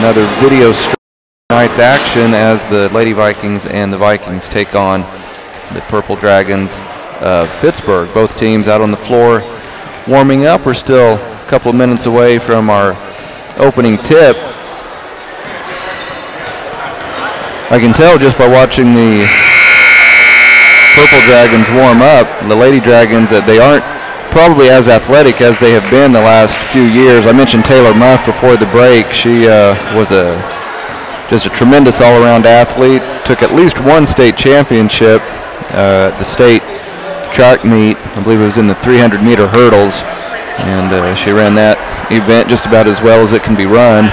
another video stream of tonight's action as the Lady Vikings and the Vikings take on the Purple Dragons of Pittsburg. Both teams out on the floor warming up. We're still a couple of minutes away from our opening tip. I can tell just by watching the Purple Dragons warm up, the Lady Dragons, that they aren't probably as athletic as they have been the last few years. I mentioned Taylor Muff before the break. She was just a tremendous all-around athlete. Took at least one state championship at the state track meet. I believe it was in the 300-meter hurdles, and she ran that event just about as well as it can be run.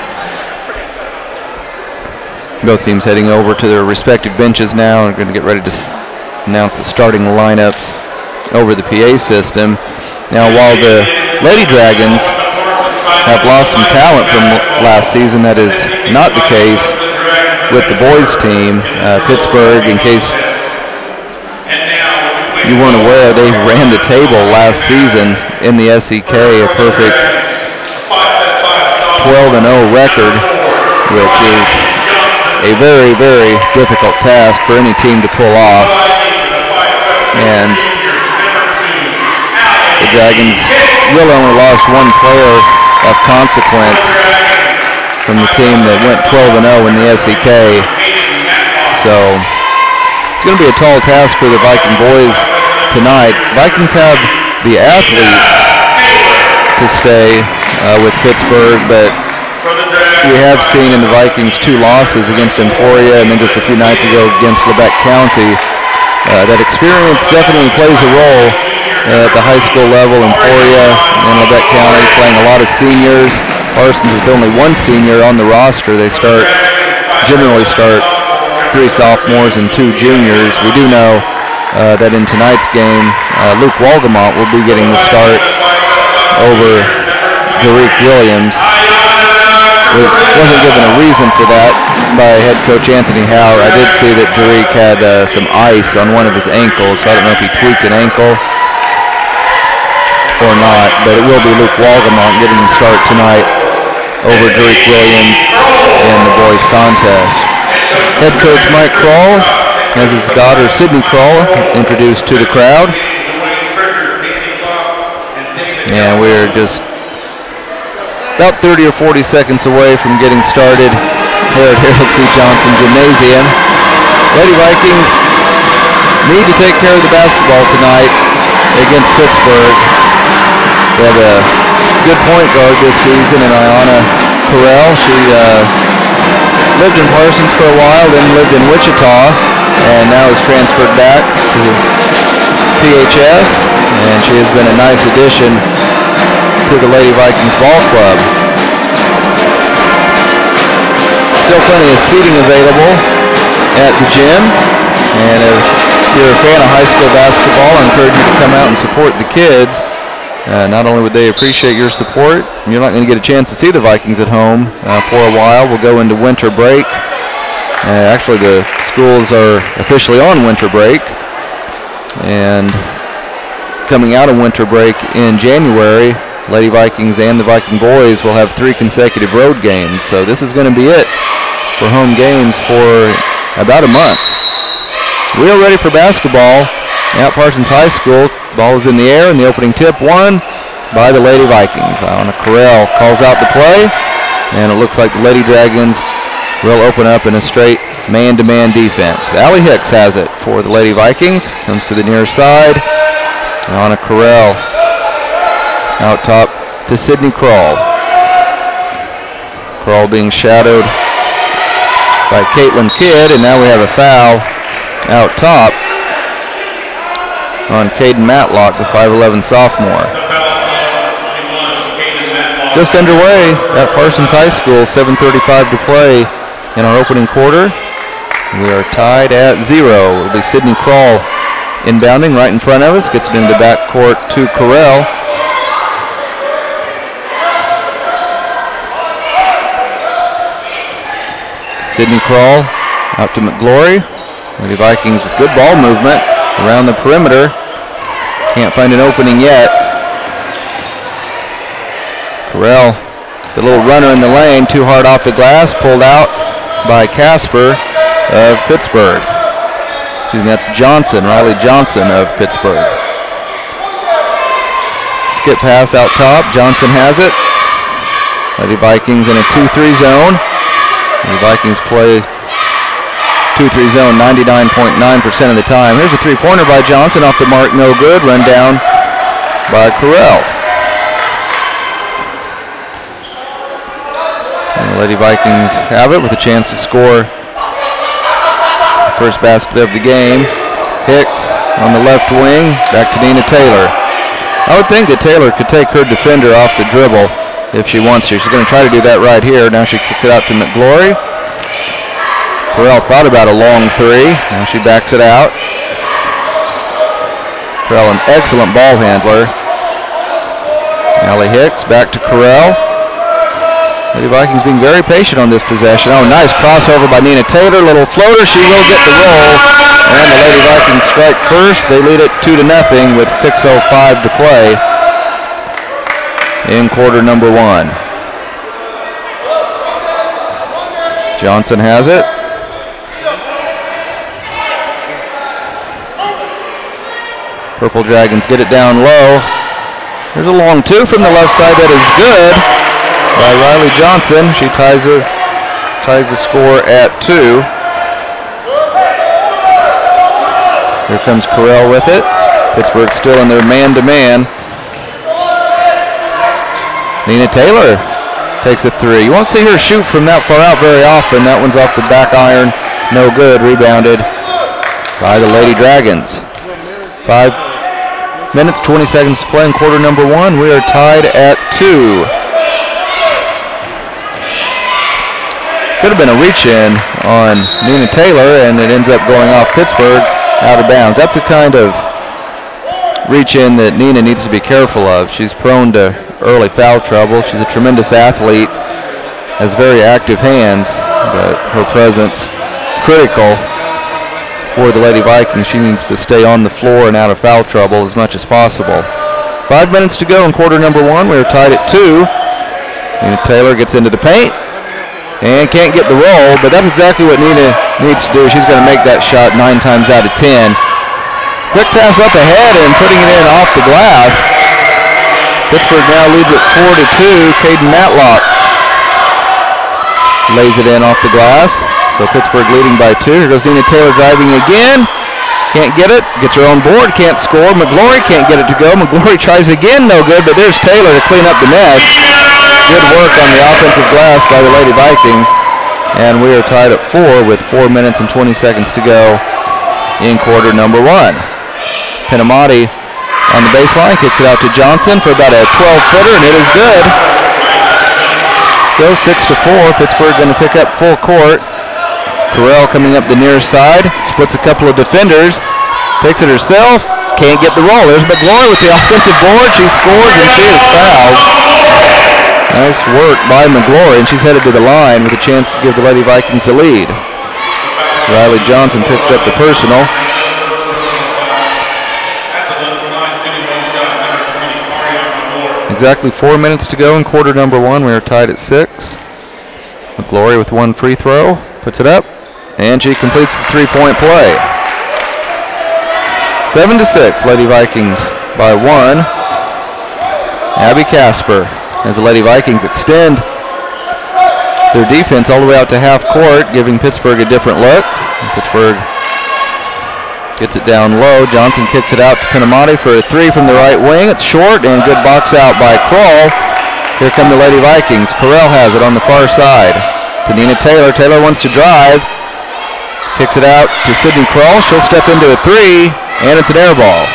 Both teams heading over to their respective benches now and are going to get ready to announce the starting lineups over the PA system. Now, while the Lady Dragons have lost some talent from last season, that is not the case with the boys team. Pittsburg, in case you weren't aware, they ran the table last season in the SEK, a perfect 12-0 record, which is a very, very difficult task for any team to pull off. And the Dragons really only lost one player of consequence from the team that went 12-0 in the SEK. So it's going to be a tall task for the Viking boys tonight. Vikings have the athletes to stay with Pittsburg, but we have seen in the Vikings 2 losses against Emporia and then just a few nights ago against Lebec County. That experience definitely plays a role at the high school level. Emporia and Lebec County playing a lot of seniors. Parsons with only 1 senior on the roster. They generally start 3 sophomores and 2 juniors. We do know that in tonight's game, Luke Walgamont will be getting the start over Derek Williams. We wasn't given a reason for that by head coach Anthony Hauer. I did see that Derek had some ice on one of his ankles, so I don't know if he tweaked an ankle or not, but it will be Luke Walgamont getting the start tonight over Derek Williams in the boys contest. Head coach Mike Kroll has his daughter Sydney Kroll introduced to the crowd. And we're just about 30 or 40 seconds away from getting started here at Harold C. Johnson Gymnasium. Lady Vikings need to take care of the basketball tonight against Pittsburg. They have a good point guard this season in Ayanna Carell. She lived in Parsons for a while, then lived in Wichita, and now is transferred back to PHS, and she has been a nice addition to the Lady Vikings ball club. Still plenty of seating available at the gym, and if you're a fan of high school basketball, I encourage you to come out and support the kids. Not only would they appreciate your support, you're not going to get a chance to see the Vikings at home for a while. We'll go into winter break. Actually, the schools are officially on winter break, and coming out of winter break in January, Lady Vikings and the Viking boys will have 3 consecutive road games. So this is going to be it for home games for about a month. We are ready for basketball at Parsons High School. Ball is in the air, and the opening tip won by the Lady Vikings. Ayanna Carell calls out the play, and it looks like the Lady Dragons will open up in a straight man-to-man defense. Allie Hicks has it for the Lady Vikings. Comes to the near side. Ayanna Carell out top to Sydney Kroll. Kroll being shadowed by Caitlin Kidd, and now we have a foul out top on Caden Matlock, the 5'11 sophomore. Just underway at Parsons High School, 7:35 to play in our opening quarter. We are tied at 0. It'll be Sydney Kroll inbounding right in front of us, gets it into the backcourt to Carell. Sydney Kroll out to McGlory. Lady Vikings with good ball movement around the perimeter. Can't find an opening yet. Carell The little runner in the lane, too hard off the glass, pulled out by Casper of Pittsburg. Excuse me, that's Johnson, Riley Johnson of Pittsburg. Skip pass out top, Johnson has it. Lady Vikings in a 2-3 zone. The Vikings play 2-3 zone 99.9% of the time. Here's a three-pointer by Johnson, off the mark, no good. Run down by Correll. And the Lady Vikings have it with a chance to score the first basket of the game. Hicks on the left wing, back to Nina Taylor. I would think that Taylor could take her defender off the dribble if she wants to. She's going to try to do that right here. Now she kicks it out to McGlory. Correll thought about a long three. Now she backs it out. Correll, an excellent ball handler. Allie Hicks back to Correll. Lady Vikings being very patient on this possession. Oh, nice crossover by Nina Taylor. Little floater. She will get the roll. And the Lady Vikings strike first. They lead it 2-0 with 6:05 to play in quarter number 1. Johnson has it. Purple Dragons get it down low. There's a long two from the left side that is good by Riley Johnson. She ties the score at 2. Here comes Correll with it. Pittsburgh still in their man-to-man. Nina Taylor takes a 3. You won't see her shoot from that far out very often. That one's off the back iron. No good. Rebounded by the Lady Dragons. 5 minutes, 20 seconds to play in quarter number 1. We are tied at 2. Could have been a reach-in on Nina Taylor, and it ends up going off Pittsburgh out of bounds. That's the kind of reach-in that Nina needs to be careful of. She's prone to early foul trouble. She's a tremendous athlete, has very active hands, but her presence critical for the Lady Vikings. She needs to stay on the floor and out of foul trouble as much as possible. 5 minutes to go in quarter number 1. We are tied at 2. Nina Taylor gets into the paint and can't get the roll, but that's exactly what Nina needs to do. She's going to make that shot 9 times out of 10. Quick pass up ahead and putting it in off the glass. Pittsburgh now leads at 4-2. Caden Matlock lays it in off the glass. So Pittsburgh leading by 2. Here goes Nina Taylor driving again. Can't get it. Gets her own board. Can't score. McGlory can't get it to go. McGlory tries again. No good. But there's Taylor to clean up the mess. Good work on the offensive glass by the Lady Vikings. And we are tied at 4 with 4 minutes and 20 seconds to go in quarter number 1. Pinamati on the baseline. Kicks it out to Johnson for about a 12-footer. And it is good. So 6-4. Pittsburgh going to pick up full court. Correll coming up the near side, splits a couple of defenders, takes it herself, can't get the roll. There's McGlory with the offensive board. She scores and she is fouled. Nice work by McGlory, and she's headed to the line with a chance to give the Lady Vikings the lead. Riley Johnson picked up the personal. Exactly 4 minutes to go in quarter number 1. We are tied at 6. McGlory with 1 free throw, puts it up. And she completes the 3-point play. 7-6, Lady Vikings by 1. Abby Casper, as the Lady Vikings extend their defense all the way out to half court, giving Pittsburgh a different look. And Pittsburgh gets it down low. Johnson kicks it out to Pinamati for a 3 from the right wing. It's short and good box out by Kroll. Here come the Lady Vikings. Correll has it on the far side to Nina Taylor. Taylor wants to drive. Kicks it out to Sydney Kroll. She'll step into a 3, and it's an air ball.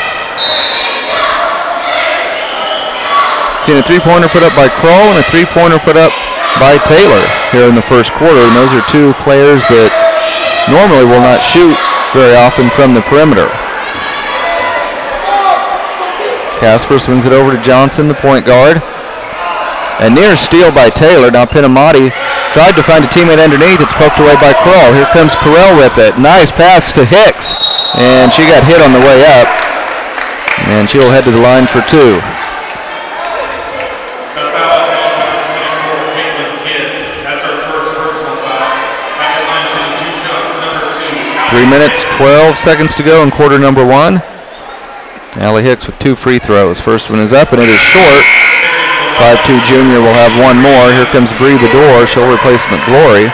Seen a 3-pointer put up by Kroll and a 3-pointer put up by Taylor here in the first quarter, and those are 2 players that normally will not shoot very often from the perimeter. Casper swings it over to Johnson, the point guard. A near steal by Taylor. Now Pinamati tried to find a teammate underneath. It's poked away by Kroll. Here comes Correll with it. Nice pass to Hicks. And she got hit on the way up. And she'll head to the line for 2. 3 minutes, 12 seconds to go in quarter number 1. Allie Hicks with 2 free throws. First one is up, and it is short. 5'2" junior will have one more. Here comes Bree Bedore. She'll replace McGlory.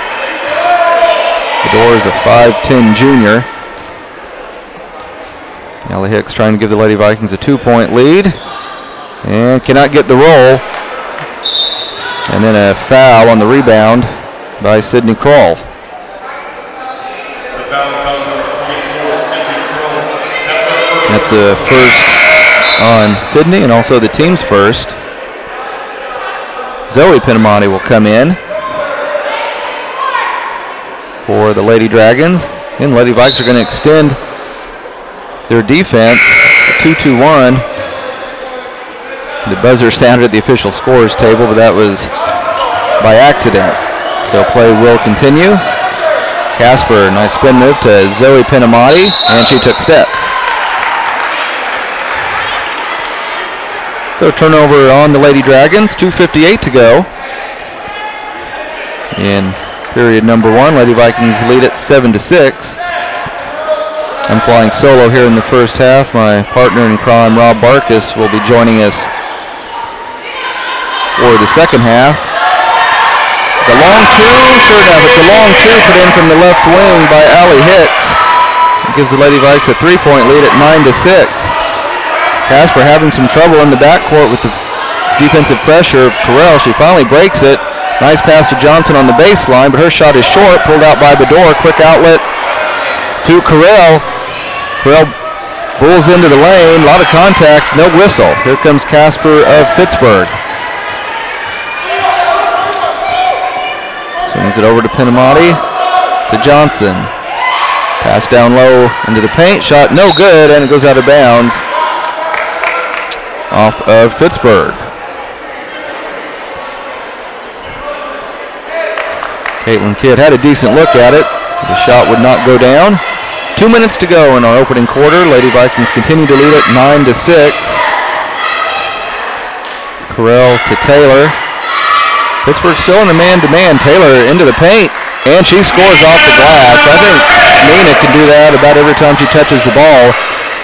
Bedore is a 5'10" junior. Allie Hicks trying to give the Lady Vikings a 2-point lead. And cannot get the roll. And then a foul on the rebound by Sydney Kroll. That's a first on Sydney and also the team's first. Zoe Pinamati will come in for the Lady Dragons. And the Lady Vikes are going to extend their defense 2-2-1. The buzzer sounded at the official scores table, but that was by accident. So play will continue. Casper, nice spin move to Zoe Pinamati, and she took steps. So turnover on the Lady Dragons, 2:58 to go. In period number 1, Lady Vikings lead at 7-6. I'm flying solo here in the first half. My partner in crime, Rob Barkus, will be joining us for the second half. The long two, sure enough, it's a long two put in from the left wing by Allie Hicks. It gives the Lady Vikes a 3-point lead at 9-6. Casper having some trouble in the backcourt with the defensive pressure of Carell. She finally breaks it. Nice pass to Johnson on the baseline, but her shot is short, pulled out by Bedore. Quick outlet to Carell. Carell bulls into the lane, a lot of contact, no whistle. Here comes Casper of Pittsburg. Swings it over to Pinamati, to Johnson. Pass down low into the paint, shot no good, and it goes out of bounds off of Pittsburg. Caitlin Kidd had a decent look at it. The shot would not go down. 2 minutes to go in our opening quarter. Lady Vikings continue to lead it 9-6. Carell to Taylor. Pittsburgh still in a man-to-man. Taylor into the paint, and she scores off the glass. I think Nina can do that about every time she touches the ball,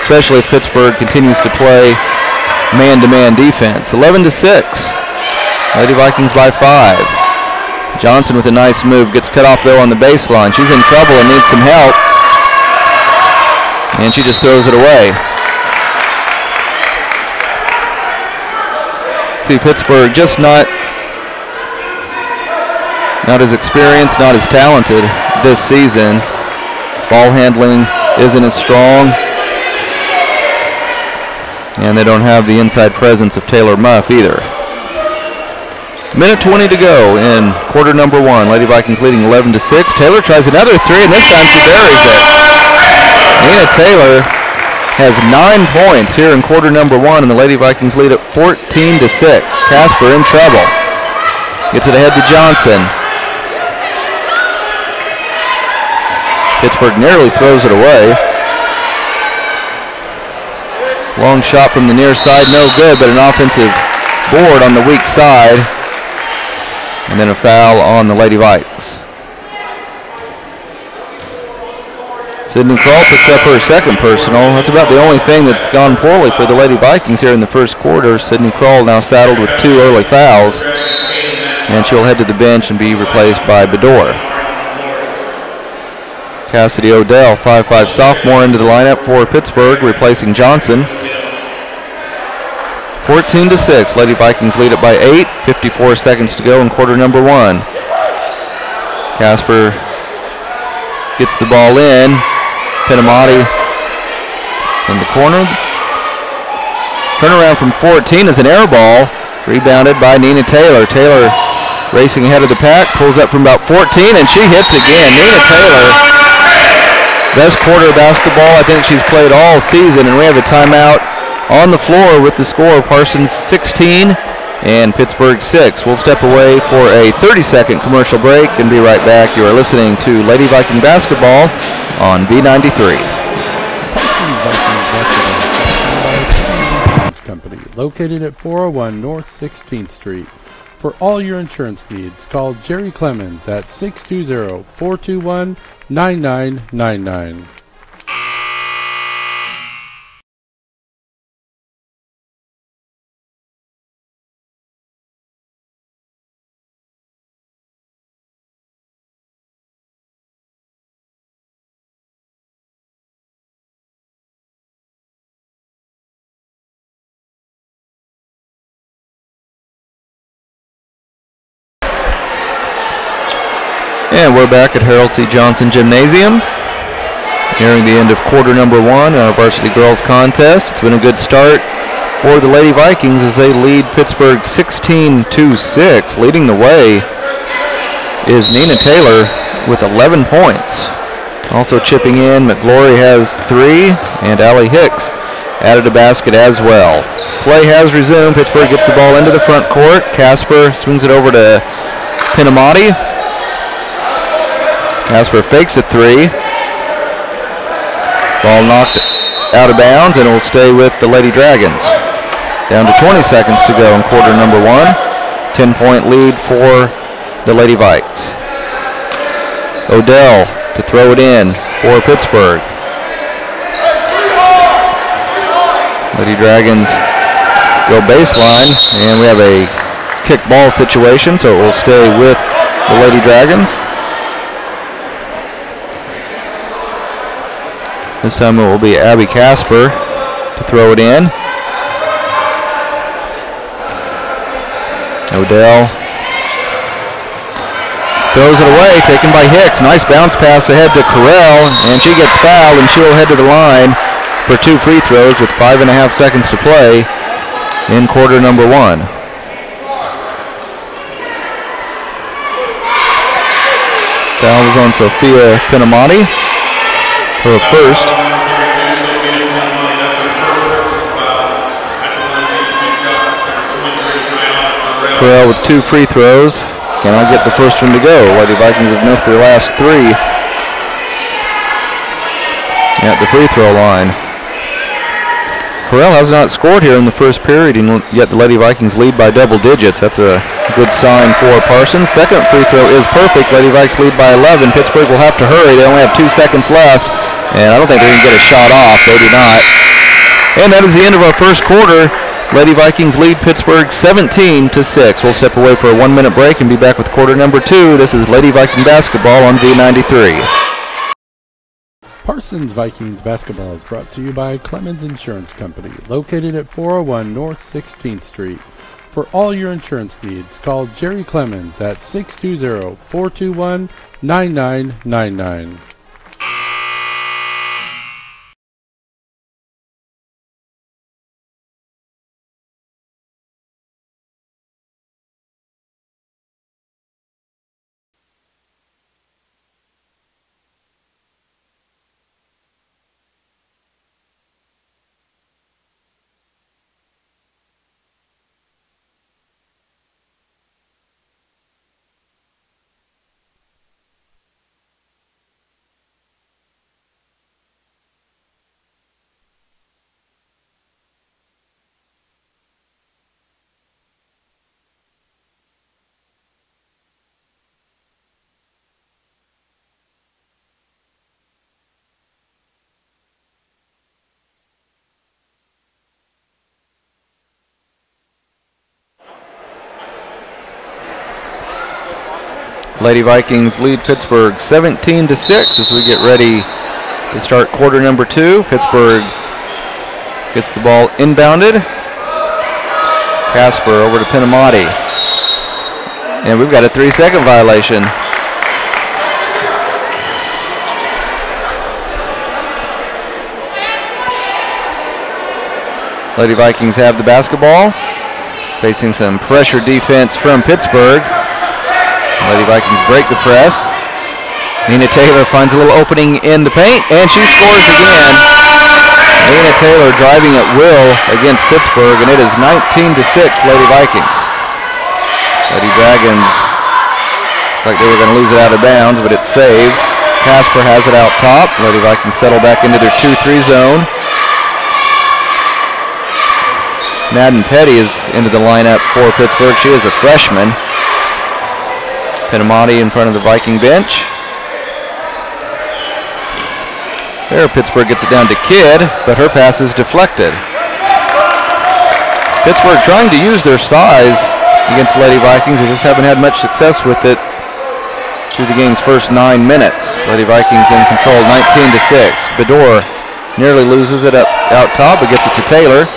especially if Pittsburgh continues to play man-to-man defense. 11-6. Lady Vikings by 5. Johnson with a nice move. Gets cut off, though, on the baseline. She's in trouble and needs some help, and she just throws it away. See, Pittsburgh just not as experienced, not as talented this season. Ball handling isn't as strong, and they don't have the inside presence of Taylor Muff either. Minute 20 to go in quarter number 1. Lady Vikings leading 11-6. Taylor tries another three, and this time she buries it. Nina Taylor has 9 points here in quarter number 1, and the Lady Vikings lead at 14-6. Casper in trouble. Gets it ahead to Johnson. Pittsburgh nearly throws it away. Long shot from the near side, no good, but an offensive board on the weak side. And then a foul on the Lady Vikes. Sydney Kroll picks up her second personal. That's about the only thing that's gone poorly for the Lady Vikings here in the first quarter. Sydney Kroll now saddled with 2 early fouls, and she'll head to the bench and be replaced by Bedore. Cassidy Odell, 5'5" sophomore, into the lineup for Pittsburgh, replacing Johnson. 14-6. Lady Vikings lead it by 8. 54 seconds to go in quarter number 1. Casper gets the ball in. Pinamati in the corner. Turnaround from 14 is an air ball. Rebounded by Nina Taylor. Taylor racing ahead of the pack. Pulls up from about 14, and she hits again. Nina Taylor, best quarter of basketball I think she's played all season, and we have a timeout on the floor with the score: Parsons 16 and Pittsburgh 6. We'll step away for a 30-second commercial break and be right back. You are listening to Lady Viking Basketball on B93. Company, located at 401 North 16th Street. For all your insurance needs, call Jerry Clemens at 620-421-9999. And we're back at Harold C. Johnson Gymnasium, nearing the end of quarter number 1 in our varsity girls contest. It's been a good start for the Lady Vikings as they lead Pittsburg 16-6. Leading the way is Nina Taylor with 11 points. Also chipping in, McGlory has 3, and Allie Hicks added a basket as well. Play has resumed. Pittsburg gets the ball into the front court. Casper swings it over to Pinamati. Casper fakes a 3. Ball knocked out of bounds, and it will stay with the Lady Dragons. Down to 20 seconds to go in quarter number 1. 10-point lead for the Lady Vikes. Odell to throw it in for Pittsburg. Lady Dragons go baseline, and we have a kick ball situation, so it will stay with the Lady Dragons. This time it will be Abby Casper to throw it in. Odell throws it away, taken by Hicks. Nice bounce pass ahead to Carell, and she gets fouled, and she'll head to the line for 2 free throws with 5.5 seconds to play in quarter number 1. Foul was on Sophia Pinamati. Her first. Carell with 2 free throws. Cannot get the first one to go. Lady Vikings have missed their last 3 at the free throw line. Carell has not scored here in the first period, and yet the Lady Vikings lead by double digits. That's a good sign for Parsons. Second free throw is perfect. Lady Vikings lead by 11. Pittsburgh will have to hurry. They only have 2 seconds left. And I don't think they're going to get a shot off. They do not. And that is the end of our first quarter. Lady Vikings lead Pittsburgh 17-6. We'll step away for a 1-minute break and be back with quarter number 2. This is Lady Viking basketball on V93. Parsons Vikings basketball is brought to you by Clemens Insurance Company, located at 401 North 16th Street. For all your insurance needs, call Jerry Clemens at 620-421-9999. Lady Vikings lead Pittsburgh 17-6 as we get ready to start quarter number 2. Pittsburgh gets the ball inbounded. Casper over to Pinamati. And we've got a 3-second violation. Lady Vikings have the basketball, facing some pressure defense from Pittsburgh. Lady Vikings break the press. Nina Taylor finds a little opening in the paint, and she scores again. Nina Taylor driving at will against Pittsburgh, and it is 19-6 Lady Vikings. Lady Dragons like they were going to lose it out of bounds, but it's saved. Casper has it out top. Lady Vikings settle back into their 2-3 zone. Madden Petty is into the lineup for Pittsburgh. She is a freshman. Pinamati in front of the Viking bench. There, Pittsburgh gets it down to Kidd, but her pass is deflected. Pittsburgh trying to use their size against the Lady Vikings. They just haven't had much success with it through the game's first 9 minutes. Lady Vikings in control, 19-6. Bedore nearly loses it out top, but gets it to Taylor.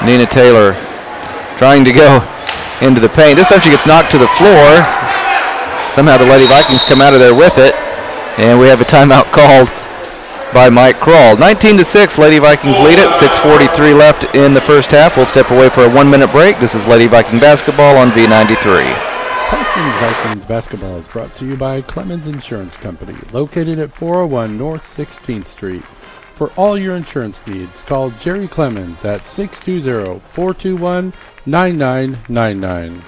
Nina Taylor trying to go into the paint. This time she gets knocked to the floor. Somehow the Lady Vikings come out of there with it, and we have a timeout called by Mike Kroll. 19-6, Lady Vikings lead it. 6:43 left in the first half. We'll step away for a 1-minute break. This is Lady Viking basketball on V93. Parsons Vikings basketball is brought to you by Clemens Insurance Company, located at 401 North 16th Street. For all your insurance needs, call Jerry Clemens at 620-421-9999.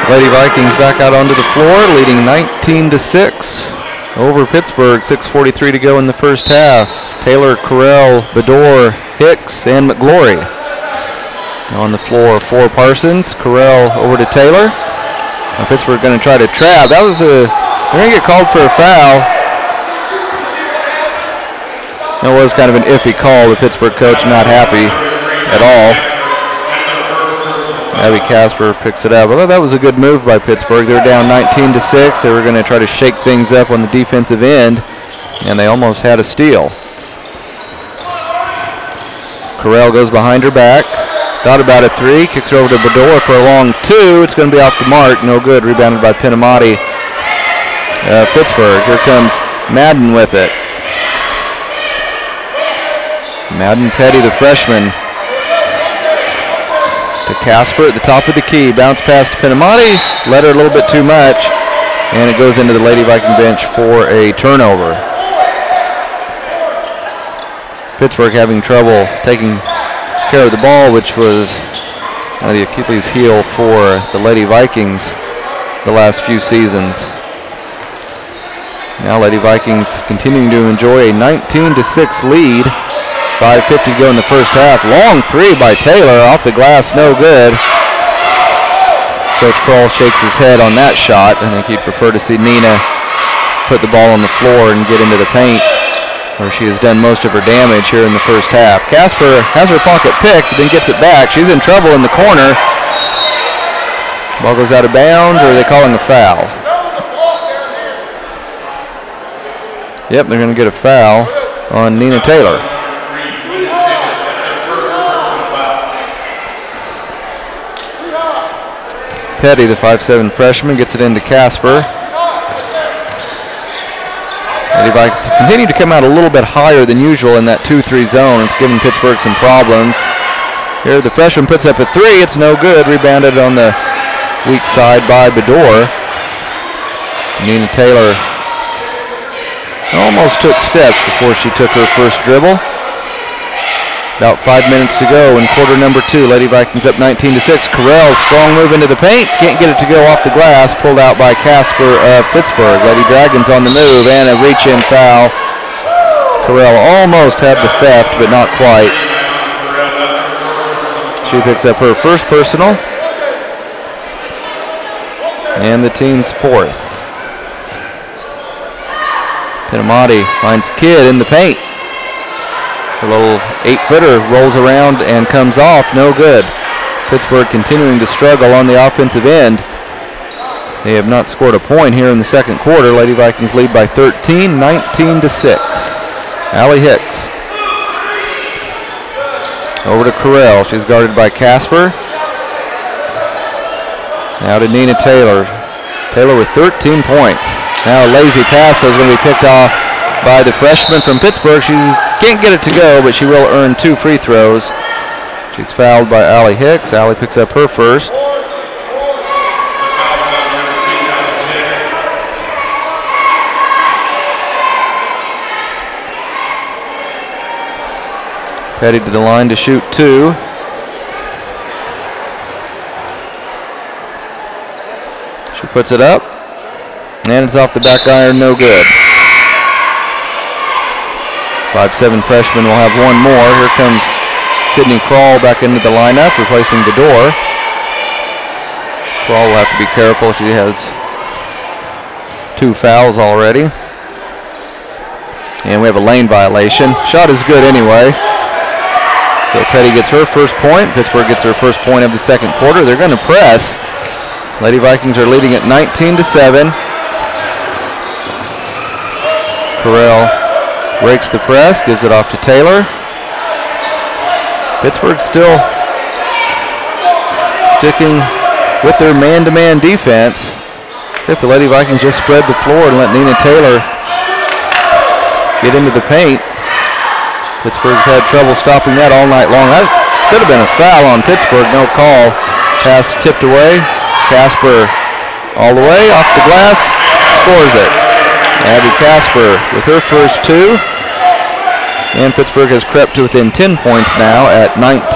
Lady Vikings back out onto the floor, leading 19-6 over Pittsburgh. 6:43 to go in the first half. Taylor, Carell, Bedore, Hicks, and McGlory on the floor for Parsons. Carell over to Taylor. Now Pittsburgh going to try to trap. They're going to get called for a foul. That was kind of an iffy call. The Pittsburgh coach not happy at all. Abby Casper picks it up. Although that was a good move by Pittsburgh. They're down 19-6. They were going to try to shake things up on the defensive end, and they almost had a steal. Carell goes behind her back. Thought about a three. Kicks her over to Bedore for a long two. It's going to be off the mark. No good. Rebounded by Pinamati. Pittsburgh. Here comes Madden with it. Madden Petty, the freshman, to Casper at the top of the key. Bounce pass to Pinamati. Led her a little bit too much. And it goes into the Lady Viking bench for a turnover. Pittsburgh having trouble taking care of the ball, which was the Achilles heel for the Lady Vikings the last few seasons. Now Lady Vikings continuing to enjoy a 19-6 lead. 5:50 to go in the first half. Long three by Taylor off the glass, no good. Coach Kroll shakes his head on that shot. I think he'd prefer to see Nina put the ball on the floor and get into the paint, where she has done most of her damage here in the first half. Casper has her pocket picked, then gets it back. She's in trouble in the corner. Ball goes out of bounds, or are they calling a foul? Yep, they're going to get a foul on Nina Taylor. Petty, the 5'7" freshman, gets it into Casper. Lady Vikings continue to come out a little bit higher than usual in that 2-3 zone. It's giving Pittsburgh some problems. Here the freshman puts up a three. It's no good. Rebounded on the weak side by Bedore. Nina Taylor almost took steps before she took her first dribble. About 5 minutes to go in quarter number 2. Lady Vikings up 19-6. Carell, strong move into the paint. Can't get it to go off the glass. Pulled out by Casper of Pittsburgh. Lady Dragons on the move and a reach-in foul. Carell almost had the theft, but not quite. She picks up her first personal. And the team's fourth. Pinamati finds Kidd in the paint. A little 8-footer rolls around and comes off, no good. Pittsburgh continuing to struggle on the offensive end. They have not scored a point here in the second quarter. Lady Vikings lead by 13, 19-6. Allie Hicks. Over to Correll. She's guarded by Casper. Now to Nina Taylor. Taylor with 13 points. Now a lazy pass is going to be picked off by the freshman from Pittsburgh. She can't get it to go, but she will earn 2 free throws. She's fouled by Allie Hicks. Allie picks up her first. Petty to the line to shoot 2. She puts it up, and it's off the back iron, no good. 5'7" freshman will have one more. Here comes Sydney Kroll back into the lineup, replacing the door. Kroll will have to be careful. She has 2 fouls already. And we have a lane violation. Shot is good anyway. So Petty gets her first point. Pittsburgh gets her first point of the second quarter. They're going to press. Lady Vikings are leading at 19-7. Correll breaks the press, gives it off to Taylor. Pittsburgh still sticking with their man-to-man defense. If the Lady Vikings just spread the floor and let Nina Taylor get into the paint. Pittsburgh's had trouble stopping that all night long. That could have been a foul on Pittsburgh, no call. Pass tipped away. Casper all the way off the glass, scores it. Abby Casper with her first 2. And Pittsburgh has crept to within 10 points now at 19-9.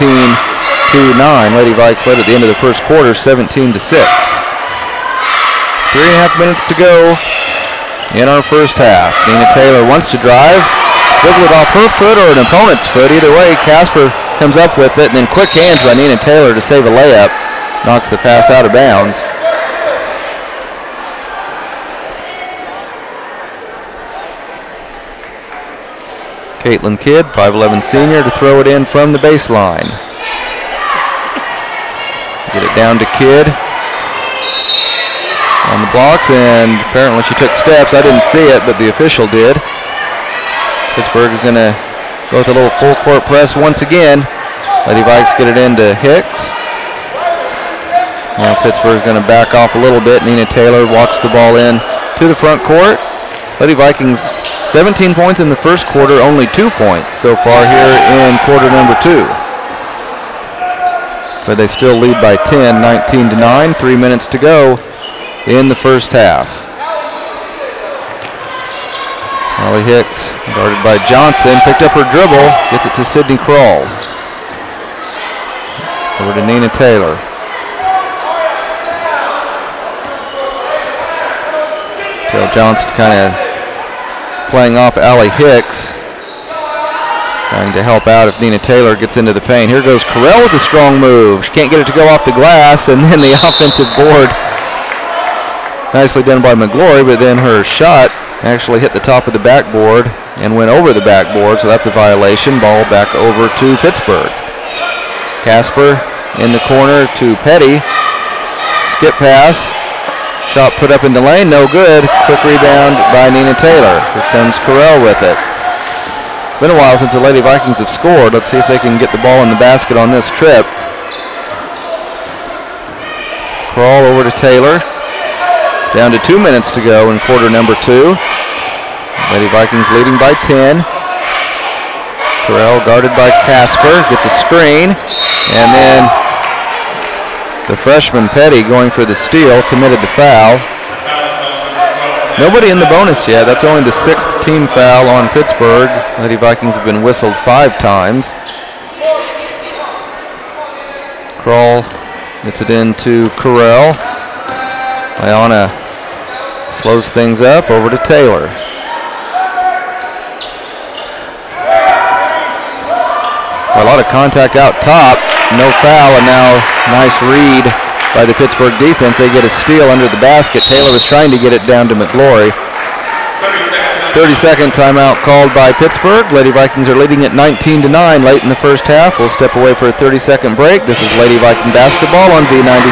Lady Vikes led at the end of the first quarter, 17-6. 3.5 minutes to go in our first half. Nina Taylor wants to drive. Dribble it off her foot or an opponent's foot. Either way, Casper comes up with it, and then quick hands by Nina Taylor to save a layup. Knocks the pass out of bounds. Caitlin Kidd, 5'11" senior, to throw it in from the baseline. Get it down to Kidd on the blocks, and apparently she took steps. I didn't see it, but the official did. Pittsburgh is going to go with a little full court press once again. Lady Vikes get it into Hicks. Now Pittsburgh is going to back off a little bit. Nina Taylor walks the ball in to the front court. Lady Vikings 17 points in the first quarter, only 2 points so far here in quarter number 2. But they still lead by 10, 19-9, 3 minutes to go in the first half. Allie Hicks, guarded by Johnson, picked up her dribble, gets it to Sydney Kroll. Over to Nina Taylor. Taylor Johnson kind of playing off Allie Hicks, trying to help out if Nina Taylor gets into the paint. Here goes Correll with a strong move. She can't get it to go off the glass, and then the offensive board. Nicely done by McGlory, but then her shot actually hit the top of the backboard and went over the backboard, so that's a violation. Ball back over to Pittsburgh. Casper in the corner to Petty. Skip pass. Shot put up in the lane, no good. Quick rebound by Nina Taylor. Here comes Correll with it. Been a while since the Lady Vikings have scored. Let's see if they can get the ball in the basket on this trip. Crawl over to Taylor. Down to 2 minutes to go in quarter number 2. Lady Vikings leading by 10. Correll guarded by Casper, gets a screen, and then the freshman Petty going for the steal, committed the foul. Nobody in the bonus yet. That's only the 6th team foul on Pittsburgh. Lady Vikings have been whistled 5 times. Kroll gets it into Correll. Iona slows things up, over to Taylor. A lot of contact out top, no foul, and now nice read by the Pittsburgh defense. They get a steal under the basket. Taylor was trying to get it down to McGlory. 30-second timeout called by Pittsburgh. Lady Vikings are leading at 19-9 late in the first half. We'll step away for a 30-second break. This is Lady Viking basketball on V93.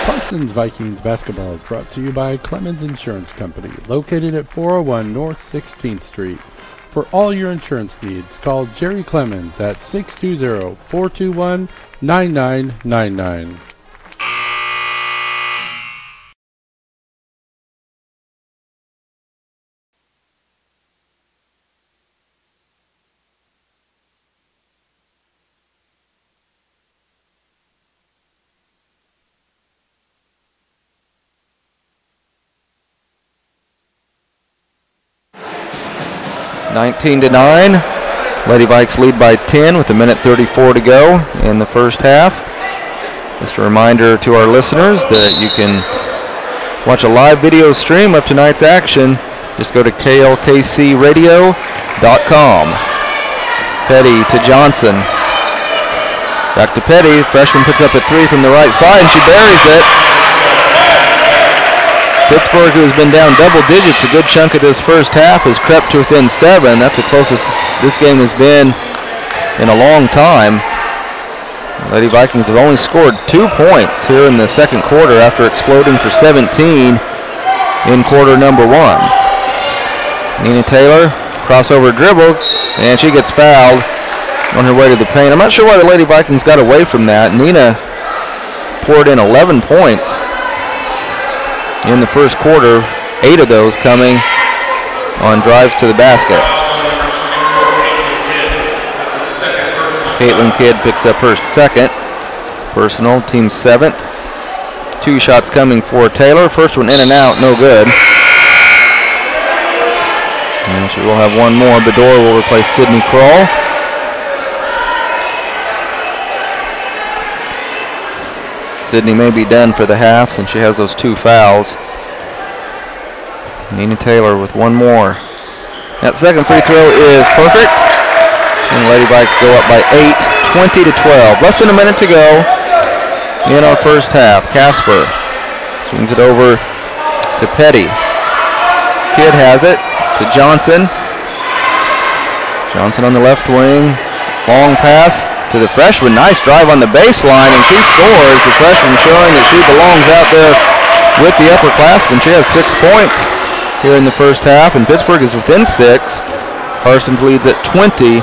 Parsons Vikings basketball is brought to you by Clemens Insurance Company, located at 401 North 16th Street. For all your insurance needs, call Jerry Clemens at 620-421-9999. 19-9. Lady Vikes lead by 10 with 1:34 to go in the first half. Just a reminder to our listeners that you can watch a live video stream of tonight's action. Just go to KLKCradio.com. Petty to Johnson. Back to Petty. Freshman puts up a three from the right side and she buries it. Pittsburg, who has been down double digits a good chunk of this first half, has crept to within 7. That's the closest this game has been in a long time. Lady Vikings have only scored 2 points here in the second quarter after exploding for 17 in quarter number 1. Nina Taylor, crossover dribble, and she gets fouled on her way to the paint. I'm not sure why the Lady Vikings got away from that. Nina poured in 11 points in the first quarter, 8 of those coming on drives to the basket. Caitlin Kidd picks up her second personal, team 7th. 2 shots coming for Taylor. First one in and out, no good. And she will have one more. Bedore will replace Sydney Kroll. Sydney may be done for the half since she has those 2 fouls. Nina Taylor with one more. That second free throw is perfect. And the Lady Vikes go up by 8, 20-12. Less than a minute to go in our first half. Casper swings it over to Petty. Kidd has it to Johnson. Johnson on the left wing. Long pass to the freshman. Nice drive on the baseline, and she scores. The freshman showing that she belongs out there with the upperclassmen. She has 6 points here in the first half, and Pittsburg is within 6. Parsons leads at 20-14.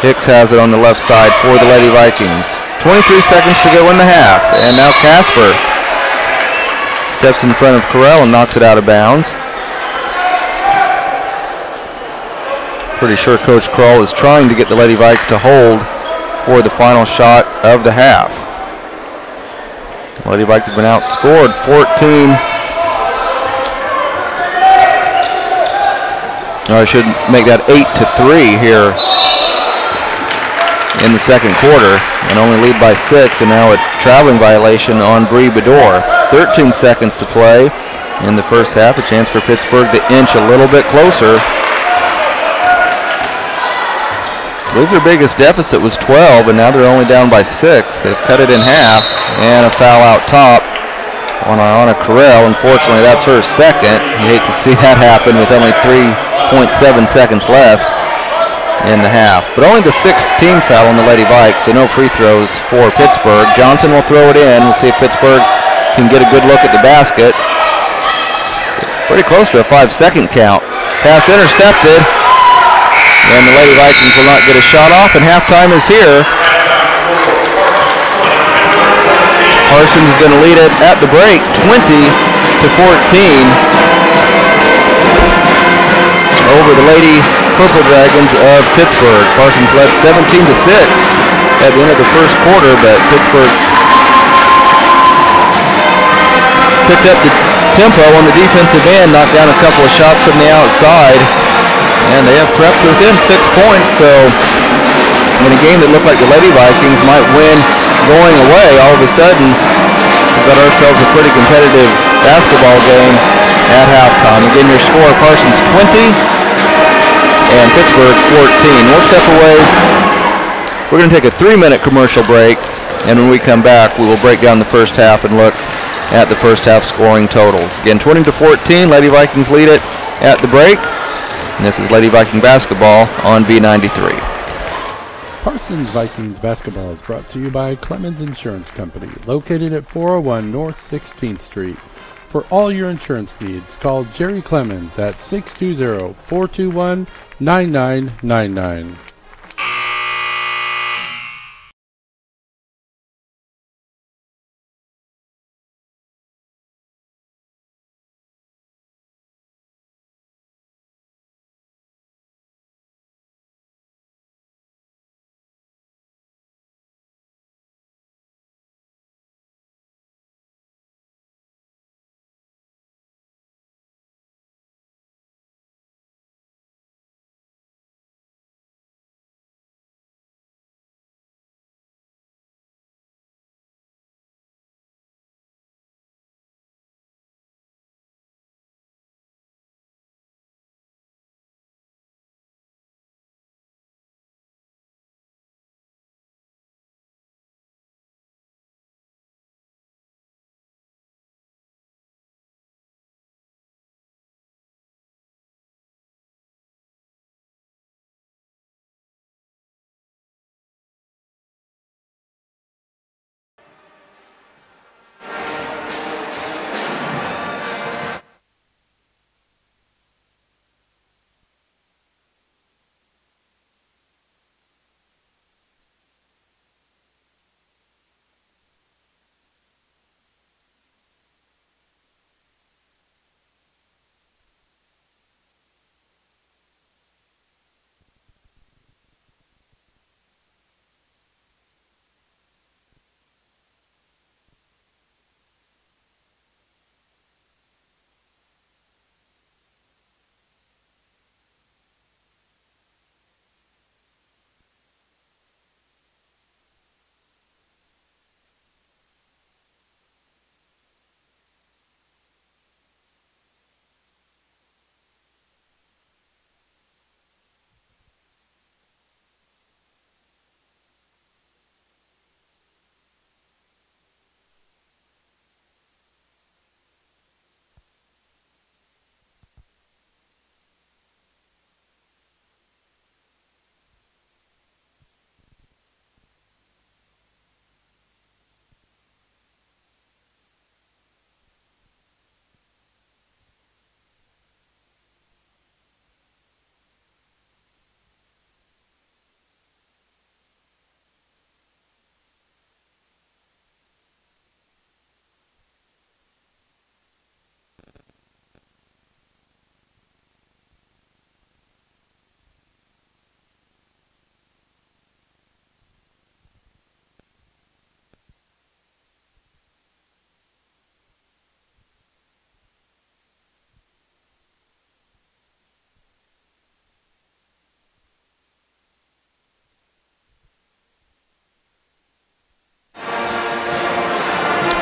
Hicks has it on the left side for the Lady Vikings. 23 seconds to go in the half, and now Casper steps in front of Carell and knocks it out of bounds. Pretty sure Coach Kroll is trying to get the Lady Vikes to hold for the final shot of the half. The Lady Vikes have been outscored 14. I should make that 8-3 here in the second quarter, and only lead by 6, and now a traveling violation on Bree Bedore. 13 seconds to play in the first half. A chance for Pittsburgh to inch a little bit closer. I believe their biggest deficit was 12, and now they're only down by 6. They've cut it in half, and a foul out top on Ayana Carell. Unfortunately, that's her second. You hate to see that happen with only 3.7 seconds left in the half. But only the 6th team foul on the Lady Vikes, so no free throws for Pittsburgh. Johnson will throw it in. We'll see if Pittsburgh can get a good look at the basket. Pretty close to a 5-second count. Pass intercepted. And the Lady Vikings will not get a shot off, and halftime is here. Parsons is going to lead it at the break, 20-14, over the Lady Purple Dragons of Pittsburgh. Parsons led 17-6 at the end of the first quarter, but Pittsburgh picked up the tempo on the defensive end, knocked down a couple of shots from the outside. And they have crept within 6 points, so in a game that looked like the Lady Vikings might win going away, all of a sudden we've got ourselves a pretty competitive basketball game at halftime. Again, your score, Parsons 20 and Pittsburgh 14. We'll step away. We're going to take a 3-minute commercial break, and when we come back, we will break down the first half and look at the first half scoring totals. Again, 20-14, Lady Vikings lead it at the break. And this is Lady Viking basketball on B93. Parsons Vikings basketball is brought to you by Clemens Insurance Company, located at 401 North 16th Street. For all your insurance needs, call Jerry Clemens at 620-421-9999.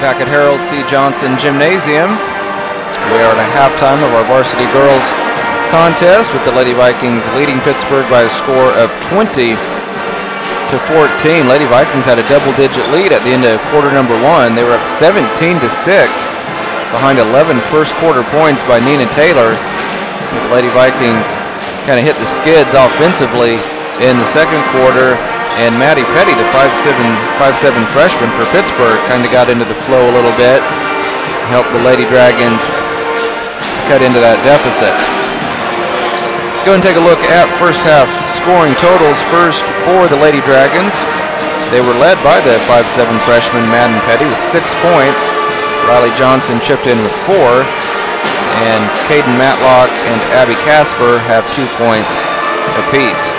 Back at Harold C. Johnson Gymnasium, we are at a halftime of our varsity girls contest with the Lady Vikings leading Pittsburg by a score of 20-14. Lady Vikings had a double-digit lead at the end of quarter number one. They were up 17-6 behind 11 first-quarter points by Nina Taylor. The Lady Vikings kind of hit the skids offensively in the second quarter. And Maddie Petty, the 5'7" freshman for Pittsburgh, kind of got into the flow a little bit, helped the Lady Dragons cut into that deficit. Go and take a look at first half scoring totals. First for the Lady Dragons, they were led by the 5'7" freshman Madden Petty with 6 points. Riley Johnson chipped in with 4, and Caden Matlock and Abby Casper have 2 points apiece.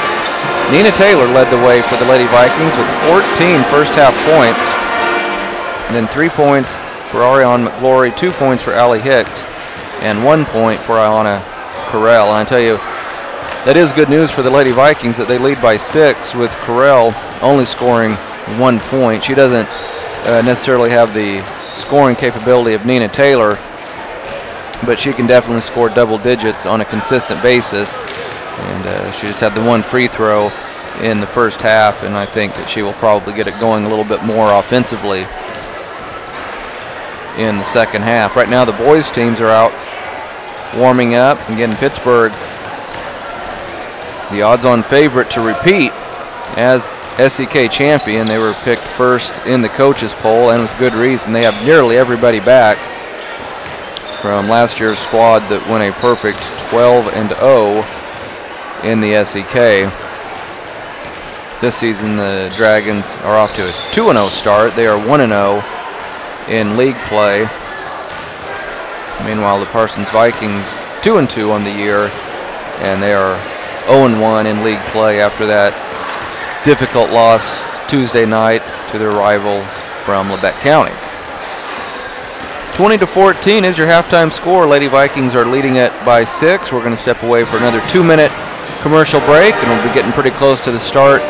Nina Taylor led the way for the Lady Vikings with 14 first half points, and then 3 points for Ariane McGlory, 2 points for Allie Hicks, and 1 point for Iona Carell. And I tell you, that is good news for the Lady Vikings that they lead by 6, with Carell only scoring 1 point. She doesn't necessarily have the scoring capability of Nina Taylor, but she can definitely score double digits on a consistent basis. And she just had the 1 free throw in the first half, and I think that she will probably get it going a little bit more offensively in the second half. Right now the boys teams are out warming up. Again, Pittsburgh, the odds-on favorite to repeat, as SEK champion. They were picked first in the coaches poll, and with good reason. They have nearly everybody back from last year's squad that went a perfect 12-0 in the SEK. This season, the Dragons are off to a 2-0 start. They are 1-0 in league play. Meanwhile, the Parsons Vikings 2-2 on the year, and they are 0-1 in league play after that difficult loss Tuesday night to their rival from Labette County. 20-14 is your halftime score. Lady Vikings are leading it by 6. We're going to step away for another 2-minute commercial break, and we'll be getting pretty close to the start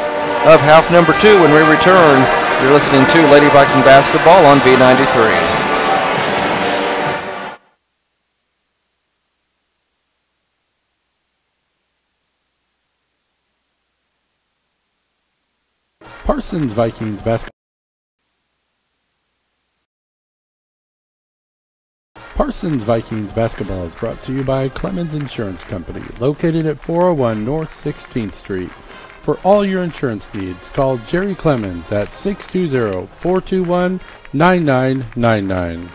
of half number 2 when we return. You're listening to Lady Viking basketball on V93. Parsons Vikings basketball. Parsons Vikings basketball is brought to you by Clemens Insurance Company, located at 401 North 16th Street. For all your insurance needs, call Jerry Clemens at 620-421-9999.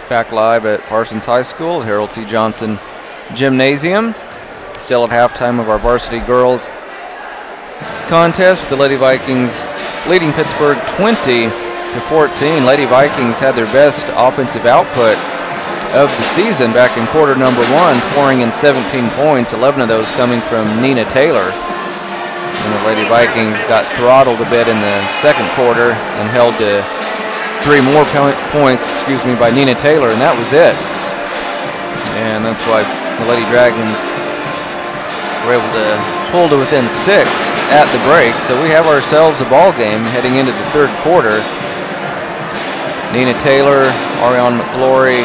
Back live at Parsons High School, Harold T. Johnson Gymnasium. Still at halftime of our varsity girls contest with the Lady Vikings leading Pittsburg 20-14. Lady Vikings had their best offensive output of the season back in quarter number 1, pouring in 17 points, 11 of those coming from Nina Taylor. And the Lady Vikings got throttled a bit in the second quarter and held to 3 more points, by Nina Taylor, and that was it. And that's why the Lady Dragons were able to pull to within 6 at the break. So we have ourselves a ball game heading into the third quarter. Nina Taylor, Ariane McGlory,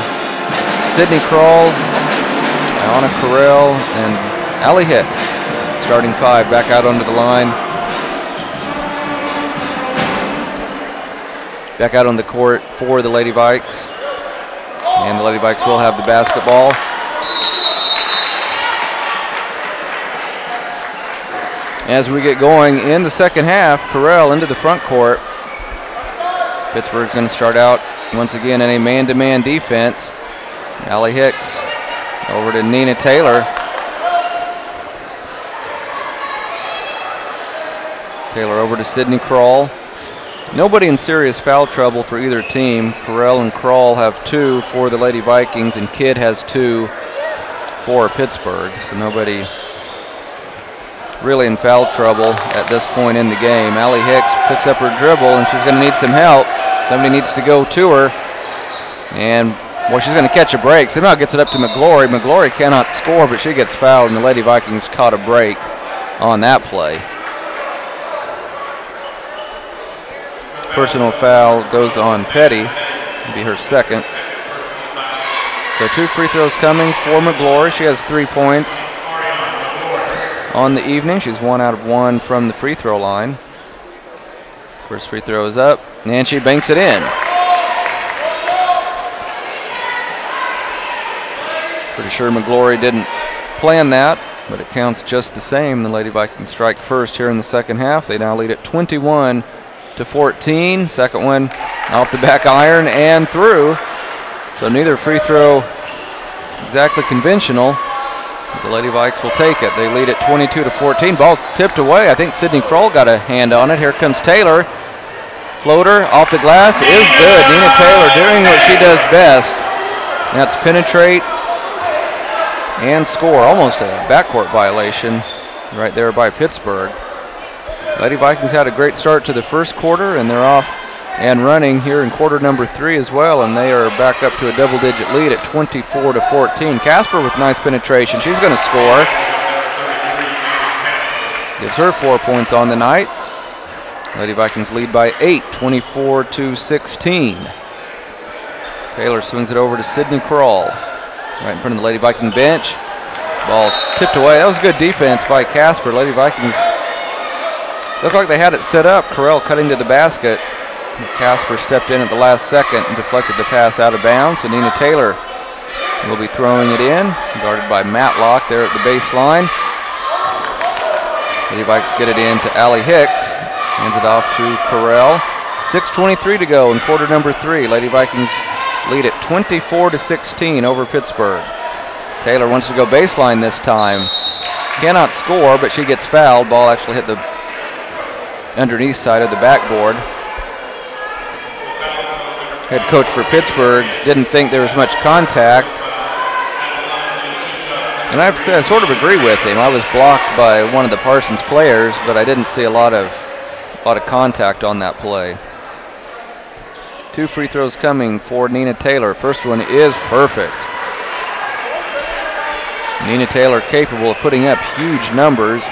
Sydney Kroll, Iona Carell, and Allie Hicks. Starting 5 back out onto the line. Back out on the court for the Lady Vikes. And the Lady Vikes will have the basketball. As we get going in the second half, Carell into the front court. Pittsburgh's going to start out once again in a man-to-man defense. Allie Hicks over to Nina Taylor. Taylor over to Sydney Kroll. Nobody in serious foul trouble for either team. Carell and Kroll have 2 for the Lady Vikings, and Kidd has 2 for Pittsburgh. So nobody really in foul trouble at this point in the game. Allie Hicks picks up her dribble, and she's going to need some help. Somebody needs to go to her. And Well, she's going to catch a break. Somehow gets it up to McGlory. McGlory cannot score, but she gets fouled, and the Lady Vikings caught a break on that play. Personal foul goes on Petty. It'll be her second. So 2 free throws coming for McGlory. She has 3 points on the evening. She's 1 out of 1 from the free throw line. First free throw is up, and she banks it in. Pretty sure McGlory didn't plan that, but it counts just the same. The Lady Vikings strike first here in the second half. They now lead at 21-14. Second one off the back iron and through. So neither free throw exactly conventional. The Lady Vikes will take it. They lead at 22-14. Ball tipped away. I think Sydney Kroll got a hand on it. Here comes Taylor. Floater off the glass is good. Nina Taylor doing what she does best. That's penetrate and score. Almost a backcourt violation right there by Pittsburg. Lady Vikings had a great start to the first quarter, and they're off and running here in quarter number 3 as well, and they are back up to a double-digit lead at 24-14. Casper with nice penetration. She's going to score. Gives her 4 points on the night. Lady Vikings lead by 8, 24-16. Taylor swings it over to Sydney Kroll, right in front of the Lady Viking bench. Ball tipped away. That was good defense by Casper. Lady Vikings looked like they had it set up. Correll cutting to the basket. Casper stepped in at the last second and deflected the pass out of bounds. And Nina Taylor will be throwing it in, guarded by Matlock there at the baseline. Lady Vikings get it in to Allie Hicks. Hands it off to Correll. 6:23 to go in quarter number 3. Lady Vikings lead at 24-16 over Pittsburg. Taylor wants to go baseline this time. Cannot score, but she gets fouled. Ball actually hit the underneath side of the backboard. Head coach for Pittsburgh didn't think there was much contact. And I have to say, I sort of agree with him. I was blocked by one of the Parsons players, but I didn't see a lot of contact on that play. 2 free throws coming for Nina Taylor. First one is perfect. Nina Taylor capable of putting up huge numbers.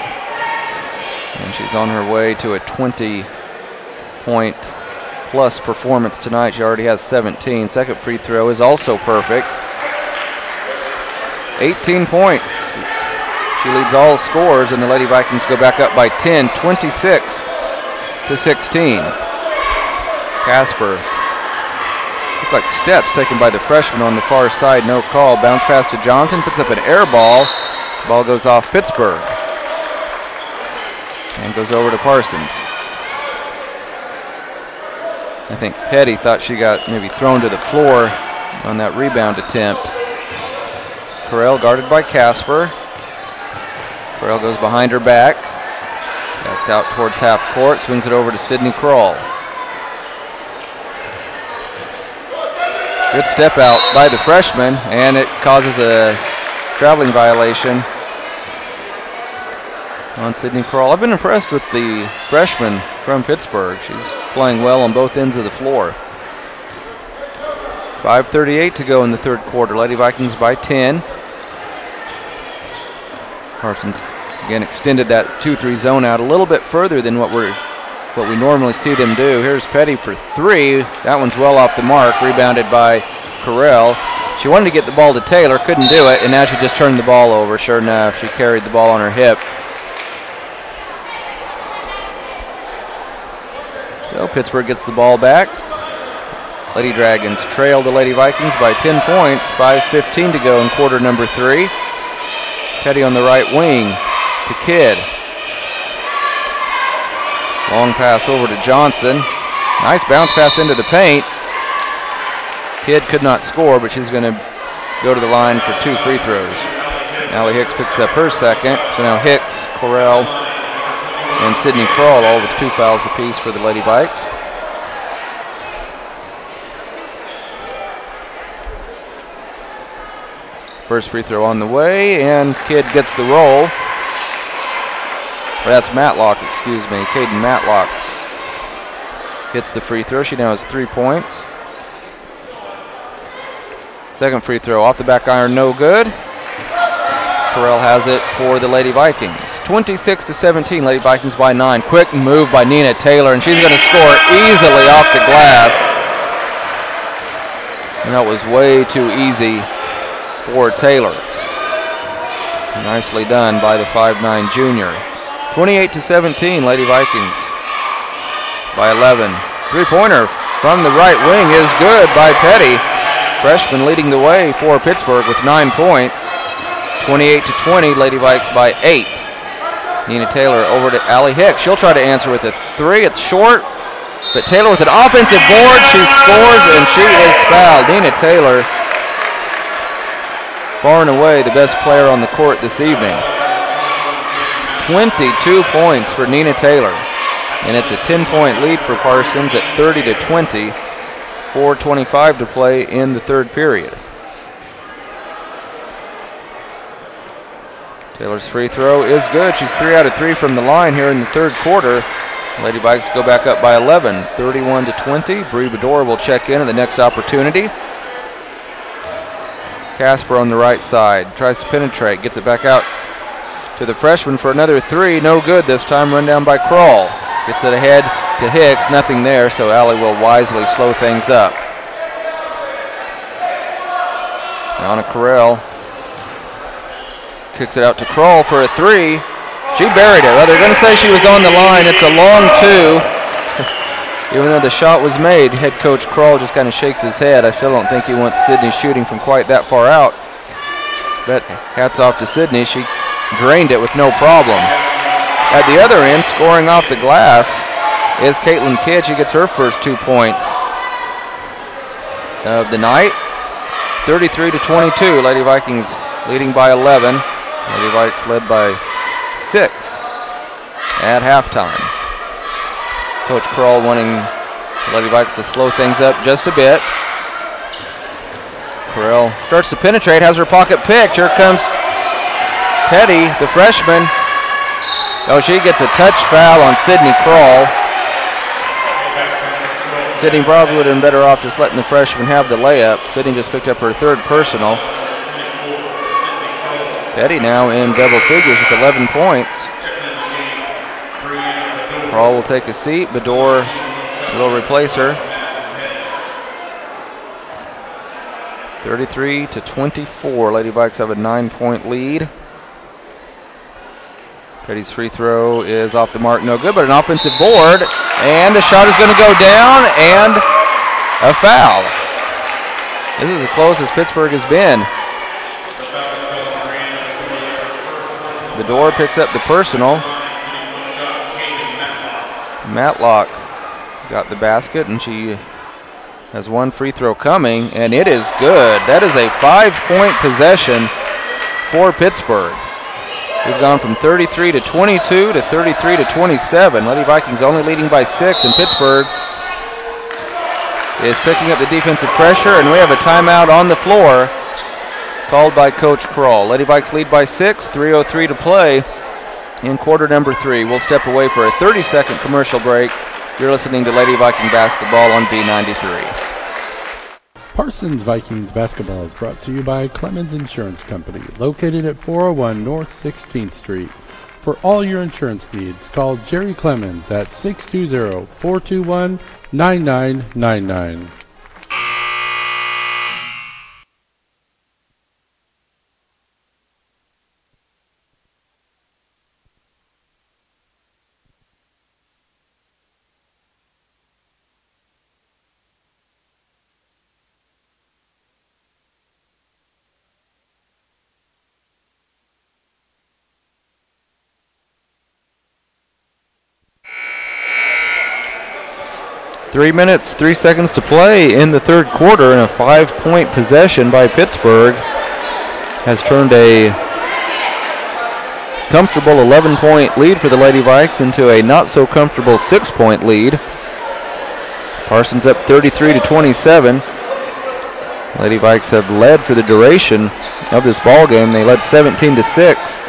And she's on her way to a 20-point plus performance tonight. She already has 17. Second free throw is also perfect. 18 points. She leads all scores, and the Lady Vikings go back up by 10, 26-16. Casper. Look like steps taken by the freshman on the far side. No call. Bounce pass to Johnson. Puts up an air ball. Ball goes off Pittsburgh. And goes over to Parsons. I think Petty thought she got maybe thrown to the floor on that rebound attempt. Correll guarded by Casper. Correll goes behind her back. Backs out towards half court. Swings it over to Sydney Kroll. Good step out by the freshman, and it causes a traveling violation on Sydney Kroll. I've been impressed with the freshman from Pittsburgh. She's playing well on both ends of the floor. 5:38 to go in the third quarter. Lady Vikings by 10. Parsons again extended that 2-3 zone out a little bit further than what we normally see them do. Here's Petty for 3. That one's well off the mark. Rebounded by Correll. She wanted to get the ball to Taylor, couldn't do it, and now she just turned the ball over. Sure enough, she carried the ball on her hip. So Pittsburgh gets the ball back. Lady Dragons trail the Lady Vikings by 10 points. 5:15 to go in quarter number 3. Petty on the right wing to Kidd. Long pass over to Johnson. Nice bounce pass into the paint. Kidd could not score, but she's going to go to the line for 2 free throws. Allie Hicks picks up her second. So now Hicks, Correll, and Sydney Kroll all with 2 fouls apiece for the Lady Vikes. First free throw on the way, and Kidd gets the roll. Or that's Matlock, excuse me. Caden Matlock hits the free throw. She now has 3 points. Second free throw off the back iron, no good. Correll has it for the Lady Vikings. 26-17, Lady Vikings by 9. Quick move by Nina Taylor, and she's going to score easily off the glass. And that was way too easy for Taylor. Nicely done by the 5'9 junior. 28-17, Lady Vikings by 11. Three-pointer from the right wing is good by Petty. Freshman leading the way for Pittsburgh with 9 points. 28-20, Lady Vikes by 8. Nina Taylor over to Allie Hicks. She'll try to answer with a 3. It's short, but Taylor with an offensive board. She scores, and she is fouled. Nina Taylor, far and away the best player on the court this evening. 22 points for Nina Taylor, and it's a 10-point lead for Parsons at 30-20. 4:25 to play in the third period. Taylor's free throw is good. She's 3 out of 3 from the line here in the third quarter. Lady Vikes go back up by 11, 31-20. Bree Bedore will check in at the next opportunity. Casper on the right side, tries to penetrate, gets it back out to the freshman for another 3. No good this time, run down by Kroll. Gets it ahead to Hicks, nothing there, so Allie will wisely slow things up. Anna Correll kicks it out to Kroll for a 3. She buried it. Well, they're going to say she was on the line. It's a long 2. Even though the shot was made, head coach Kroll just kind of shakes his head. I still don't think he wants Sydney shooting from quite that far out. But hats off to Sydney. She drained it with no problem. At the other end, scoring off the glass, is Caitlin Kidd. She gets her first 2 points of the night. 33-22. Lady Vikings leading by 11. Lady Vikes led by 6 at halftime. Coach Kroll wanting Lady Vikes to slow things up just a bit. Correll starts to penetrate, has her pocket picked. Here comes Petty, the freshman. Oh, she gets a touch foul on Sydney Kroll. Sydney probably would have been better off just letting the freshman have the layup. Sydney just picked up her 3rd personal. Petty now in double figures with 11 points. Kroll will take a seat. Bedore will replace her. 33-24. Lady Vikes have a 9-point lead. Petty's free throw is off the mark, no good, but an offensive board, and the shot is going to go down, and a foul. This is as close as Pittsburgh has been. Bedore picks up the personal. Matlock got the basket, and she has 1 free throw coming, and it is good. That is a 5-point possession for Pittsburgh. We've gone from 33-22 to 33-27. Lady Vikings only leading by 6, and Pittsburgh is picking up the defensive pressure, and we have a timeout on the floor called by Coach Kroll. Lady Vikes lead by 6, 3:03 to play in quarter number 3. We'll step away for a 30-second commercial break. You're listening to Lady Viking basketball on B93. Parsons Vikings basketball is brought to you by Clemens Insurance Company, located at 401 North 16th Street. For all your insurance needs, call Jerry Clemens at 620-421-9999. Three minutes, 3 seconds to play in the third quarter, and a 5-point possession by Pittsburgh has turned a comfortable 11-point lead for the Lady Vikes into a not-so-comfortable 6-point lead. Parsons up 33-27. Lady Vikes have led for the duration of this ball game. They led 17-6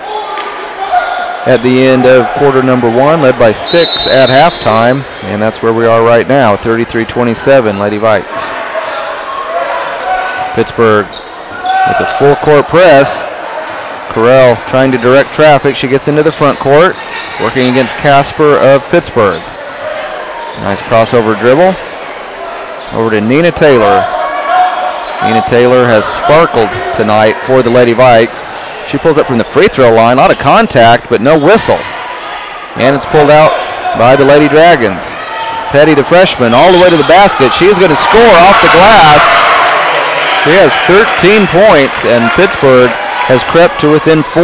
at the end of quarter number 1, led by 6 at halftime, and that's where we are right now, 33-27, Lady Vikes. Pittsburg with a full court press. Correll trying to direct traffic. She gets into the front court, working against Casper of Pittsburg. Nice crossover dribble. Over to Nina Taylor. Nina Taylor has sparkled tonight for the Lady Vikes. She pulls up from the free throw line. A lot of contact, but no whistle. And it's pulled out by the Lady Dragons. Petty, the freshman, all the way to the basket. She is going to score off the glass. She has 13 points, and Pittsburg has crept to within 4.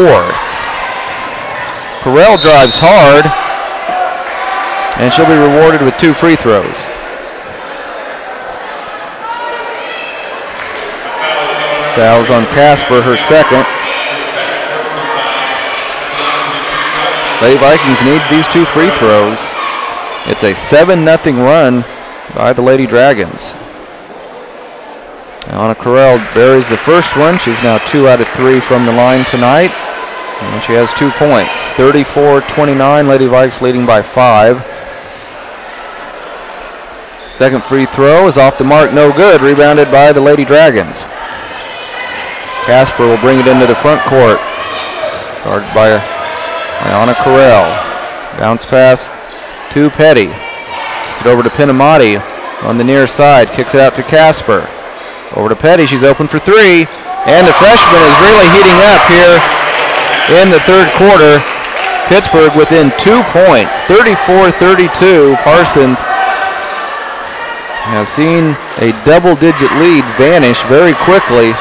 Correll drives hard, and she'll be rewarded with 2 free throws. Fouls on Casper, her second. Lady Vikings need these 2 free throws. It's a 7-0 run by the Lady Dragons. Anna Correll buries the first one. She's now 2 out of 3 from the line tonight. And she has 2 points. 34-29, Lady Vikes leading by 5. Second free throw is off the mark, no good. Rebounded by the Lady Dragons. Casper will bring it into the front court. Guarded by Anna Correll. Bounce pass to Petty. Gets it over to Pinamati on the near side. Kicks it out to Casper. Over to Petty, she's open for 3. And the freshman is really heating up here in the third quarter. Pittsburgh within 2 points, 34-32. Parsons has seen a double-digit lead vanish very quickly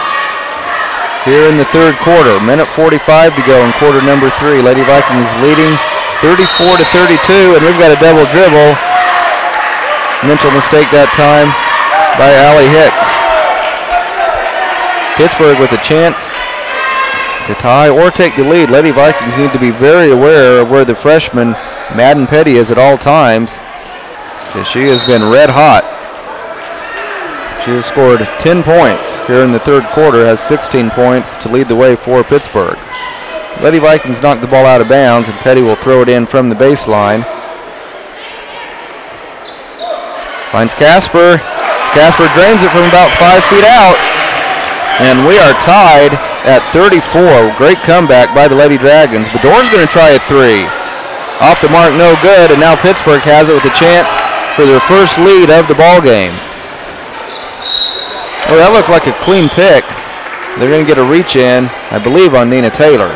here in the third quarter. Minute 45 to go in quarter number 3. Lady Vikings leading 34-32, and we've got a double dribble. Mental mistake that time by Allie Hicks. Pittsburgh with a chance to tie or take the lead. Lady Vikings need to be very aware of where the freshman Madden Petty is at all times, because she has been red hot. She has scored 10 points here in the third quarter, has 16 points to lead the way for Pittsburgh. Lady Vikings knock the ball out of bounds, and Petty will throw it in from the baseline. Finds Casper. Casper drains it from about 5 feet out. And we are tied at 34. Great comeback by the Lady Dragons. Bedore's going to try a 3. Off the mark, no good. And now Pittsburgh has it with a chance for their first lead of the ball game. Oh, that looked like a clean pick. They're going to get a reach in, I believe, on Nina Taylor.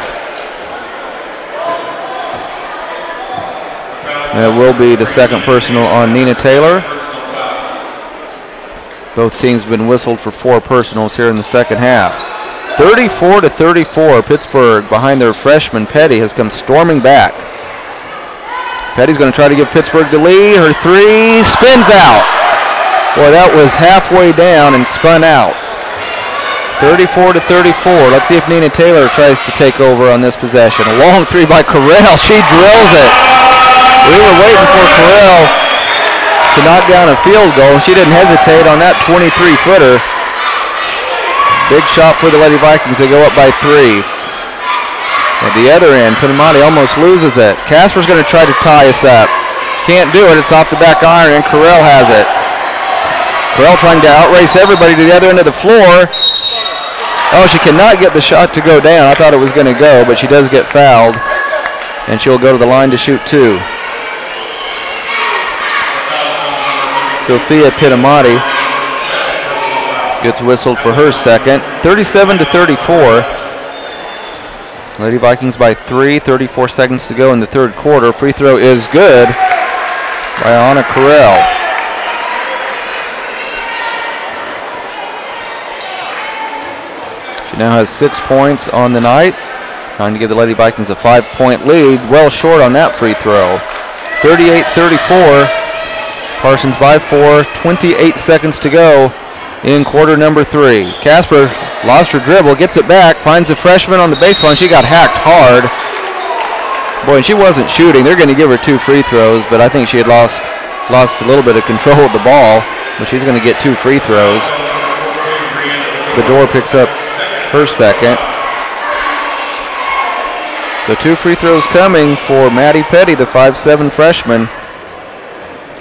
And it will be the second personal on Nina Taylor. Both teams have been whistled for 4 personals here in the second half. 34-34, Pittsburgh behind their freshman Petty has come storming back. Petty's going to try to give Pittsburgh the lead. Her 3 spins out. Boy, that was halfway down and spun out. 34-34. Let's see if Nina Taylor tries to take over on this possession. A long 3 by Correll. She drills it. We were waiting for Correll to knock down a field goal. She didn't hesitate on that 23-footer. Big shot for the Lady Vikings. They go up by 3. At the other end, Pinamati almost loses it. Casper's going to try to tie us up. Can't do it. It's off the back iron, and Correll has it. Correll trying to outrace everybody to the other end of the floor. Oh, she cannot get the shot to go down. I thought it was going to go, but she does get fouled, and she'll go to the line to shoot 2. Sophia Pinamati gets whistled for her second. 37-34. Lady Vikings by 3, 34 seconds to go in the third quarter. Free throw is good by Anna Correll. She now has 6 points on the night, trying to give the Lady Vikings a 5-point lead. Well short on that free throw. 38-34. Parsons by 4, 28 seconds to go in quarter number 3. Casper lost her dribble, gets it back, finds the freshman on the baseline. She got hacked hard. Boy, and she wasn't shooting. They're going to give her 2 free throws, but I think she had lost a little bit of control of the ball. But she's going to get 2 free throws. Bedore picks up her second. The 2 free throws coming for Maddie Petty, the 5'7" freshman.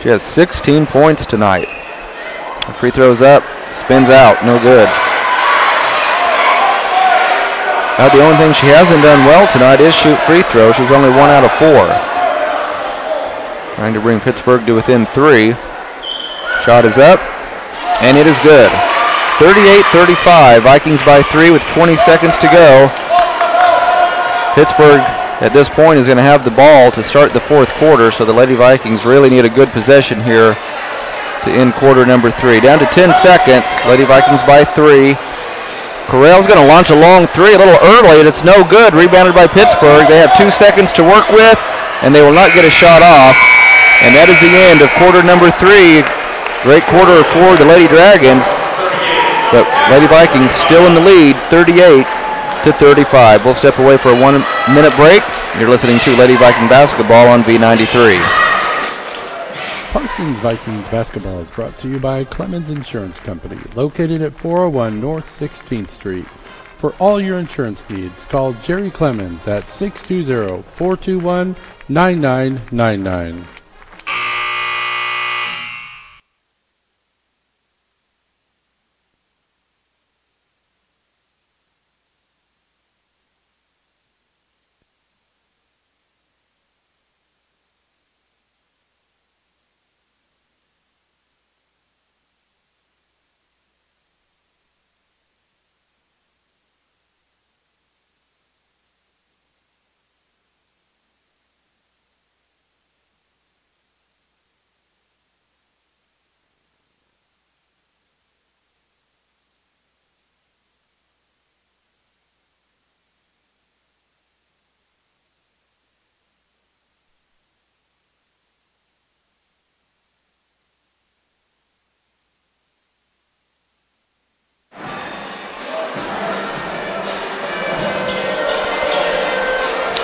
She has 16 points tonight. The free throw's up, spins out, no good. About the only thing she hasn't done well tonight is shoot free throws. She's only 1 out of 4. Trying to bring Pittsburg to within 3. Shot is up, and it is good. 38-35, Vikings by 3 with 20 seconds to go. Pittsburg at this point is going to have the ball to start the fourth quarter, so the Lady Vikings really need a good possession here to end quarter number 3. Down to 10 seconds, Lady Vikings by 3. Correll's going to launch a long 3 a little early, and it's no good. Rebounded by Pittsburg. They have 2 seconds to work with, and they will not get a shot off. And that is the end of quarter number 3. Great quarter for the Lady Dragons, but Lady Vikings still in the lead, 38-35. We'll step away for a 1-minute break. You're listening to Lady Viking basketball on V93. Parsons Vikings basketball is brought to you by Clemens Insurance Company, located at 401 North 16th Street. For all your insurance needs, call Jerry Clemens at 620-421-9999.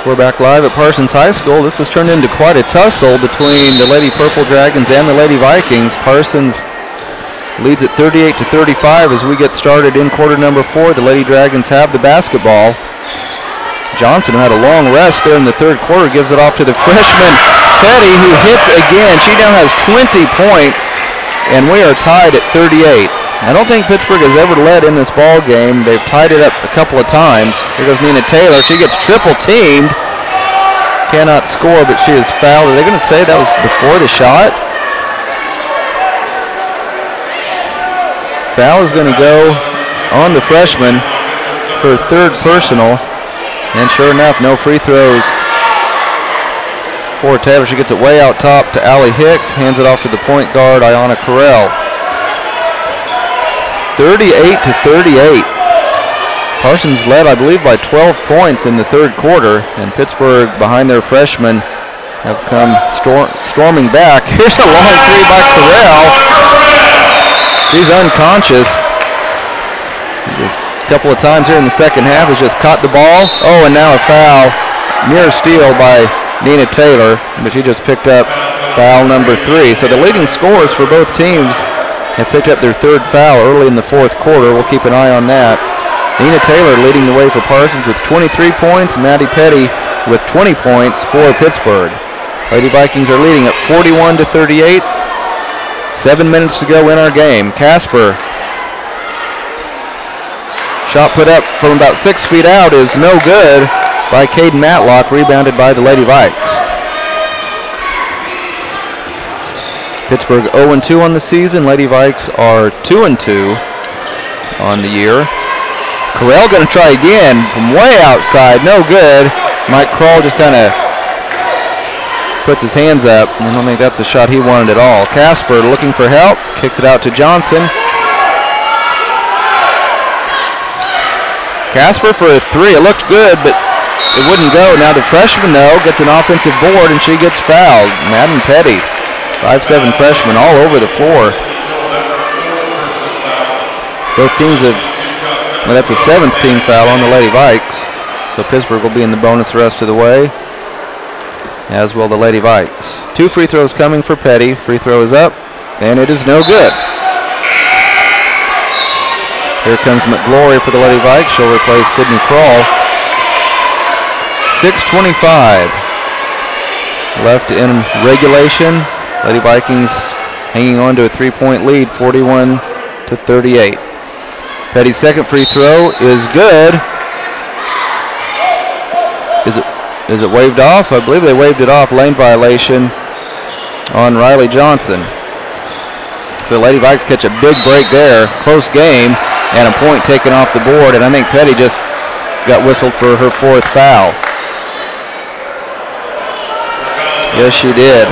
We're back live at Parsons High School. This has turned into quite a tussle between the Lady Purple Dragons and the Lady Vikings. Parsons leads at 38-35 as we get started in quarter number 4. The Lady Dragons have the basketball. Johnson, who had a long rest there in the third quarter, gives it off to the freshman Petty, who hits again. She now has 20 points, and we are tied at 38. I don't think Pittsburg has ever led in this ball game. They've tied it up a couple of times. Here goes Nina Taylor. She gets triple teamed. Cannot score, but she is fouled. Are they going to say that was before the shot? Foul is going to go on the freshman, her third personal. And sure enough, no free throws for Taylor. She gets it way out top to Allie Hicks. Hands it off to the point guard, Ayanna Correll. 38-38. Parsons led, I believe, by 12 points in the third quarter, and Pittsburg, behind their freshmen, have come storming back. Here's a long 3 by Correll. She's unconscious. Just a couple of times here in the second half has just caught the ball. Oh, and now a foul. Near steal by Nina Taylor, but she just picked up foul number 3. So the leading scorers for both teams have picked up their third foul early in the fourth quarter. We'll keep an eye on that. Nina Taylor leading the way for Parsons with 23 points. Maddie Petty with 20 points for Pittsburgh. Lady Vikings are leading at 41-38. 7 minutes to go in our game. Casper. Shot put up from about 6 feet out is no good by Caden Matlock, rebounded by the Lady Vikes. Pittsburgh 0-2 on the season. Lady Vikes are 2-2 on the year. Correll going to try again from way outside. No good. Mike Kroll just kind of puts his hands up. I don't think that's a shot he wanted at all. Casper looking for help. Kicks it out to Johnson. Casper for a 3. It looked good, but it wouldn't go. Now the freshman, though, gets an offensive board, and she gets fouled. Madden Petty. 5'7" freshman all over the floor. Both teams have, well, that's a 7th team foul on the Lady Vikes. So Pittsburgh will be in the bonus the rest of the way, as will the Lady Vikes. 2 free throws coming for Petty. Free throw is up, and it is no good. Here comes McGlory for the Lady Vikes. She'll replace Sydney Kroll. 6:25 left in regulation. Lady Vikings hanging on to a 3-point lead, 41-38. Petty's second free throw is good. Is it waved off? I believe they waved it off. Lane violation on Riley Johnson. So Lady Vikes catch a big break there. Close game and a point taken off the board. And I think Petty just got whistled for her 4th foul. Yes, she did.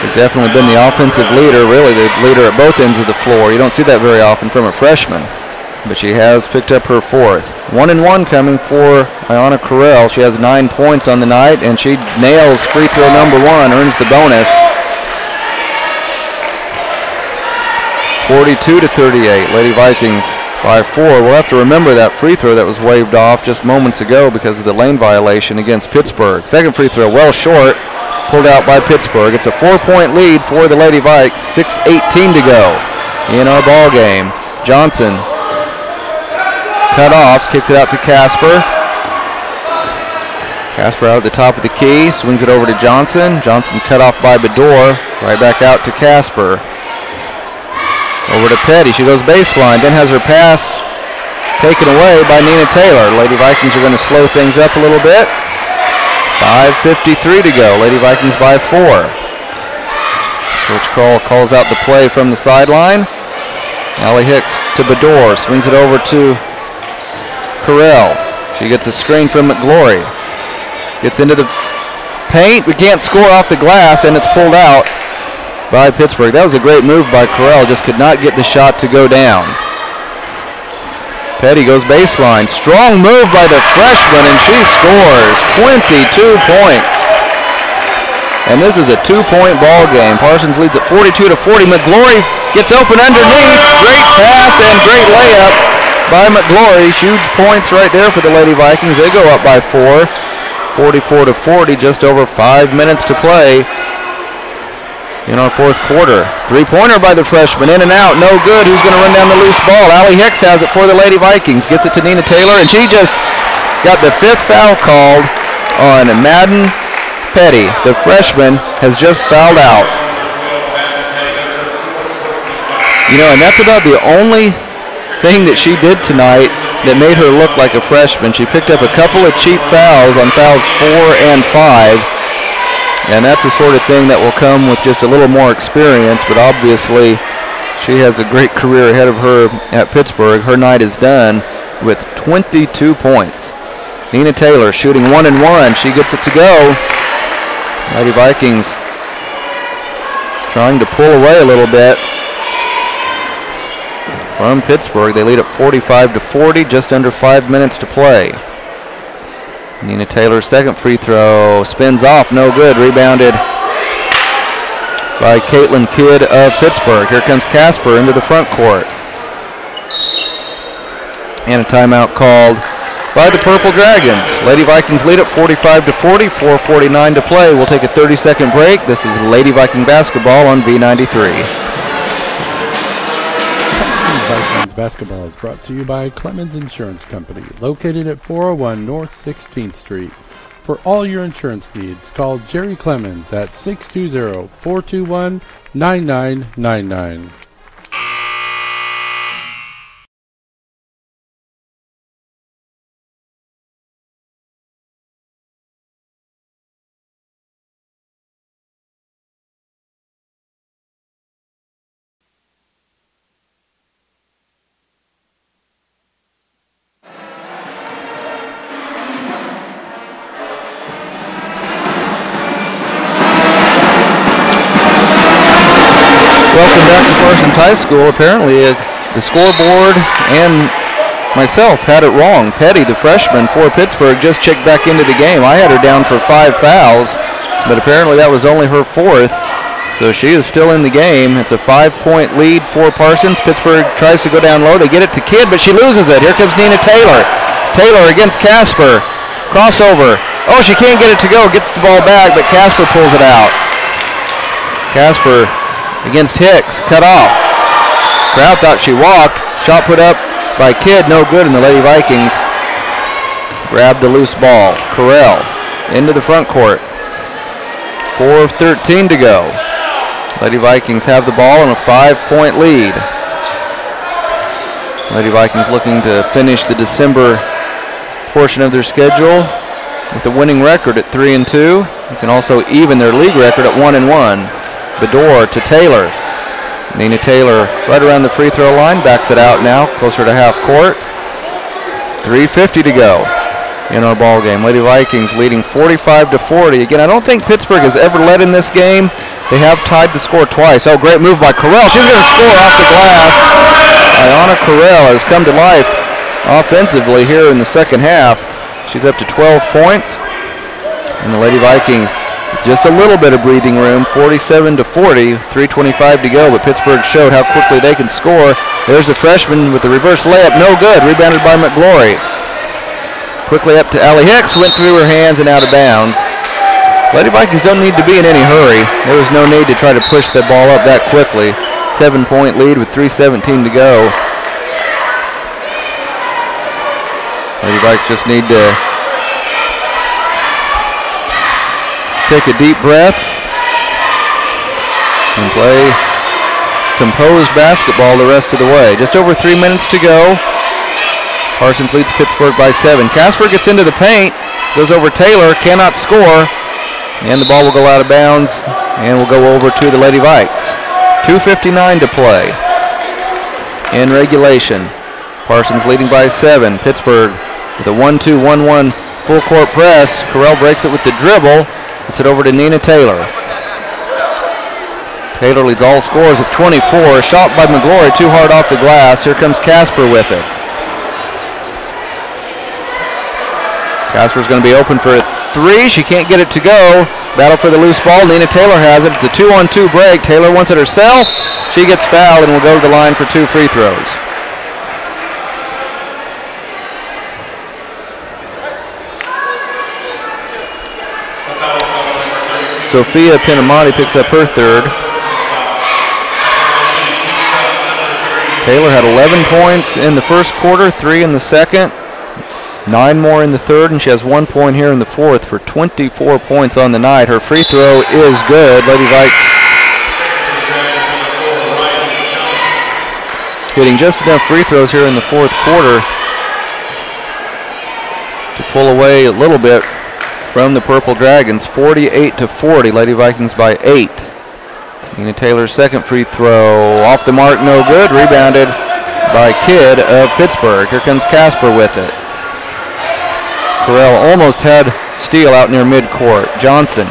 Has definitely been the offensive leader, really the leader at both ends of the floor. You don't see that very often from a freshman, but she has picked up her 4th. 1-and-1 coming for Ayana Carell. She has 9 points on the night, and she nails free throw number 1, earns the bonus. 42-38, Lady Vikings by 4. We'll have to remember that free throw that was waved off just moments ago because of the lane violation against Pittsburg. Second free throw well short, pulled out by Pittsburg. It's a 4-point lead for the Lady Vikes. 6:18 to go in our ball game. Johnson cut off, kicks it out to Casper. Casper out at the top of the key, swings it over to Johnson. Johnson cut off by Bedore, right back out to Casper. Over to Petty, she goes baseline, then has her pass taken away by Nina Taylor. Lady Vikings are going to slow things up a little bit. 5:53 to go, Lady Vikings by 4. Coach Cole calls out the play from the sideline. Allie Hicks to Bedore, swings it over to Carell. She gets a screen from McGlory. Gets into the paint, we can't score off the glass, and it's pulled out by Pittsburgh. That was a great move by Carell, just could not get the shot to go down. Petty goes baseline. Strong move by the freshman, and she scores 22 points. And this is a 2-point ball game. Parsons leads at 42-40. McGlory gets open underneath. Great pass and great layup by McGlory. Huge points right there for the Lady Vikings. They go up by 4. 44-40, just over 5 minutes to play in our 4th quarter. 3-pointer by the freshman, in and out, no good. Who's going to run down the loose ball? Allie Hicks has it for the Lady Vikings. Gets it to Nina Taylor, and she just got the 5th foul called on Madden Petty. The freshman has just fouled out. You know, and that's about the only thing that she did tonight that made her look like a freshman. She picked up a couple of cheap fouls on fouls 4 and 5. And that's the sort of thing that will come with just a little more experience, but obviously she has a great career ahead of her at Pittsburgh. Her night is done with 22 points. Nina Taylor shooting 1-and-1. She gets it to go. Lady Vikings trying to pull away a little bit from Pittsburgh. They lead at 45-40, just under 5 minutes to play. Nina Taylor's second free throw spins off, no good. Rebounded by Caitlin Kidd of Pittsburgh. Here comes Casper into the front court. And a timeout called by the Purple Dragons. Lady Vikings lead at 45-40, 4:49 to play. We'll take a 30-second break. This is Lady Viking basketball on V93. Vikings basketball is brought to you by Clemens Insurance Company, located at 401 North 16th Street. For all your insurance needs, call Jerry Clemens at 620-421-9999. Welcome back to Parsons High School. Apparently the scoreboard and myself had it wrong. Petty, the freshman for Pittsburgh, just checked back into the game. I had her down for 5 fouls, but apparently that was only her 4th. So she is still in the game. It's a 5-point lead for Parsons. Pittsburgh tries to go down low. They get it to Kidd, but she loses it. Here comes Nina Taylor. Taylor against Casper. Crossover. Oh, she can't get it to go. Gets the ball back, but Casper pulls it out. Casper against Hicks, cut off. Crowd thought she walked. Shot put up by Kidd, no good, and the Lady Vikings grabbed the loose ball. Carell into the front court. 4 of 13 to go. Lady Vikings have the ball in a 5-point lead. Lady Vikings looking to finish the December portion of their schedule with a winning record at 3-2. You can also even their league record at 1-1. Bedore to Taylor. Nina Taylor right around the free throw line, backs it out now, closer to half court. 3:50 to go in our ball game. Lady Vikings leading 45-40. Again, I don't think Pittsburg has ever led in this game. They have tied the score twice. Oh, great move by Correll. She's going to score off the glass. Ayana Correll has come to life offensively here in the second half. She's up to 12 points. And the Lady Vikings, just a little bit of breathing room, 47-40, 3:25 to go, but Pittsburgh showed how quickly they can score. There's the freshman with the reverse layup, no good, rebounded by McGlory. Quickly up to Allie Hicks, went through her hands and out of bounds. Lady Vikings don't need to be in any hurry. There was no need to try to push the ball up that quickly. 7-point lead with 3:17 to go. Lady Vikings just need to take a deep breath and play composed basketball the rest of the way. Just over 3 minutes to go. Parsons leads Pittsburgh by 7. Casper gets into the paint, goes over Taylor, cannot score, and the ball will go out of bounds and will go over to the Lady Vikes. 2:59 to play in regulation. Parsons leading by 7. Pittsburgh with a 1-2-1-1 full court press. Correll breaks it with the dribble. Gets it over to Nina Taylor. Taylor leads all scorers with 24. Shot by McGlory, too hard off the glass. Here comes Casper with it. Casper's going to be open for a 3. She can't get it to go. Battle for the loose ball. Nina Taylor has it. It's a 2-on-2 break. Taylor wants it herself. She gets fouled and will go to the line for 2 free throws. Sophia Pinamati picks up her 3rd. Taylor had 11 points in the first quarter, 3 in the second, 9 more in the third, and she has 1 point here in the fourth for 24 points on the night. Her free throw is good. Lady Vikes hitting just enough free throws here in the fourth quarter to pull away a little bit from the Purple Dragons. 48-40, Lady Vikings by 8. Nina Taylor's second free throw off the mark, no good. Rebounded by Kidd of Pittsburgh. Here comes Casper with it. Correll almost had steal out near midcourt. Johnson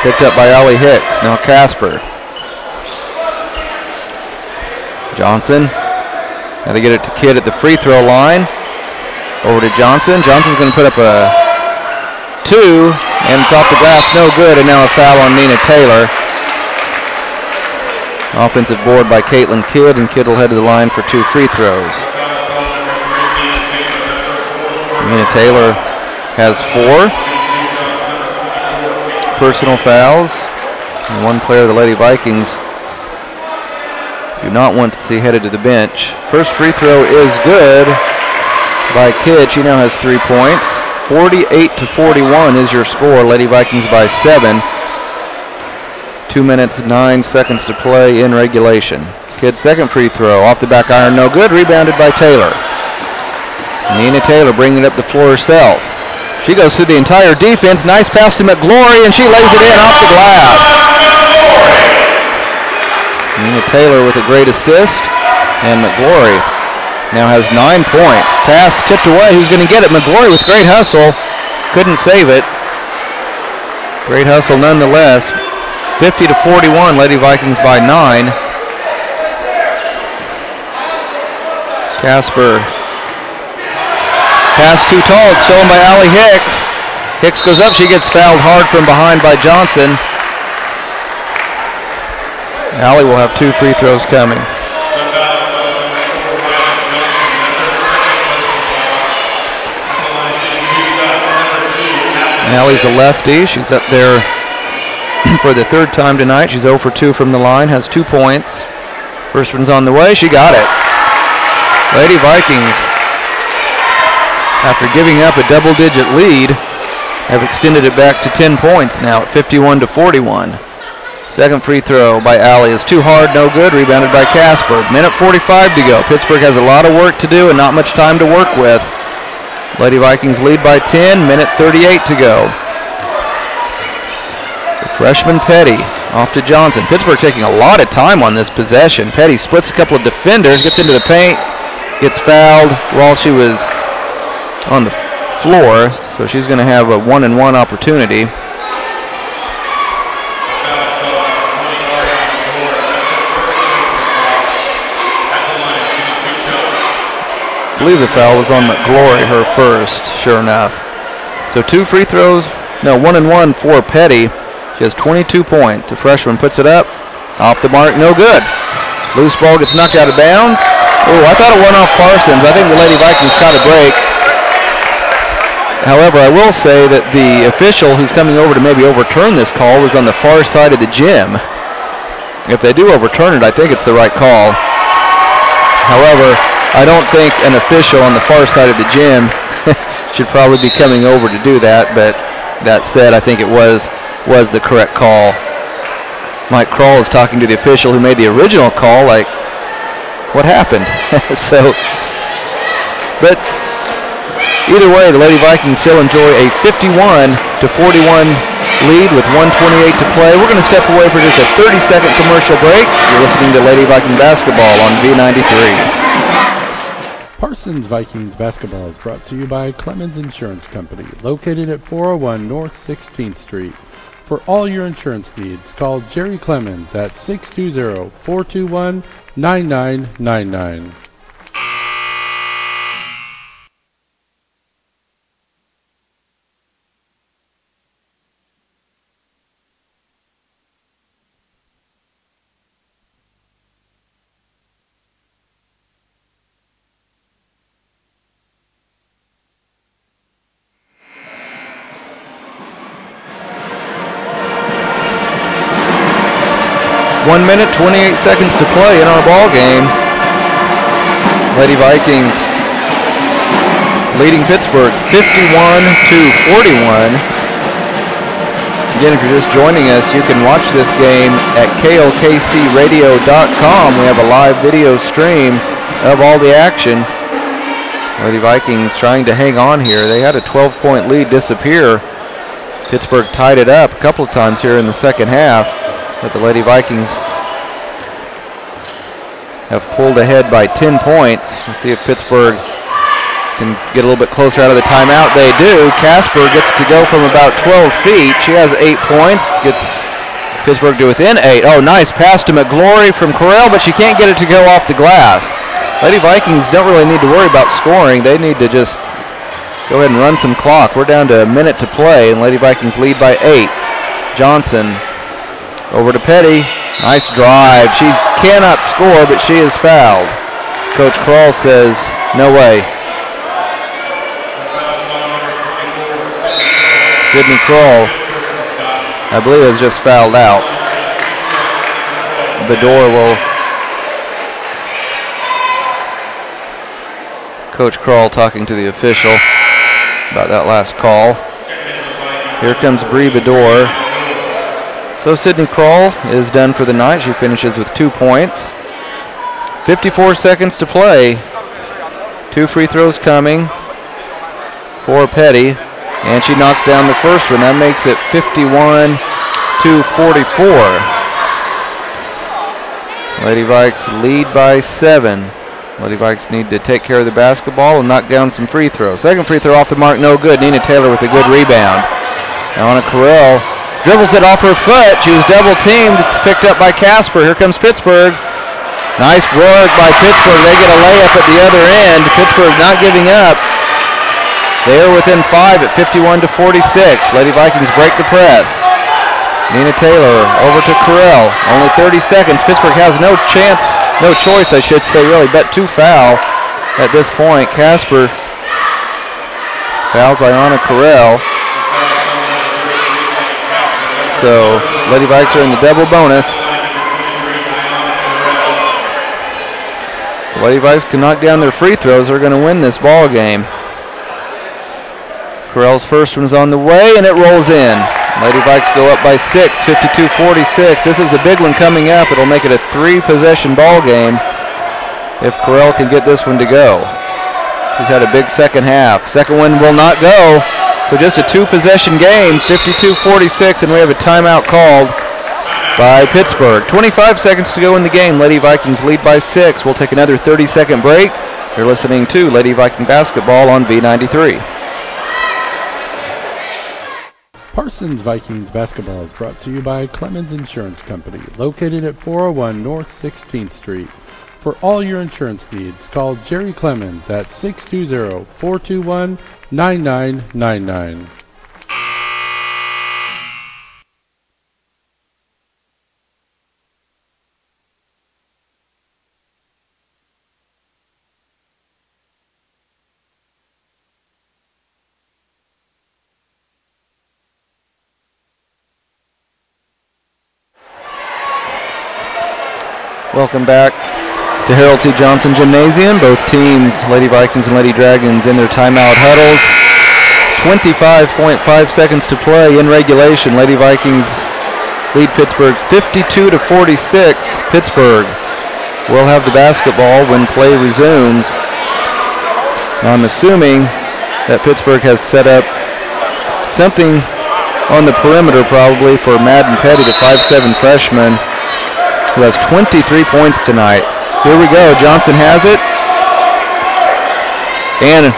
picked up by Allie Hicks. Now Casper. Johnson. Now they get it to Kidd at the free throw line. Over to Johnson. Johnson's going to put up a 2, and it's off the glass, no good, and now a foul on Nina Taylor. Offensive board by Caitlin Kidd, and Kidd will head to the line for 2 free throws. Nina Taylor has 4 personal fouls, and 1 player of the Lady Vikings do not want to see headed to the bench. First free throw is good by Kidd. She now has 3 points. 48-41 is your score. Lady Vikings by 7. 2 minutes, 9 seconds to play in regulation. Kidd's second free throw off the back iron, no good. Rebounded by Taylor. Nina Taylor bringing it up the floor herself. She goes through the entire defense. Nice pass to McGlory, and she lays it in off the glass. Nina Taylor with a great assist, and McGlory now has 9 points. Pass tipped away. Who's going to get it? McGlory with great hustle. Couldn't save it. Great hustle nonetheless. 50-41, Lady Vikings by 9. Casper. Pass too tall. It's stolen by Allie Hicks. Hicks goes up. She gets fouled hard from behind by Johnson. Allie will have 2 free throws coming. Allie's a lefty. She's up there for the 3rd time tonight. She's 0 for 2 from the line, has 2 points. First one's on the way. She got it. Lady Vikings, after giving up a double-digit lead, have extended it back to 10 points now at 51-41. Second free throw by Alley is too hard, no good. Rebounded by Casper. Minute 45 to go. Pittsburg has a lot of work to do and not much time to work with. Lady Vikings lead by 10. Minute 38 to go. The freshman Petty off to Johnson. Pittsburgh taking a lot of time on this possession. Petty splits a couple of defenders, gets into the paint, gets fouled while she was on the floor, so she's going to have a 1-and-1 opportunity. I believe the foul was on McGlory, her first, sure enough. So 2 free throws, no, 1-and-1 for Petty. She has 22 points. The freshman puts it up, off the mark, no good. Loose ball gets knocked out of bounds. Oh, I thought it went off Parsons. I think the Lady Vikings caught a break. However, I will say that the official who's coming over to maybe overturn this call was on the far side of the gym. If they do overturn it, I think it's the right call. However, I don't think an official on the far side of the gym should probably be coming over to do that, but that said, I think it was the correct call. Mike Kroll is talking to the official who made the original call, like, what happened? So, but either way, the Lady Vikings still enjoy a 51-41 lead with 1:28 to play. We're going to step away for just a 30-second commercial break. You're listening to Lady Viking basketball on V93. Parsons Vikings basketball is brought to you by Clemens Insurance Company, located at 401 North 16th Street. For all your insurance needs, call Jerry Clemens at 620-421-9999. One minute, 28 seconds to play in our ball game. Lady Vikings leading Pittsburgh 51-41. Again, if you're just joining us, you can watch this game at KLKCradio.com. We have a live video stream of all the action. Lady Vikings trying to hang on here. They had a 12-point lead disappear. Pittsburgh tied it up a couple of times here in the second half. But the Lady Vikings have pulled ahead by 10 points. We'll see if Pittsburgh can get a little bit closer out of the timeout. They do. Casper gets to go from about 12 feet. She has 8 points. Gets Pittsburgh to within 8. Oh, nice pass to McGlory from Correll, but she can't get it to go off the glass. Lady Vikings don't really need to worry about scoring. They need to just go ahead and run some clock. We're down to a minute to play, and Lady Vikings lead by 8. Johnson over to Petty. Nice drive. She cannot score, but she is fouled. Coach Kroll says, no way. Sydney Kroll, I believe, has just fouled out. Bedore will. Coach Kroll talking to the official about that last call. Here comes Bree Bedore. So Sydney Kroll is done for the night. She finishes with 2 points. 54 seconds to play. 2 free throws coming for Petty. And she knocks down the first one. That makes it 51-44. Lady Vikes lead by 7. Lady Vikes need to take care of the basketball and knock down some free throws. Second free throw off the mark, no good. Nina Taylor with a good rebound. Now on a Correll. Dribbles it off her foot. She was double teamed. It's picked up by Casper. Here comes Pittsburgh. Nice work by Pittsburgh. They get a layup at the other end. Pittsburgh not giving up. They are within 5 at 51-46. Lady Vikings break the press. Nina Taylor over to Correll. Only 30 seconds. Pittsburgh has no chance, no choice, I should say, really, but to foul at this point. Casper fouls Iona Correll. So Lady Vikes are in the double bonus. The Lady Vikes can knock down their free throws. They're going to win this ball game. Correll's first one's on the way, and it rolls in. Lady Vikes go up by 6, 52-46. This is a big one coming up. It'll make it a 3-possession ball game if Correll can get this one to go. She's had a big second half. Second one will not go. So just a 2-possession game, 52-46, and we have a timeout called by Pittsburg. 25 seconds to go in the game. Lady Vikings lead by 6. We'll take another 30-second break. You're listening to Lady Viking basketball on B93. Parsons Vikings basketball is brought to you by Clemens Insurance Company, located at 401 North 16th Street. For all your insurance needs, call Jerry Clemens at 620-421-9999. Welcome back to Harold C. Johnson Gymnasium. Both teams, Lady Vikings and Lady Dragons, in their timeout huddles. 25.5 seconds to play in regulation. Lady Vikings lead Pittsburg 52-46. Pittsburg will have the basketball when play resumes. I'm assuming that Pittsburg has set up something on the perimeter probably for Madden Petty, the 5'7" freshman, who has 23 points tonight. Here we go. Johnson has it. And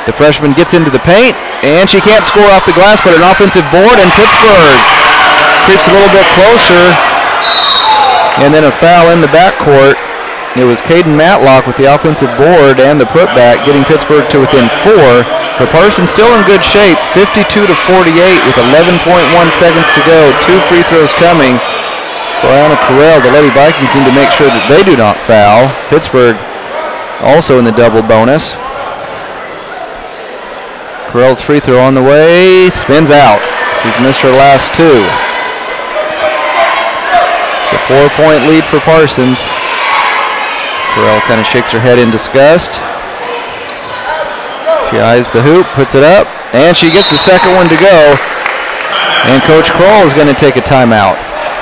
the freshman gets into the paint, and she can't score off the glass, but an offensive board, and Pittsburgh creeps a little bit closer. And then a foul in the backcourt. It was Caden Matlock with the offensive board and the putback, getting Pittsburgh to within 4. But Parsons still in good shape, 52-48 with 11.1 seconds to go. 2 free throws coming. Brianna Correll, the Lady Vikings need to make sure that they do not foul. Pittsburgh also in the double bonus. Correll's free throw on the way, spins out. She's missed her last 2. It's a 4-point lead for Parsons. Correll kind of shakes her head in disgust. She eyes the hoop, puts it up, and she gets the second one to go. And Coach Kroll is going to take a timeout.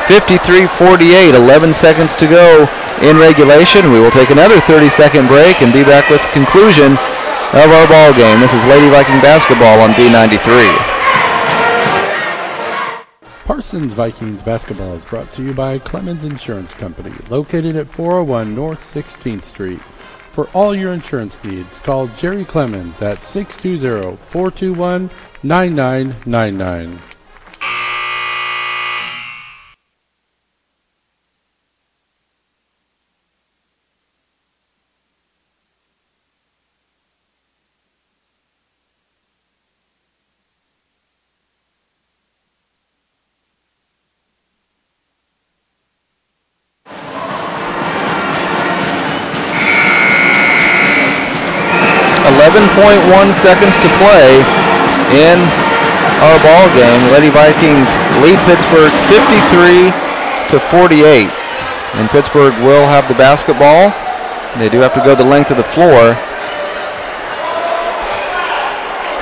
53-48, 11 seconds to go in regulation. We will take another 30-second break and be back with the conclusion of our ball game. This is Lady Viking basketball on B93. Parsons Vikings basketball is brought to you by Clemens Insurance Company, located at 401 North 16th Street. For all your insurance needs, call Jerry Clemens at 620-421-9999. .1 seconds to play in our ball game. Lady Vikings lead Pittsburgh 53-48. And Pittsburgh will have the basketball. They do have to go the length of the floor.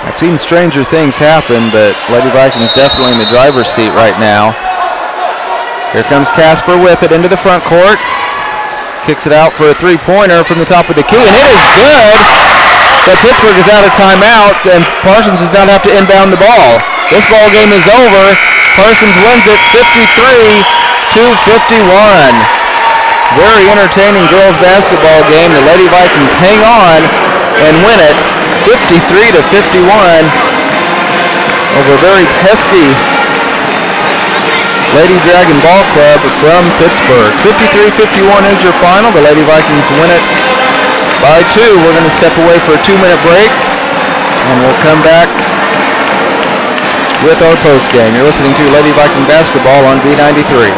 I've seen stranger things happen, but Lady Vikings definitely in the driver's seat right now. Here comes Casper with it into the front court. Kicks it out for a three-pointer from the top of the key, and it is good. But Pittsburgh is out of timeouts, and Parsons does not have to inbound the ball. This ball game is over. Parsons wins it 53-51. Very entertaining girls basketball game. The Lady Vikings hang on and win it 53-51 over a very pesky Lady Dragon Ball Club from Pittsburgh. 53-51 is your final. The Lady Vikings win it by 2. We're going to step away for a 2-minute break, and we'll come back with our postgame. You're listening to Lady Viking basketball on B93.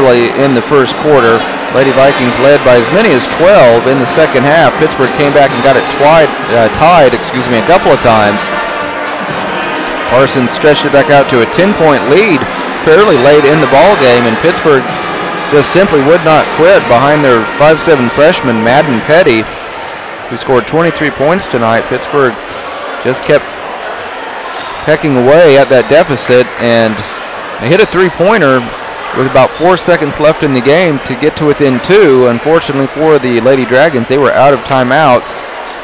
early in the first quarter. Lady Vikings led by as many as 12 in the second half. Pittsburgh came back and got it tied a couple of times. Parsons stretched it back out to a 10-point lead fairly late in the ball game, and Pittsburgh just simply would not quit behind their 5'7" freshman, Madden Petty, who scored 23 points tonight. Pittsburgh just kept pecking away at that deficit, and they hit a three-pointer with about 4 seconds left in the game to get to within 2. Unfortunately for the Lady Dragons, they were out of timeouts,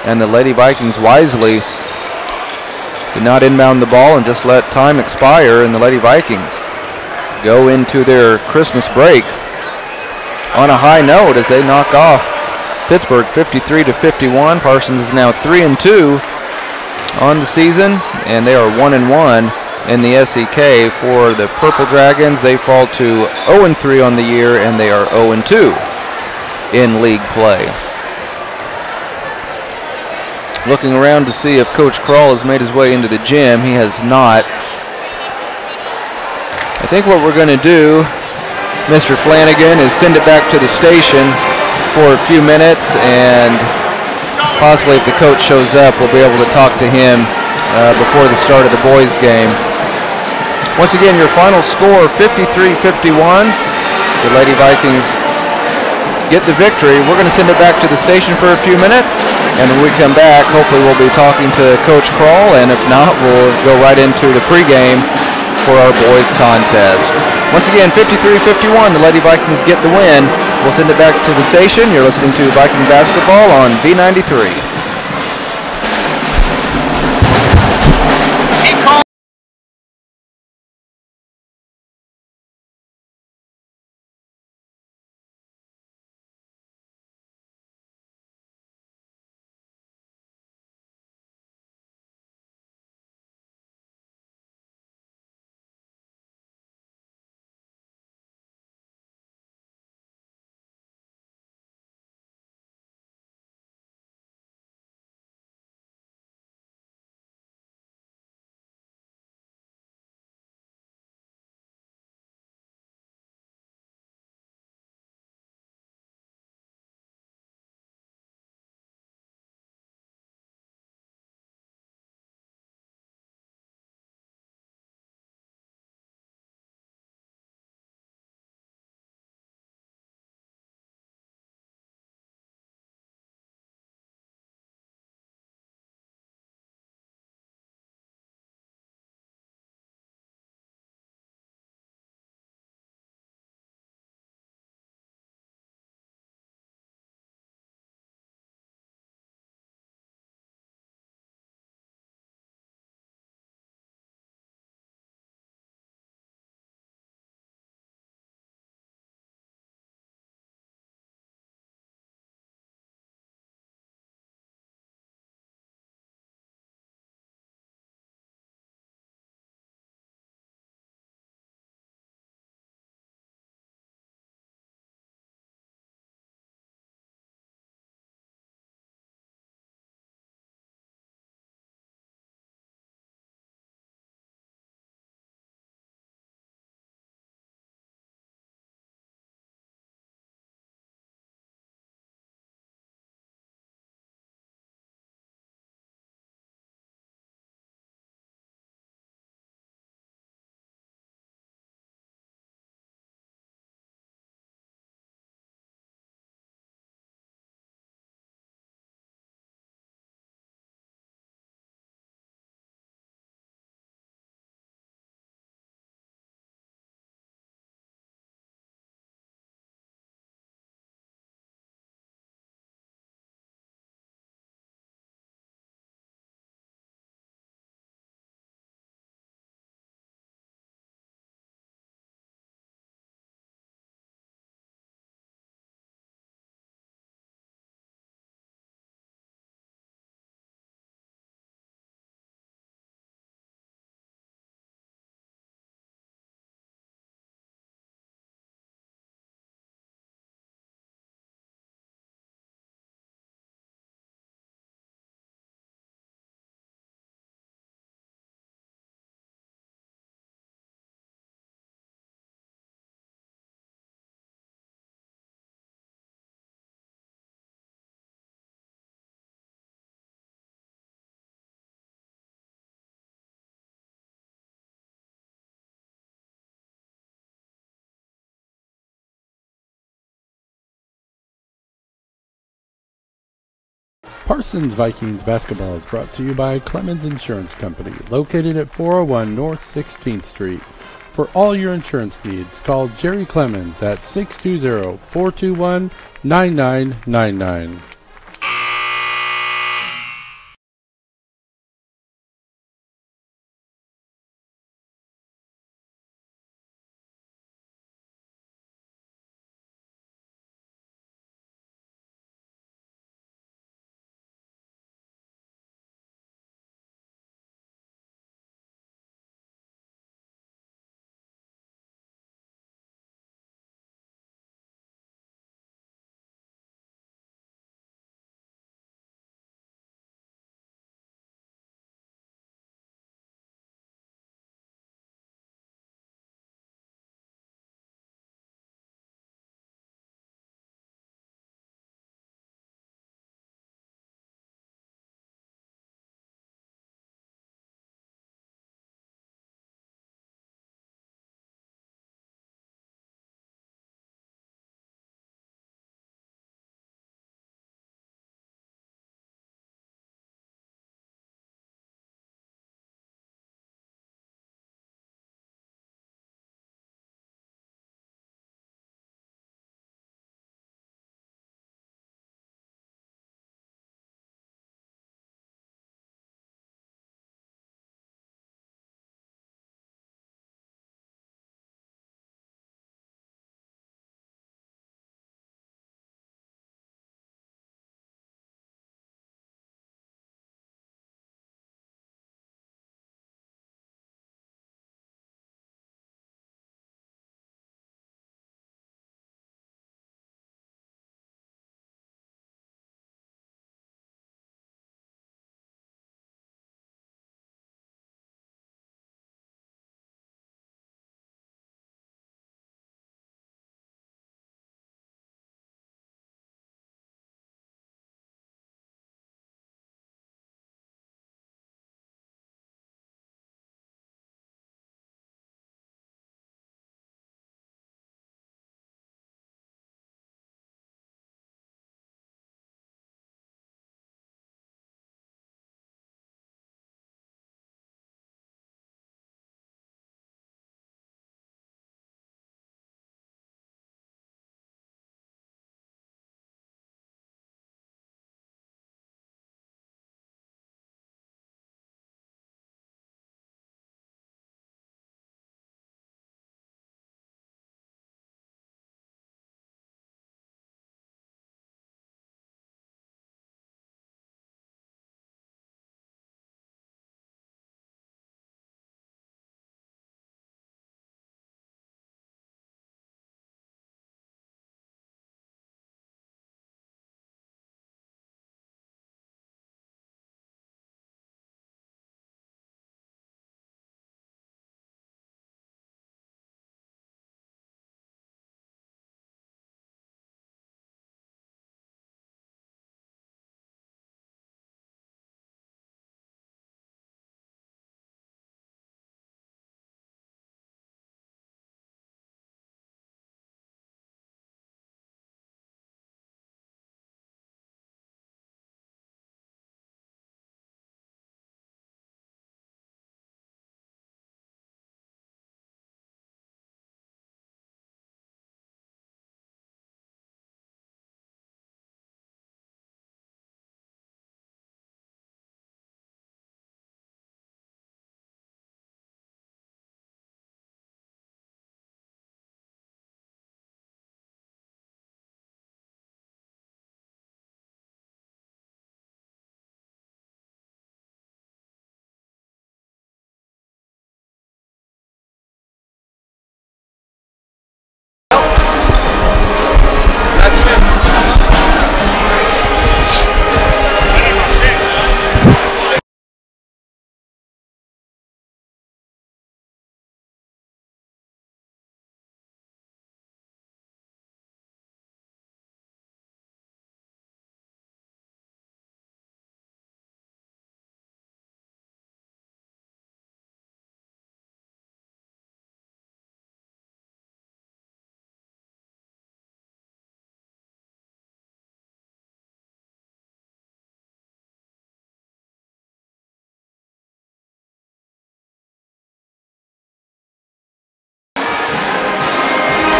and the Lady Vikings wisely did not inbound the ball and just let time expire, and the Lady Vikings go into their Christmas break on a high note as they knock off Pittsburgh 53-51. Parsons is now 3-2 on the season, and they are 1-1 in the SEK. For the Purple Dragons, they fall to 0-3 on the year, and they are 0-2 in league play. Looking around to see if Coach Kroll has made his way into the gym. He has not. I think what we're going to do, Mr. Flanagan, is send it back to the station for a few minutes, and possibly if the coach shows up, we'll be able to talk to him before the start of the boys' game. Once again, your final score, 53-51. The Lady Vikings get the victory. We're going to send it back to the station for a few minutes, and when we come back, hopefully we'll be talking to Coach Kroll, and if not, we'll go right into the pregame for our boys contest. Once again, 53-51, the Lady Vikings get the win. We'll send it back to the station. You're listening to Viking Basketball on B93. Parsons Vikings basketball is brought to you by Clemens Insurance Company, located at 401 North 16th Street. For all your insurance needs, call Jerry Clemens at 620-421-9999.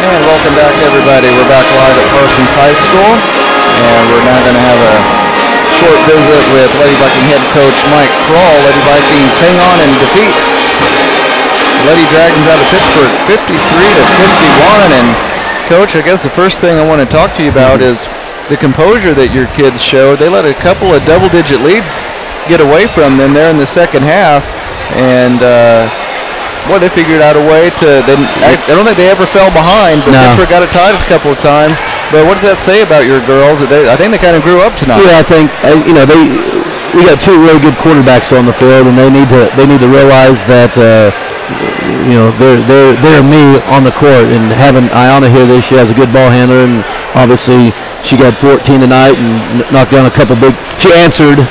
And welcome back, everybody. We're back live at Parsons High School, and we're now going to have a short visit with Lady Viking head coach Mike Kroll. Lady Vikings hang on and defeat Lady Dragons out of Pittsburg 53-51. And Coach, I guess the first thing I want to talk to you about is the composure that your kids showed. They let a couple of double-digit leads get away from them there in the second half, and they figured out a way to. I don't think they ever fell behind, but Pittsburgh got it tied a couple of times. But what does that say about your girls? I think they kind of grew up tonight. Yeah, I think we got two really good quarterbacks on the field, and they need to realize that they're me on the court. And having Ayana here, she has a good ball handler, and obviously she got 14 tonight and knocked down a couple big. She answered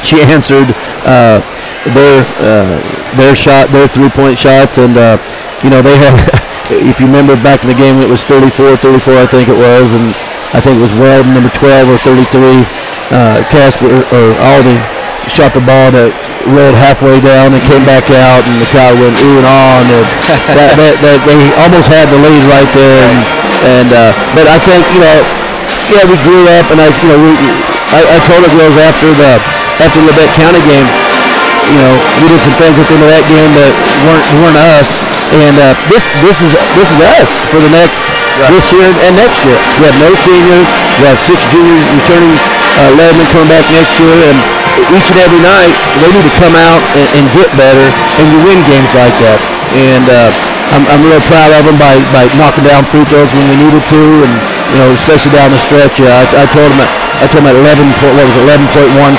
their 3-point shots, and they had. If you remember back in the game, it was 34, I think it was, and I think it was Weldon, number 12 or 33. Casper or Alden shot the ball that rolled halfway down and came back out, and the crowd went ooh and ah, and they almost had the lead right there. But I think we grew up, and I told the girls after the Labette County game, we did some things at the end of that game that weren't us, and this is us for the next this year and next year. We have no seniors, we have 6 juniors returning, 11 coming back next year, and each and every night they need to come out and get better, and you win games like that. And I'm real proud of them by knocking down free throws when we needed to, and especially down the stretch. I told them at 11.1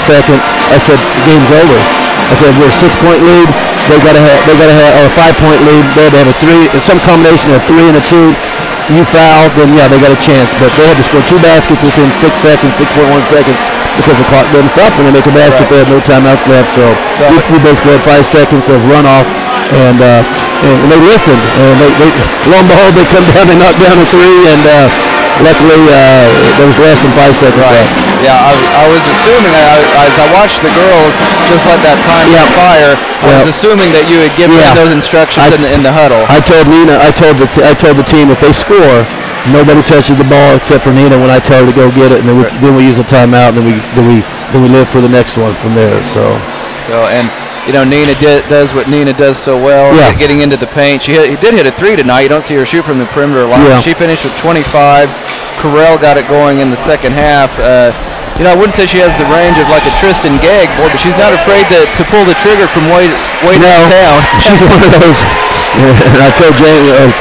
second, I said the game's over. I said we're a 6-point lead. They got to have or a 5-point lead. They had to have a 3, some combination of 3 and a 2. You foul, then they got a chance. But they had to score 2 baskets within 6 seconds, 6.1 seconds, because the clock didn't stop when they make a basket. They had no timeouts left, so we basically had 5 seconds of runoff, and they listened. And they lo and behold, they come down, they knock down a 3, and luckily there was less than 5 seconds left. Yeah, I was assuming as I watched the girls just let that time expire. I was assuming that you had given those instructions in the huddle. I told Nina, I told the team if they score, nobody touches the ball except for Nina when I tell her to go get it, and then we use a timeout, and then we live for the next one from there. So and Nina does what Nina does so well, getting into the paint. She did hit a 3 tonight. You don't see her shoot from the perimeter line. Yeah. She finished with 25. Carell got it going in the second half. I wouldn't say she has the range of like a Tristan Gegg, but she's not afraid to pull the trigger from way downtown. She's one of those. And I told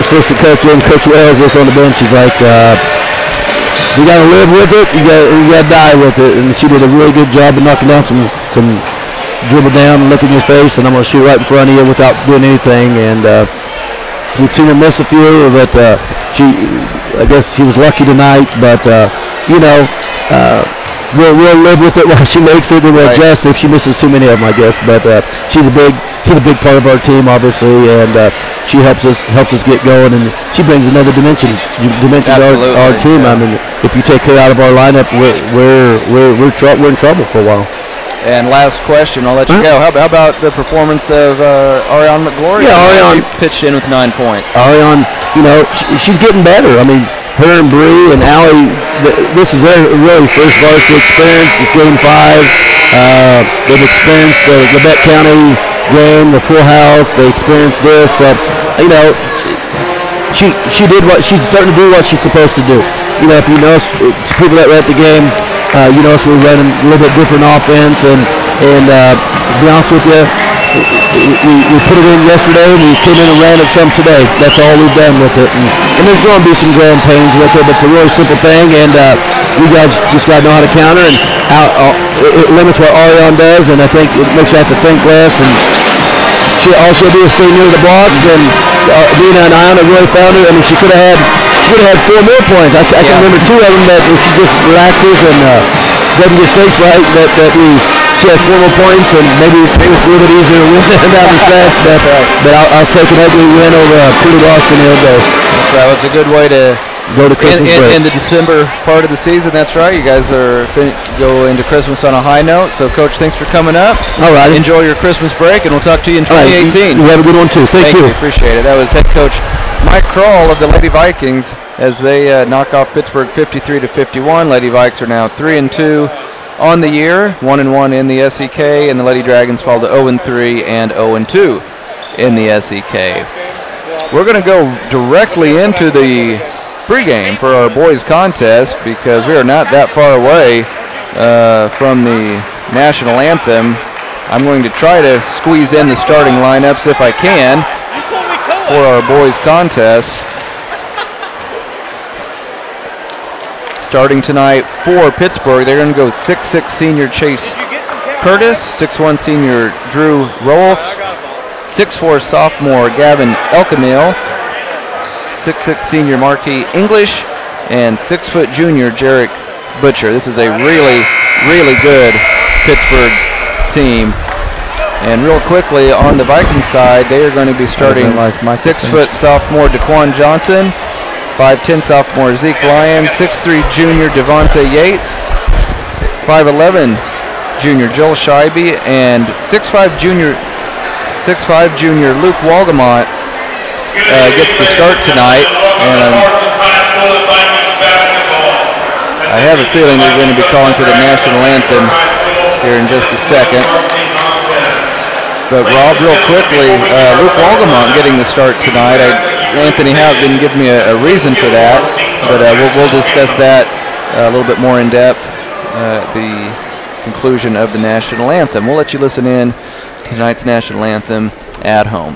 assistant coach and Coach Wells this on the bench. She's like, you got to live with it. You got to die with it. And she did a really good job of knocking down some dribble down and look in your face, and I'm going to shoot right in front of you without doing anything. And we've seen her miss a few, but I guess she was lucky tonight. But we'll live with it while she makes it, and we'll adjust if she misses too many of them, I guess. But she's a big part of our team, obviously, and she helps us get going, and she brings another dimension to our team. I mean, if you take her out of our lineup, we're in trouble for a while. And last question, I'll let you go. How about the performance of Ariane McGlory? Yeah, Ariane pitched in with 9 points. Ariane, she's getting better. I mean, her and Bree and Allie, this is their really first varsity experience. It's game 5. They've experienced the Labette County game, the full house. They experienced this. She did what she's starting to do. What she's supposed to do. If you notice, people that were at the game. So we're running a little bit different offense, and to be honest with you, we put it in yesterday, and we came in and ran it some today. That's all we've done with it, and there's going to be some growing pains with it, but it's a really simple thing, and you guys just got to know how to counter, and it limits what Ariane does, and I think it makes you have to think less, and she also do stay near the blocks, and Nina and Ayana really found her. I mean, she could have had 4 more points. I can remember 2 of them that if she just relaxes and doesn't get face right, she has 4 more points, and maybe it's a little bit easier to win down the stretch. But I'll take an ugly win over a pretty loss in the day. Well, it's a good way to go to Christmas break. In the December part of the season. That's right. You guys go into Christmas on a high note. So, Coach, thanks for coming up. All right. Enjoy your Christmas break, and we'll talk to you in 2018. You have a good one, too. Thank you. Appreciate it. That was head coach Mike Kroll of the Lady Vikings. as they knock off Pittsburg 53-51. Lady Vikes are now 3-2 on the year, 1-1 in the SEK, and the Lady Dragons fall to 0-3 and 0-2 in the SEK. We're going to go directly into the pregame for our boys contest because we are not that far away from the national anthem. I'm going to try to squeeze in the starting lineups if I can for our boys contest. Starting tonight for Pittsburg, they're going to go 6'6" senior Chase Curtis, 6'1" senior Drew Rolfs, 6'4" sophomore Gavin Elkamil, 6'6" senior Marquis English, and 6' junior Jarek Butcher. This is a really, really good Pittsburgh team. And real quickly on the Viking side, they are going to be starting 6' sophomore Daquan Johnson, 5'10" sophomore Zeke Lyons, 6'3" junior Devonta Yates, 5'11" junior Joel Scheibe, and 6'5" junior Luke Walgamont gets the start tonight. And I have a feeling they're going to be calling for the national anthem here in just a second. But Rob, real quickly, Luke Walgamont getting the start tonight. Anthony Howe didn't give me a reason for that, but we'll discuss that a little bit more in depth at the conclusion of the national anthem. We'll let you listen in to tonight's national anthem at home.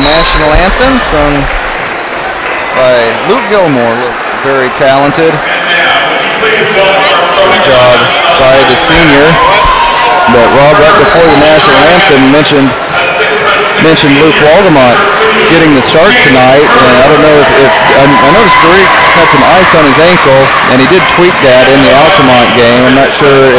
National anthem sung by Luke Gilmore, very talented. Good job by the senior. But Rob, right before the national anthem, mentioned Luke Walgamont getting the start tonight, and I don't know if I noticed Derek had some ice on his ankle, and he did tweak that in the Altamont game. I'm not sure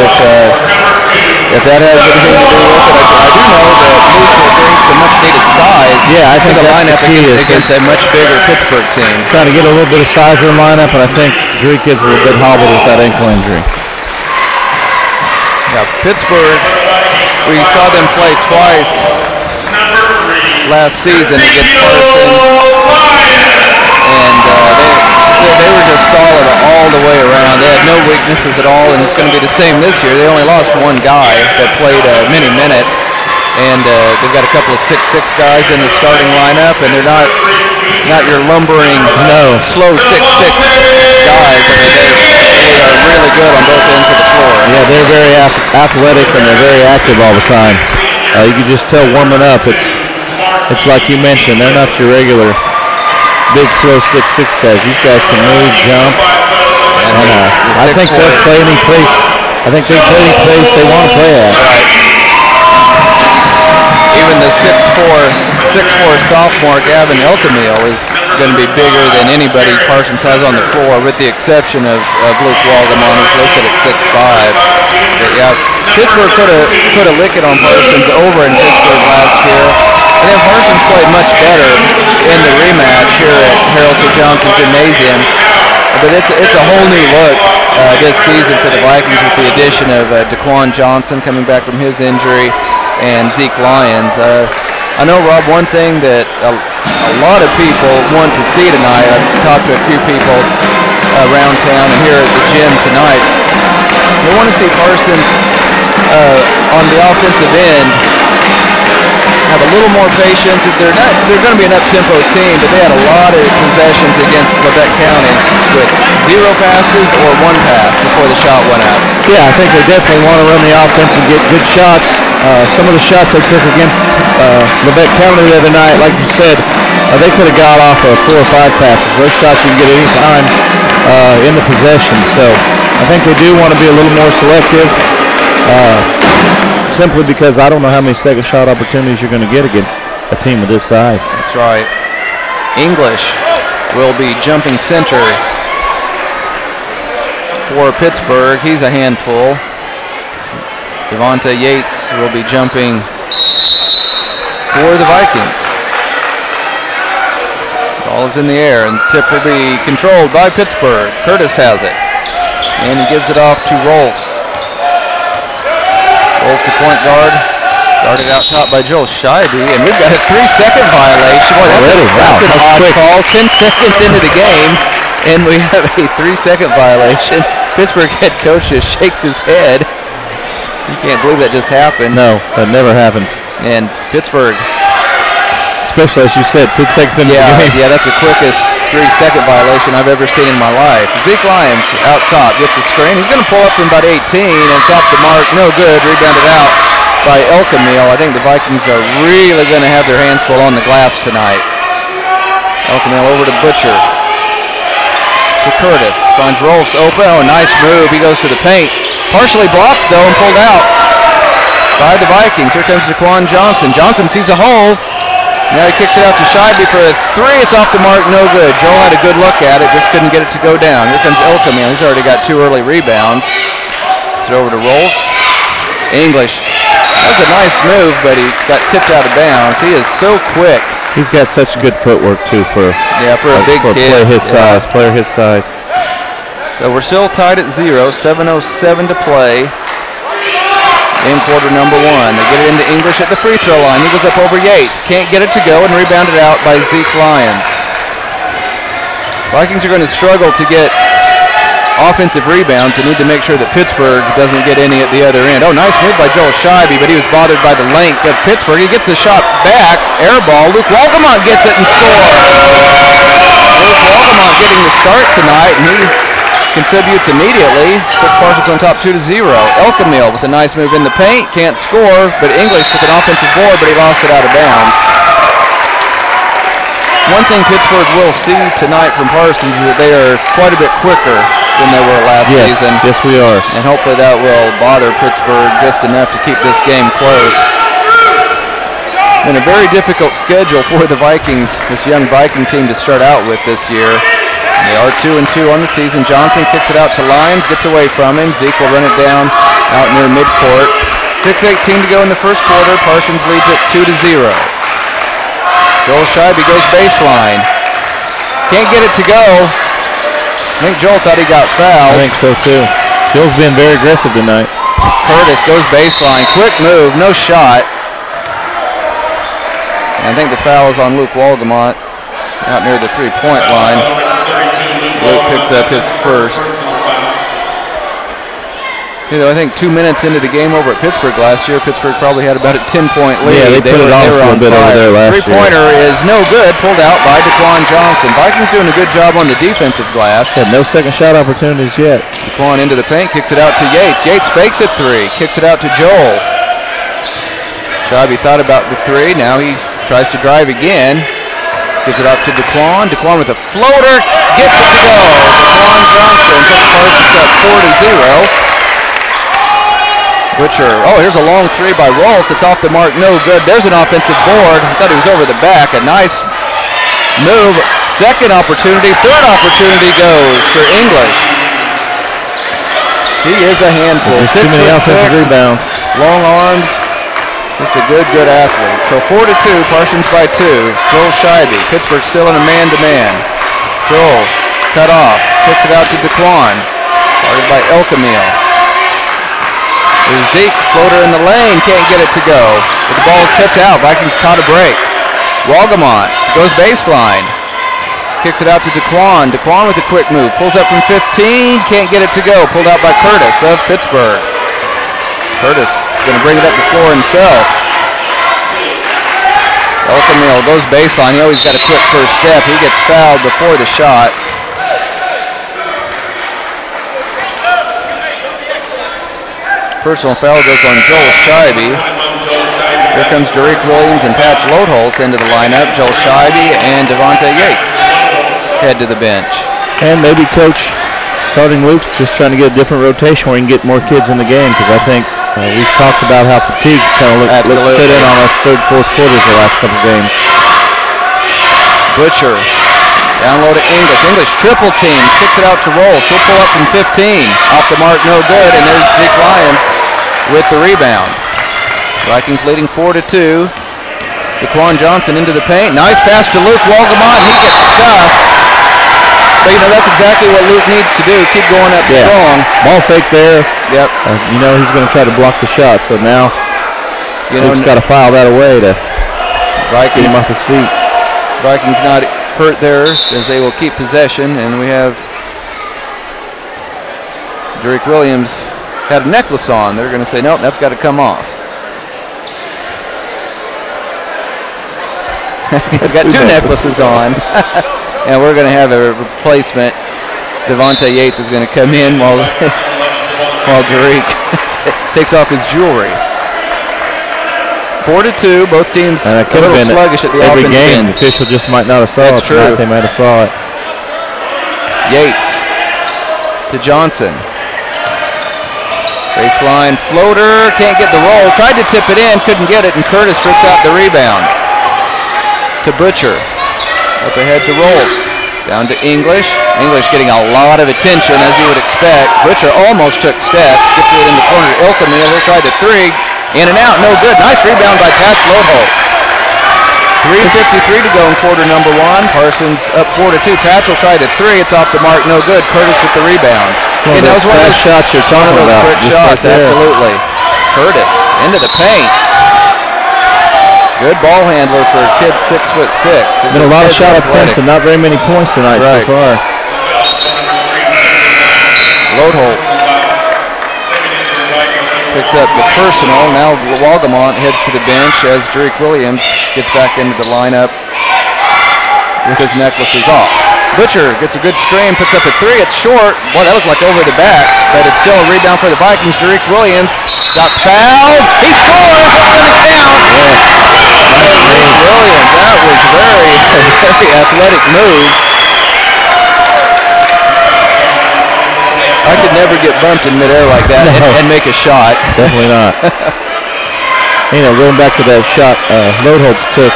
if that has anything to do with it. I do know that Luke will bring some much-needed size. Yeah, I think the lineup against a much bigger Pittsburgh team. Trying to get a little bit of size in the lineup, and I think Drake is a little bit hobbled with that ankle injury. Yeah, Pittsburgh, we saw them play twice last season against Parsons, and they were just solid all the way around. They had no weaknesses at all, and it's going to be the same this year. They only lost one guy that played many minutes, and they've got a couple of 6'6" guys in the starting lineup, and they're not your lumbering, slow 6'6" guys. I mean, they are really good on both ends of the floor. Yeah, they're very athletic, and they're very active all the time. You can just tell warming up, it's like you mentioned, they're not your regular big, slow 6'6" guys. These guys can move, jump, and I think they'll play any place. I think they play any place they want to play at. Right. Even the 6'4" sophomore Gavin Elkamil is going to be bigger than anybody Parsons has on the floor, with the exception of Luke Walgamont, who's listed at 6'5". But yeah, Pittsburgh put a lick it on Parsons over in Pittsburgh last year. I think Parsons played much better in the rematch here at Harold T. Johnson Gymnasium. But it's a whole new look this season for the Vikings with the addition of Daquan Johnson coming back from his injury and Zeke Lyons. I know, Rob, one thing that a lot of people want to see tonight, I've talked to a few people around town and here at the gym tonight, they want to see Parsons on the offensive end have a little more patience. They're going to be an up-tempo team, but they had a lot of possessions against Quebec County with 0 passes or 1 pass before the shot went out. Yeah, I think they definitely want to run the offense and get good shots. Some of the shots they took against Quebec County the other night, like you said, they could have got off of 4 or 5 passes. Those shots you can get any time in the possession. So I think they do want to be a little more selective. Simply because I don't know how many second shot opportunities you're going to get against a team of this size. That's right. English will be jumping center for Pittsburgh. He's a handful. Devonta Yates will be jumping for the Vikings. Ball is in the air and tip will be controlled by Pittsburgh. Curtis has it. And he gives it off to Rolfs. Rolls the point guard, guarded out top by Joel Scheibe, and we've got a 3-second violation. Boy, that's an odd call. 10 seconds into the game, and we have a 3-second violation. Pittsburgh head coach just shakes his head. You can't believe that just happened. No, that never happens. And Pittsburgh, especially as you said, 10 seconds into the game. Yeah, that's the quickest 3-second violation I've ever seen in my life. Zeke Lyons out top gets a screen. He's going to pull up from about 18, and it's off the mark. No good. Rebounded out by Elkamil. I think the Vikings are really going to have their hands full on the glass tonight. Elkamil over to Butcher. To Curtis. Finds Rolfs open. Oh, nice move. He goes to the paint. Partially blocked, though, and pulled out by the Vikings. Here comes Daquan Johnson. Johnson sees a hole. Now he kicks it out to Scheibe for a 3. It's off the mark, no good. Joel had a good look at it, just couldn't get it to go down. Here comes Elkamil. He's already got 2 early rebounds. It's over to Rolfs. English. That was a nice move, but he got tipped out of bounds. He is so quick. He's got such good footwork, too, for a big kid. Player his size. So we're still tied at 0, 7:07 to play in quarter number 1. They get it into English at the free throw line. He goes up over Yates. Can't get it to go and rebounded out by Zeke Lyons. Vikings are going to struggle to get offensive rebounds. They need to make sure that Pittsburgh doesn't get any at the other end. Oh, nice move by Joel Scheibe, but he was bothered by the length of Pittsburgh. He gets the shot back. Air ball. Luke Walgamont gets it and scores. Luke Walgamont getting the start tonight, and he contributes immediately. Puts Parsons on top 2-0. Elkamil with a nice move in the paint. Can't score, but English took an offensive board, but he lost it out of bounds. One thing Pittsburgh will see tonight from Parsons is that they are quite a bit quicker than they were last season. Yes, we are. And hopefully that will bother Pittsburgh just enough to keep this game close. Been a very difficult schedule for the Vikings, this young Viking team to start out with this year. They are 2-2 on the season. Johnson kicks it out to Lyons, gets away from him. Zeke will run it down out near midcourt. 6:18 to go in the first quarter. Parsons leads it 2-0. Joel Scheibe goes baseline. Can't get it to go. I think Joel thought he got fouled. I think so too. Joel's been very aggressive tonight. Curtis goes baseline. Quick move, no shot. And I think the foul is on Luke Walgamont out near the 3-point line. Luke picks up his first. You know, I think 2 minutes into the game over at Pittsburgh last year, Pittsburgh probably had about a 10-point lead. Yeah, they put it off a little bit over there last year. Three-pointer is no good, pulled out by Daquan Johnson. Vikings doing a good job on the defensive glass. Had no second shot opportunities yet. Daquan into the paint, kicks it out to Yates. Yates fakes a 3, kicks it out to Joel. Scheibe thought about the 3, now he tries to drive again. Gives it up to Daquan. Daquan with a floater, gets it to go. Daquan Johnson puts Parsons up 4-0. Butcher, oh, here's a long 3 by Rolfs. It's off the mark, no good. There's an offensive board. I thought he was over the back. A nice move. Second opportunity, third opportunity goes for English. He is a handful. 6'6", too many offensive rebounds. Long arms. Just a good athlete. So 4-2, Parsons by 2. Joel Scheibe. Pittsburgh still in a man-to-man. Joel cut off. Kicks it out to DeQuan. Guarded by Elkamil. There's Zeke. Floater in the lane. Can't get it to go. But the ball tipped out. Vikings caught a break. Walgamont goes baseline. Kicks it out to DeQuan. DeQuan with a quick move. Pulls up from 15. Can't get it to go. Pulled out by Curtis of Pittsburgh. Curtis going to bring it up the floor himself. Elkamil goes baseline. He always got a quick first step. He gets fouled before the shot. Personal foul goes on Joel Scheibe. Here comes Derek Williams and Patch Lodeholtz into the lineup. Joel Scheibe and Devontae Yates head to the bench. And maybe coach starting Luke's just trying to get a different rotation where he can get more kids in the game, because I think we've talked about how fatigue kind of looks fit in on us third, fourth quarters the last couple games. Butcher down low to English. English triple team, kicks it out to Roll. She'll pull up from 15. Off the mark, no good, and there's Zeke Lyons with the rebound. Vikings leading 4-2. DeQuan Johnson into the paint. Nice pass to Luke Walgamont. He gets stuffed. But, you know, that's exactly what Luke needs to do. Keep going up strong. Ball fake there. Yep. You know he's going to try to block the shot. So now Luke's got to file that away to get him off his feet. Vikings not hurt there as they will keep possession. And we have Derek Williams had a necklace on. They're going to say, nope, that's got to come off. He's got two necklaces on. And we're going to have a replacement. Devontae Yates is going to come in while Derek takes off his jewelry. 4-2. Both teams a little sluggish at the offensive end. The official just might not have saw it. That's true. They might have saw it. Yates to Johnson. Baseline floater. Can't get the roll. Tried to tip it in. Couldn't get it. And Curtis rips out the rebound. To Butcher. Up ahead to Rolf. Down to English. English getting a lot of attention, as you would expect. Butcher almost took steps. Gets it in the corner to Elkamil. He'll try the three. In and out. No good. Nice rebound by Patch Lodeholtz. 3:53 to go in quarter number 1. Parsons up 4-2. Patch will try the three. It's off the mark. No good. Curtis with the rebound. And that was one of those shots you're talking about. Quick shots. Absolutely. Curtis into the paint. Good ball handler for a kid 6'6". Been a lot of shot attempts and not very many points tonight so far. Lodeholtz picks up the personal. Now Walgamont heads to the bench as Derek Williams gets back into the lineup with his necklaces off. Butcher gets a good screen, puts up a three. It's short. Boy, that looked like over the back, but it's still a rebound for the Vikings. Derek Williams got fouled. He scores. It's going to count. Williams, that was very athletic move. I could never get bumped in midair like that and make a shot. Definitely not. You know, going back to that shot Lodeholtz took,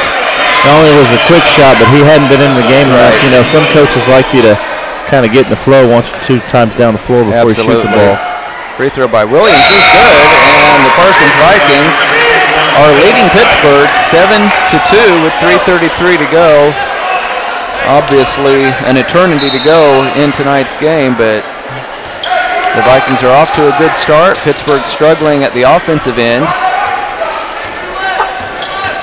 not only was it a quick shot, but he hadn't been in the game enough. You know, some coaches like you to kind of get in the flow once or two times down the floor before you shoot the ball. Free throw by Williams. He's good, and the Parsons Vikings are leading Pittsburgh 7-2 with 3:33 to go. Obviously, an eternity to go in tonight's game, but the Vikings are off to a good start. Pittsburgh struggling at the offensive end.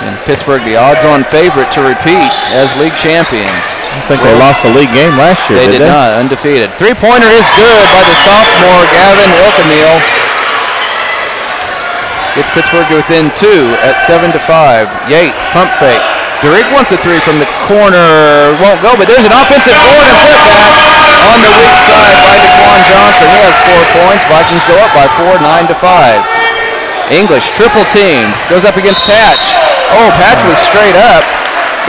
And Pittsburgh, the odds-on favorite to repeat as league champions. I think they lost the league game last year. They did not. Undefeated. Three-pointer is good by the sophomore Gavin Elkamil. Gets Pittsburgh to within 2 at 7-5. Yates, pump fake. Derek wants a three from the corner. Won't go, but there's an offensive board and putback on the weak side by DeQuan Johnson. He has 4 points. Vikings go up by 4, 9-5. English, triple team. Goes up against Patch. Oh, Patch was straight up,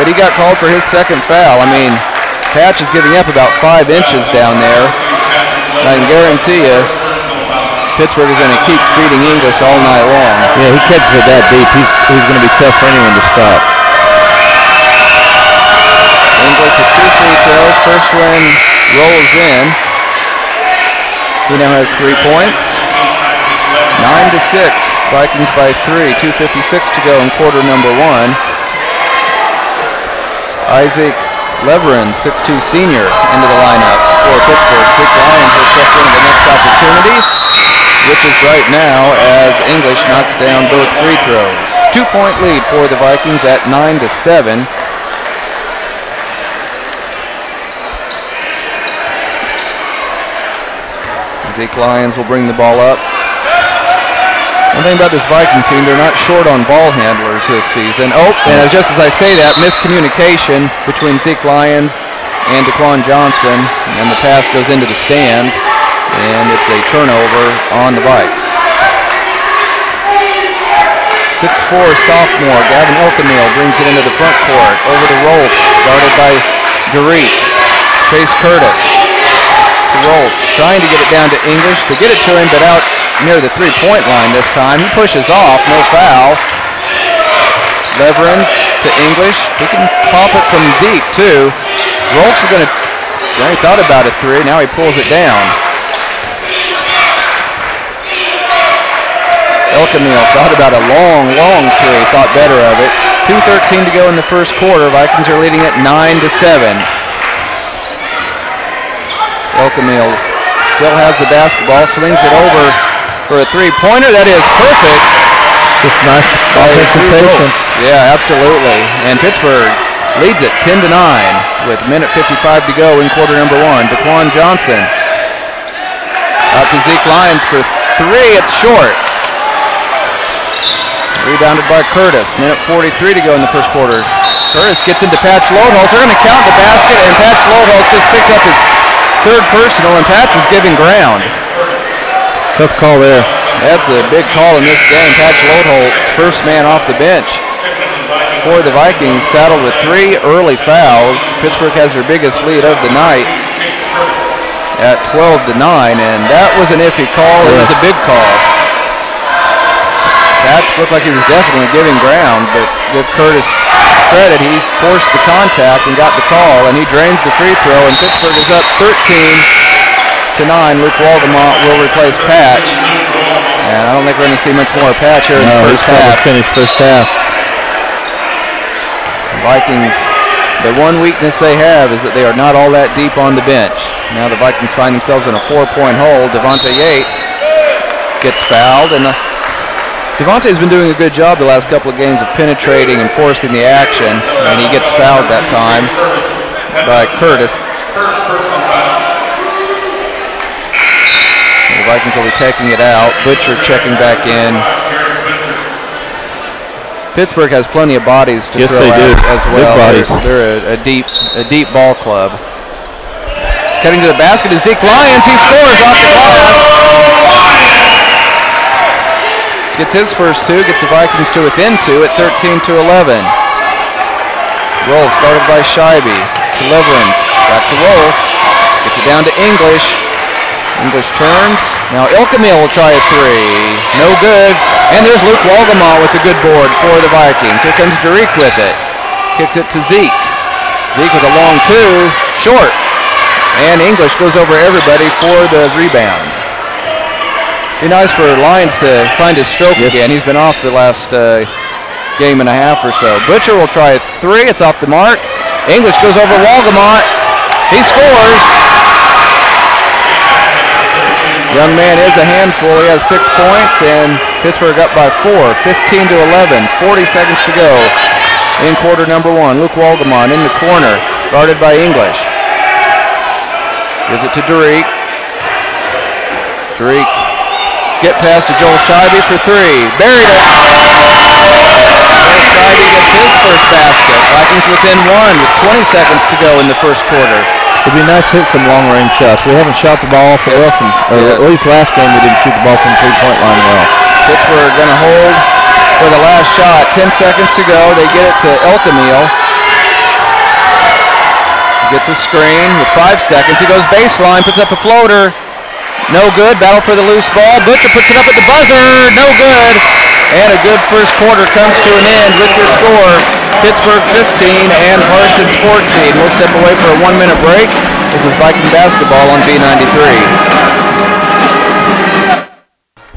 but he got called for his second foul. I mean, Patch is giving up about 5 inches down there. I can guarantee you, Pittsburgh is going to keep feeding English all night long. Yeah, he catches it that deep. He's going to be tough for anyone to stop. English with 2 free throws. First one rolls in. He now has 3 points. 9-6. Vikings by 3, 2:56 to go in quarter number 1. Isaac Leverin, 6'2" senior, into the lineup for Pittsburgh. Zeke Lyons will check into the next opportunity, which is right now as English knocks down both free throws. 2-point lead for the Vikings at 9-7. Zeke Lyons will bring the ball up. One thing about this Viking team, they're not short on ball handlers this season. Oh, and just as I say that, miscommunication between Zeke Lyons and Daquan Johnson, and the pass goes into the stands, and it's a turnover on the Vikes. 6'4" sophomore Gavin Elkamil brings it into the front court, over to Rolf, guarded by Derek. Chase Curtis to Rolf, trying to get it down to English. They get it to him, but out near the three-point line this time. He pushes off, no foul. Leverins to English. He can pop it from deep, too. Rolf's going to, he thought about a three. Now he pulls it down. Elkamil thought about a long three, thought better of it. 2:13 to go in the first quarter. Vikings are leading at 9-7. Elkamil still has the basketball, swings it over for a three-pointer. That is perfect. Just nice offensive patience. Yeah, absolutely. And Pittsburgh leads it 10-9 with minute 55 to go in quarter number 1. Daquan Johnson out to Zeke Lyons for three. It's short. Rebounded by Curtis. Minute 43 to go in the first quarter. Curtis gets into Patch Loadholz. They're going to count the basket, and Patch Loadholz just picked up his third personal, and Patch was giving ground. Tough call there. That's a big call in this game. Patch Loadholz, first man off the bench for the Vikings, saddled with 3 early fouls. Pittsburgh has their biggest lead of the night at 12-9, and that was an iffy call. It was a big call. Patch looked like he was definitely giving ground, but give Curtis credit, he forced the contact and got the call, and he drains the free throw, and Pittsburgh is up 13-9. Luke Waldemont will replace Patch, and I don't think we're going to see much more Patch here in the first half. Finished first half. Vikings, the one weakness they have is that they are not all that deep on the bench. Now the Vikings find themselves in a 4-point hole. Devontae Yates gets fouled, and Devontae's been doing a good job the last couple of games of penetrating and forcing the action, and he gets fouled that time by Curtis. The Vikings will be taking it out. Butcher checking back in. Pittsburgh has plenty of bodies to throw out as well. They're a deep ball club. Cutting to the basket is Zeke Lyons. He scores off the glass. Gets his first two, gets the Vikings to within 2 at 13-11. Rolfs guarded by Scheibe to Leverins. Back to Rolfs. Gets it down to English. English turns. Now Elkamil will try a three. No good. And there's Luke Waldemont with a good board for the Vikings. Here comes Derek with it. Kicks it to Zeke. Zeke with a long two. Short. And English goes over everybody for the rebound. Be nice for Lyons to find his stroke again. He's been off the last game and a half or so. Butcher will try a three. It's off the mark. English goes over Waldemont. He scores. Young man is a handful. He has 6 points, and Pittsburgh up by 4, 15-11. 40 seconds to go in quarter number 1. Luke Waldemont in the corner, guarded by English. Gives it to Derek. Derek. Skip pass to Joel Scheibe for three. Buried it. Joel Scheibe gets his first basket. Vikings within 1 with 20 seconds to go in the first quarter. It'd be nice to hit some long-range shots. We haven't shot the ball off the well, at least last game we didn't shoot the ball from the three-point line well. Pittsburgh going to hold for the last shot. 10 seconds to go. They get it to Elkamil. Gets a screen with 5 seconds. He goes baseline, puts up a floater. No good. Battle for the loose ball. Butcher puts it up at the buzzer. No good. And a good first quarter comes to an end with your score. Pittsburgh 15 and Parsons 14. We'll step away for a 1-minute break. This is Viking basketball on B93.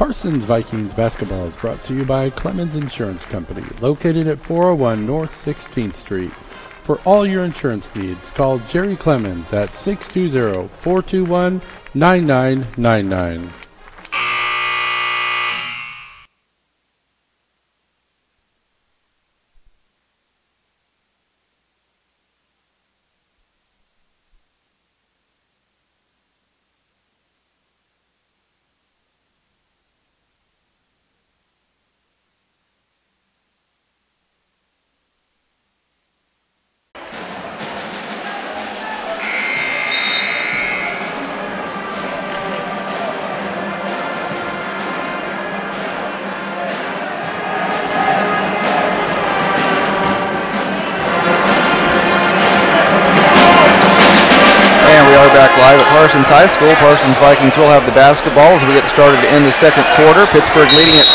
Parsons Vikings basketball is brought to you by Clemens Insurance Company, located at 401 North 16th Street. For all your insurance needs, call Jerry Clemens at 620-421-9999. Back live at Parsons High School. Parsons Vikings will have the basketball as we get started in the second quarter. Pittsburg leading at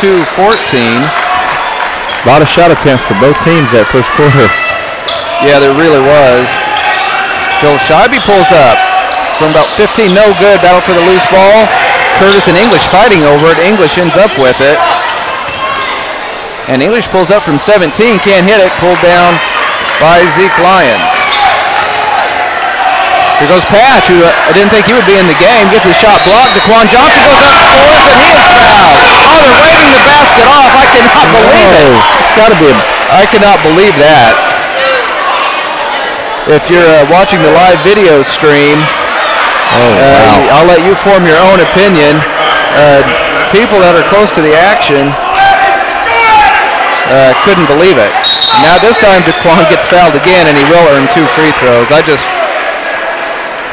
15-14. A lot of shot attempts for both teams that first quarter. Yeah, there really was. Phil Scheibe pulls up from about 15, no good. Battle for the loose ball. Curtis and English fighting over it. English ends up with it. And English pulls up from 17, can't hit it. Pulled down by Zeke Lyons. Here goes Patch, who I didn't think he would be in the game. Gets his shot blocked. DeQuan Johnson goes up, scores, and he is fouled. Oh, they're waving the basket off. I cannot believe it. It's got to be. I cannot believe that. If you're watching the live video stream, wow. I'll let you form your own opinion. People that are close to the action couldn't believe it. Now this time DeQuan gets fouled again, and he will earn 2 free throws.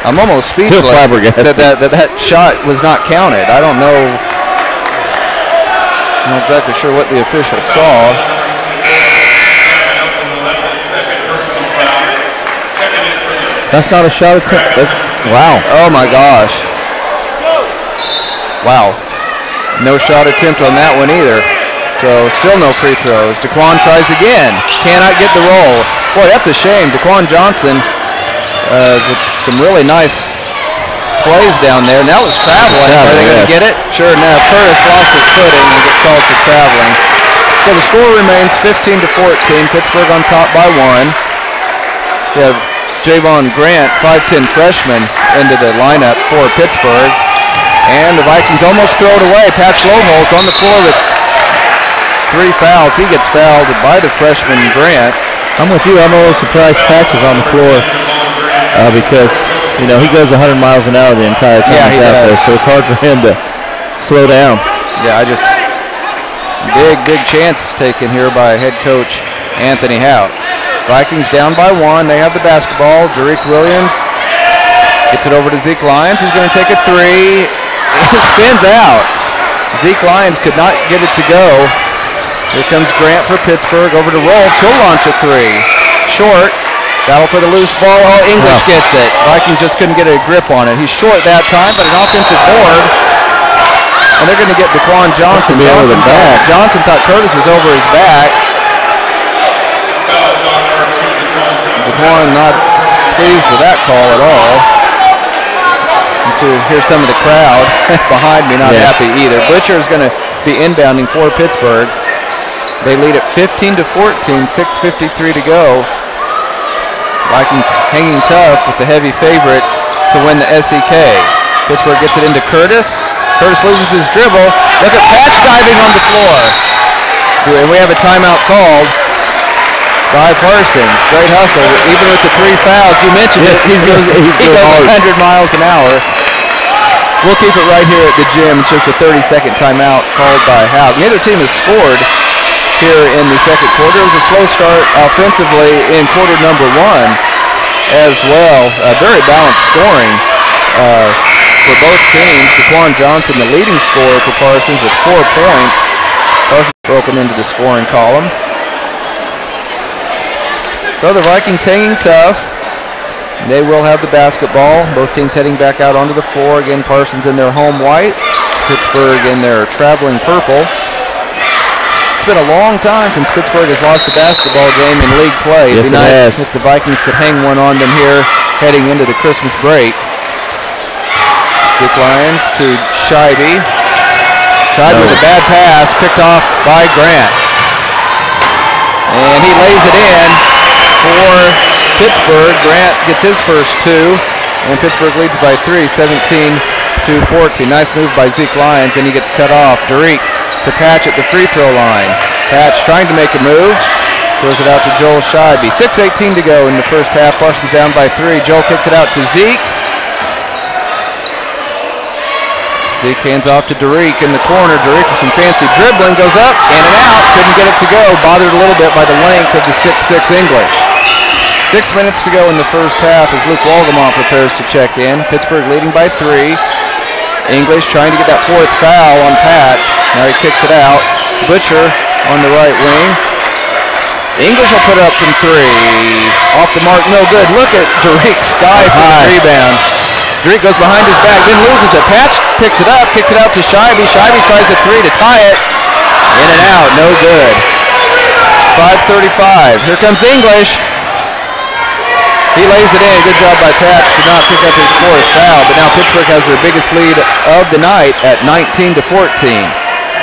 I'm almost speechless that shot was not counted. I don't know. I'm not exactly sure what the official saw. That's not a shot attempt. Wow. Oh my gosh. Wow. No shot attempt on that one either. So still no free throws. DeQuan tries again. Cannot get the roll. Boy, that's a shame. DeQuan Johnson. Some really nice plays down there. Now it's traveling. Are they going to get it? Sure enough. Curtis lost his footing and gets called for traveling. So the score remains 15-14. Pittsburgh on top by 1. We have Javon Grant, 5'10" freshman, into the lineup for Pittsburgh. And the Vikings almost throw it away. Patch Lowholtz on the floor with 3 fouls. He gets fouled by the freshman Grant. I'm with you. I'm a little surprised Patch is on the floor. Because, you know, he goes 100 miles an hour the entire time he's out there, so it's hard for him to slow down. Yeah, big chance taken here by head coach Anthony Hout. Vikings down by 1. They have the basketball. Derek Williams gets it over to Zeke Lyons. He's going to take a 3. It spins out. Zeke Lyons could not get it to go. Here comes Grant for Pittsburgh over to Rolfs. He'll launch a 3. Short. Battle for the loose ball. Oh, English gets it. Vikings just couldn't get a grip on it. He's short that time, but an offensive board. And they're going to get DeQuan Johnson. Johnson thought Curtis was over his back. DeQuan not pleased with that call at all. And so here's some of the crowd behind me, not happy either. Butcher is going to be inbounding for Pittsburgh. They lead at 15-14, 6:53 to go. Vikings hanging tough with the heavy favorite to win the SEK. Pittsburgh gets it into Curtis. Curtis loses his dribble. Look at Patch diving on the floor. And we have a timeout called by Parsons. Great hustle. Even with the 3 fouls, you mentioned it. He goes 100 miles an hour. We'll keep it right here at the gym. It's just a 30-second timeout called by Hout. Neither team has scored here in the second quarter. It was a slow start offensively in quarter number 1 as well. Very balanced scoring for both teams. DeQuan Johnson, the leading scorer for Parsons with 4 points. Parsons broken into the scoring column. So the Vikings hanging tough. They will have the basketball. Both teams heading back out onto the floor. Again, Parsons in their home white. Pittsburgh in their traveling purple. It's been a long time since Pittsburgh has lost a basketball game in league play. It'd be nice if the Vikings could hang one on them here heading into the Christmas break. Dick Lyons to Scheibe. Scheibe with a bad pass, picked off by Grant. And he lays it in for Pittsburgh. Grant gets his first 2, and Pittsburgh leads by 3, 17-14. Nice move by Zeke Lyons, and he gets cut off. Derek to Patch at the free throw line. Patch trying to make a move. Throws it out to Joel Scheibe. 6:18 to go in the first half. Parsons down by 3. Joel kicks it out to Zeke. Zeke hands off to Derek in the corner. Derek with some fancy dribbling, goes up, in and out. Couldn't get it to go. Bothered a little bit by the length of the 6'6" English. 6 minutes to go in the first half as Luke Walgamont prepares to check in. Pittsburgh leading by 3. English trying to get that 4th foul on Patch. Now he kicks it out. Butcher on the right wing. English will put up from 3. Off the mark, no good. Look at Derek Sky for the rebound. Derek goes behind his back, then loses it. Patch picks it up, kicks it out to Scheibe. Scheibe tries a 3 to tie it. In and out, no good. 5:35. Here comes English. He lays it in. Good job by Patch to not pick up his 4th foul. But now Pittsburgh has their biggest lead of the night at 19-14.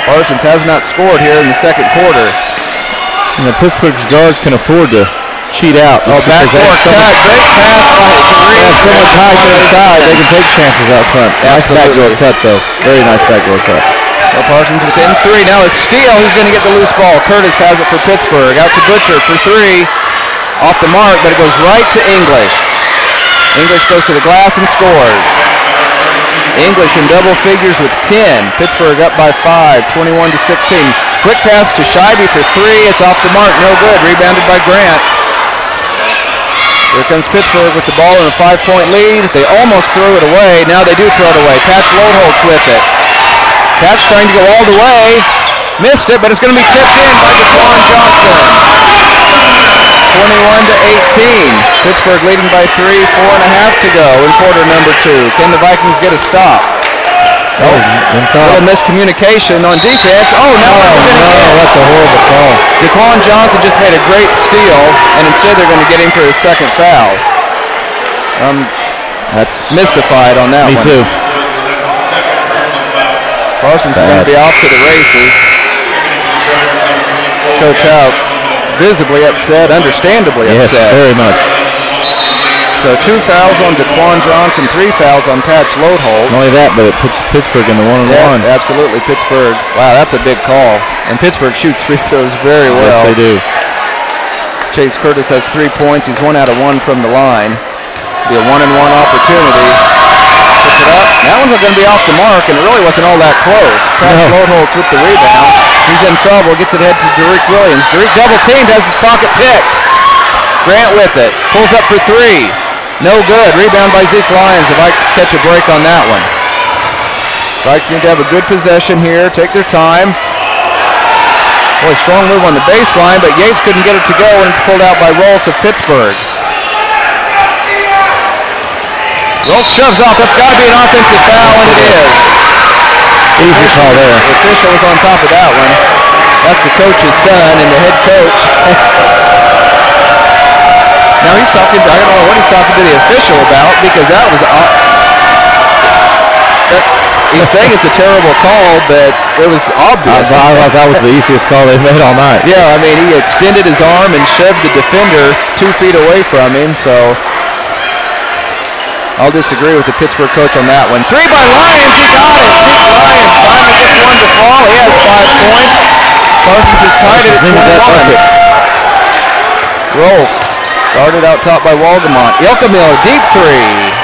Parsons has not scored here in the second quarter. You know, Pittsburgh's guards can afford to cheat out. Oh, backdoor cut. Great pass by Derek. They have so much height to the side, they can take chances out front. Nice backdoor cut, though. Very nice backdoor cut. Well, Parsons within 3. Now a steal. Who's going to get the loose ball? Curtis has it for Pittsburgh. Out to Butcher for 3. Off the mark, but it goes right to English. English goes to the glass and scores. English in double figures with 10. Pittsburgh up by 5, 21-16. Quick pass to Scheibe for 3. It's off the mark, no good. Rebounded by Grant. Here comes Pittsburgh with the ball in a 5-point lead. They almost threw it away. Now they do throw it away. Patch Lodeholtz with it. Patch trying to go all the way. Missed it, but it's going to be tipped in by DeQuan Johnson. 21-18. Pittsburgh leading by 3, 4.5 to go in quarter number 2. Can the Vikings get a stop? Oh, a little miscommunication on defense. Oh, now that's a horrible call. DeQuan Johnson just made a great steal, and instead they're going to get him for his 2nd foul. That's mystified on that one. Me too. Parsons is going to be off to the races. Coach Howe visibly upset, understandably upset. Yes, very much. So 2 fouls on DeQuan Johnson, 3 fouls on Patch Lodeholtz. Not only that, but it puts Pittsburgh in the 1-on-1. Yeah, absolutely, Pittsburgh. Wow, that's a big call. And Pittsburgh shoots free throws very well. Yes, they do. Chase Curtis has 3 points. He's 1 out of 1 from the line. Be a 1-and-1 opportunity. Puts it up. That one's going to be off the mark, and it really wasn't all that close. Patch Lodeholtz with the rebound. He's in trouble. Gets it ahead to Derek Williams. Derek double teamed, has his pocket picked. Grant with it. Pulls up for 3. No good. Rebound by Zeke Lyons. The Vikes catch a break on that one. Vikes need to have a good possession here. Take their time. Boy, strong move on the baseline, but Yates couldn't get it to go, and it's pulled out by Rolfs of Pittsburgh. Rolfs shoves off. That's got to be an offensive foul, and it is. Easy call there. The official was on top of that one. That's the coach's son and the head coach. Now he's talking, I don't know what he's talking to the official about, because that was, he's saying it's a terrible call, but it was obvious. I thought that was the easiest call they've made all night. Yeah, I mean, he extended his arm and shoved the defender 2 feet away from him, so I'll disagree with the Pittsburgh coach on that one. 3 by Lyons, he got it. Zeke Lyons finally gets one to fall. He has 5 points. Parsons is tied at 21. Rolfs guarded out top by Walgamont. Ilkamil, deep 3.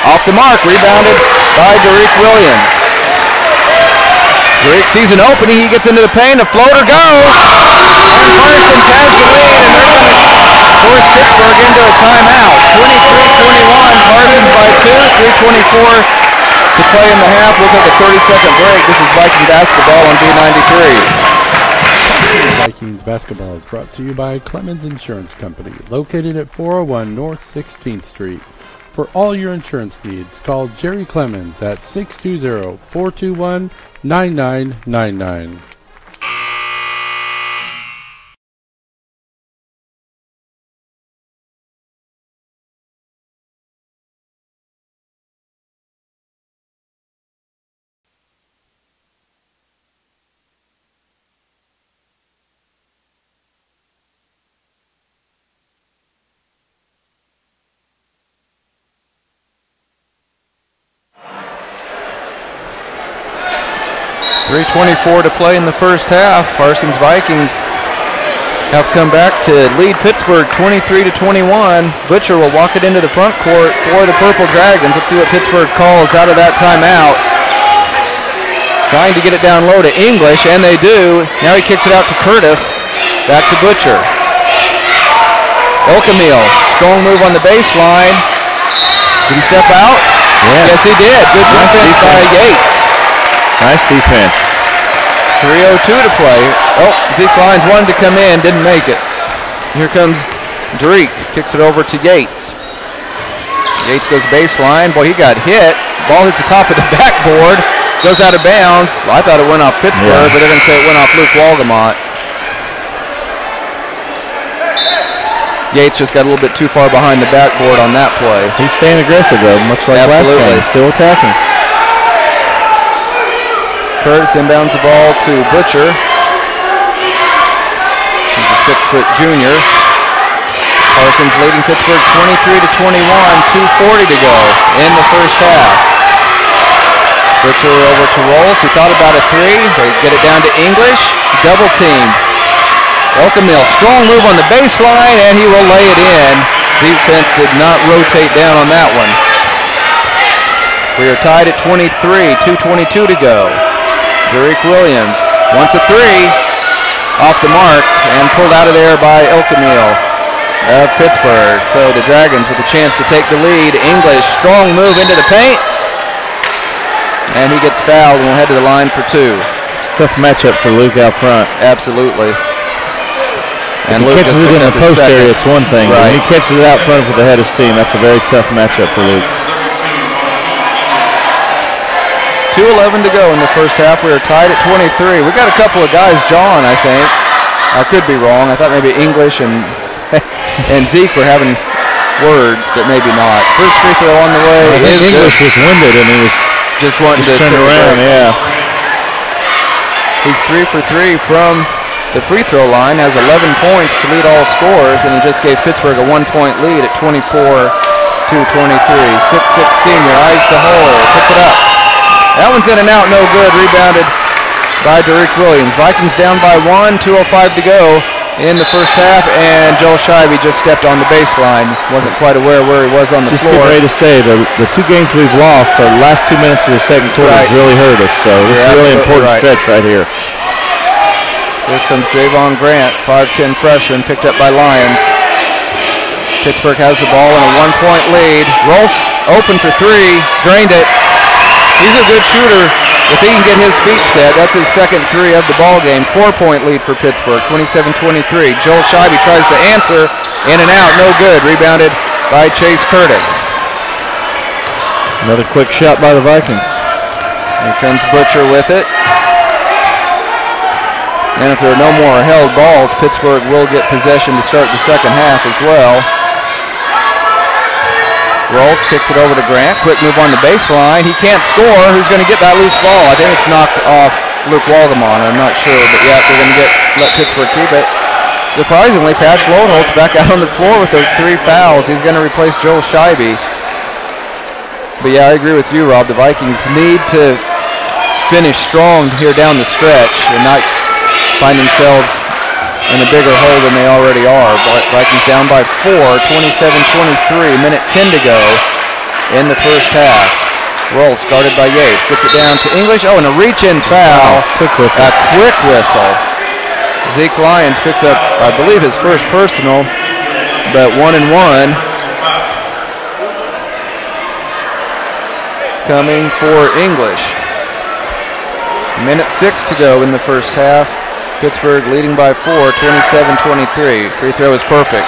Off the mark, rebounded by Derek Williams. Derek sees an opening, he gets into the paint, a floater goes. And Parsons has the lead, and they're going to force Pittsburgh into a timeout. 23-21, Parsons by 2, 3:24 to play in the half. We'll take a 30-second break. This is Viking basketball on B93. Vikings basketball is brought to you by Clemens Insurance Company, located at 401 North 16th Street. For all your insurance needs, call Jerry Clemens at 620-421-9999. 3:24 to play in the first half. Parsons Vikings have come back to lead Pittsburg 23-21. Butcher will walk it into the front court for the Purple Dragons. Let's see what Pittsburg calls out of that timeout. Trying to get it down low to English, and they do. Now he kicks it out to Curtis. Back to Butcher. Okamiel, strong move on the baseline. Did he step out? Yeah. Yes, he did. Good defense by Yates. Nice defense. 3:02 to play. Oh, Zeke Lyons wanted to come in, didn't make it. Here comes Drake, kicks it over to Yates. Yates goes baseline. Boy, he got hit. Ball hits the top of the backboard, goes out of bounds. Well, I thought it went off Pittsburgh, but they're going to say it went off Luke Walgamont. Yates just got a little bit too far behind the backboard on that play. He's staying aggressive, though, much like last game. Still attacking. Curtis inbounds the ball to Butcher. He's a 6-foot junior. Parsons leading Pittsburgh 23-21, 2:40 to go in the first half. Butcher over to Rolls. He thought about a three. They get it down to English. Double teamed. Okamiel, strong move on the baseline, and he will lay it in. Defense did not rotate down on that one. We are tied at 23, 2:22 to go. Derek Williams wants a three, off the mark, and pulled out of there by Okamiel of Pittsburgh. So the Dragons with a chance to take the lead. English, strong move into the paint, and he gets fouled and will head to the line for two. It's a tough matchup for Luke out front. Absolutely. And if he catches it in the post area, it's one thing. Right. When he catches it out front with the head of steam, that's a very tough matchup for Luke. 2:11 to go in the first half. We are tied at 23. We got a couple of guys jawing, I think. I could be wrong. I thought maybe English and Zeke were having words, but maybe not. First free throw on the way. I think English was winded, and he was just wanting to turn around. Yeah. He's 3 for 3 from the free throw line. Has 11 points to lead all scorers, and he just gave Pittsburgh a 1-point lead at 24-23. 6'6" senior, eyes the hole, puts it up. That one's in and out, no good. Rebounded by Derek Williams. Vikings down by 1, 2:05 to go in the first half, and Joel Shivey just stepped on the baseline. Wasn't quite aware where he was on the floor. Just get ready to say, the two games we've lost, the last 2 minutes of the second quarter has really hurt us, so this is a really important stretch right here. Here comes Javon Grant, 5'10" freshman, picked up by Lyons. Pittsburgh has the ball in a 1-point lead. Rolf open for three, drained it. He's a good shooter. If he can get his feet set, that's his second three of the ball game. 4-point lead for Pittsburgh, 27-23. Joel Shivey tries to answer, in and out, no good. Rebounded by Chase Curtis. Another quick shot by the Vikings. Here comes Butcher with it. And if there are no more held balls, Pittsburgh will get possession to start the second half as well. Rolls kicks it over to Grant. Quick move on the baseline. He can't score. Who's going to get that loose ball? I think it's knocked off Luke Walgamont. I'm not sure, but yeah, they're going to let Pittsburgh keep it. Surprisingly, Patch Lowenholtz back out on the floor with those 3 fouls. He's going to replace Joel Shivey. But yeah, I agree with you, Rob. The Vikings need to finish strong here down the stretch and not find themselves in a bigger hole than they already are. Vikings down by 4, 27-23, minute 10 to go in the first half. Roll started by Yates, gets it down to English. Oh, and a reach-in foul. Quick whistle. A quick whistle. Zeke Lyons picks up, I believe, his first personal, but 1-and-1. Coming for English. Minute 6 to go in the first half. Pittsburgh leading by 4, 27-23. Free throw is perfect.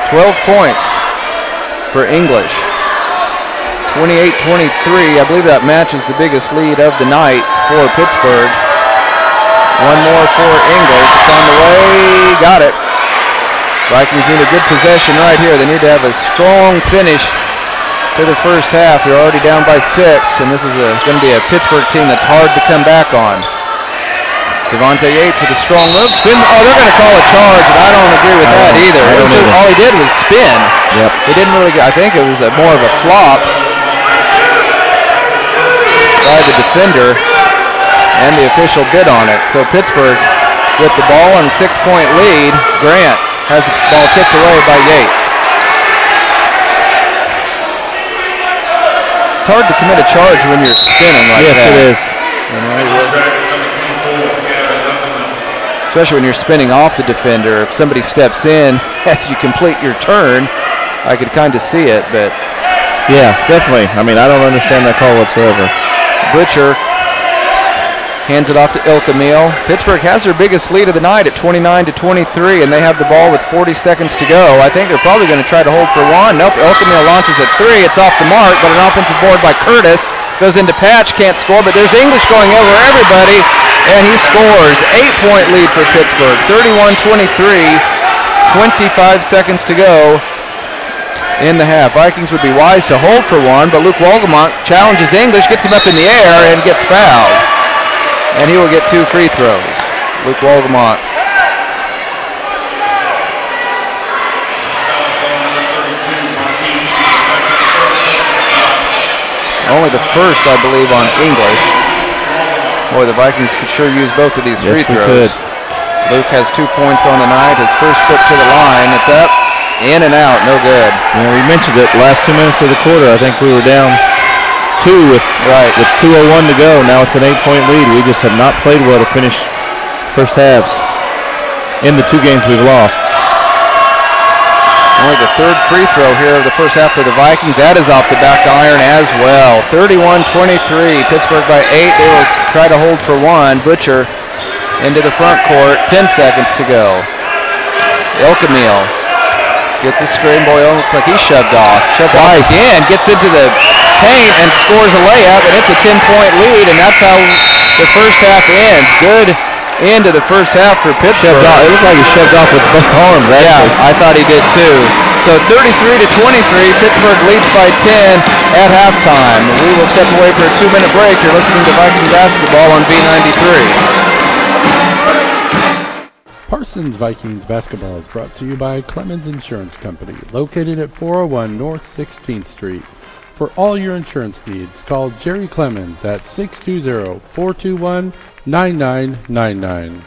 12 points for English. 28-23. I believe that matches the biggest lead of the night for Pittsburgh. One more for English. It's on the way. Got it. Vikings need a good possession right here. They need to have a strong finish to the first half. They're already down by 6, and this is going to be a Pittsburgh team that's hard to come back on. Devontae Yates with a strong move. Spin. Oh, they're going to call a charge, and I don't agree with that either. All he did was spin. Yep. He didn't really get, I think it was more of a flop by the defender, and the official bid on it. So Pittsburgh with the ball and a 6-point lead. Grant has the ball tipped away by Yates. It's hard to commit a charge when you're spinning like that. Yes, it is. Especially when you're spinning off the defender. If somebody steps in as you complete your turn, I could kind of see it, but... Yeah, definitely. I mean, I don't understand that call whatsoever. Butcher hands it off to Ilkamil. Pittsburgh has their biggest lead of the night at 29-23, and they have the ball with 40 seconds to go. I think they're probably going to try to hold for one. Nope, Ilkamil launches at 3. It's off the mark, but an offensive board by Curtis. Goes into Patch, can't score, but there's English going over everybody, and he scores. 8-point lead for Pittsburgh, 31-23, 25 seconds to go in the half. Vikings would be wise to hold for one, but Luke Wolgamont challenges English, gets him up in the air, and gets fouled. And he will get 2 free throws. Luke Wolgamont. Only the first, I believe, on English. Boy, the Vikings could sure use both of these free throws. Luke has 2 points on the night. His first trip to the line. It's up, in and out, no good. Yeah, we mentioned it last 2 minutes of the quarter. I think we were down 2 with 2:01 to go. Now it's an 8-point lead. We just have not played well to finish first halves in the 2 games we've lost. Only the 3rd free throw here of the first half for the Vikings. That is off the back iron as well. 31-23, Pittsburgh by 8. They will try to hold for one. Butcher into the front court, 10 seconds to go. Ilkamil gets a screen. Boy, looks like he's shoved off. Shoved off again, gets into the paint and scores a layup, and it's a 10-point lead, and that's how the first half ends. Good end of the first half for Pittsburgh. It looks like he shoved off with both arms. Yeah, I thought he did too. So 33-23, Pittsburgh leads by 10 at halftime. We will step away for a 2-minute break. You're listening to Viking basketball on B93. Parsons Vikings basketball is brought to you by Clemens Insurance Company, located at 401 North 16th Street. For all your insurance needs, call Jerry Clemens at 620-421-9999.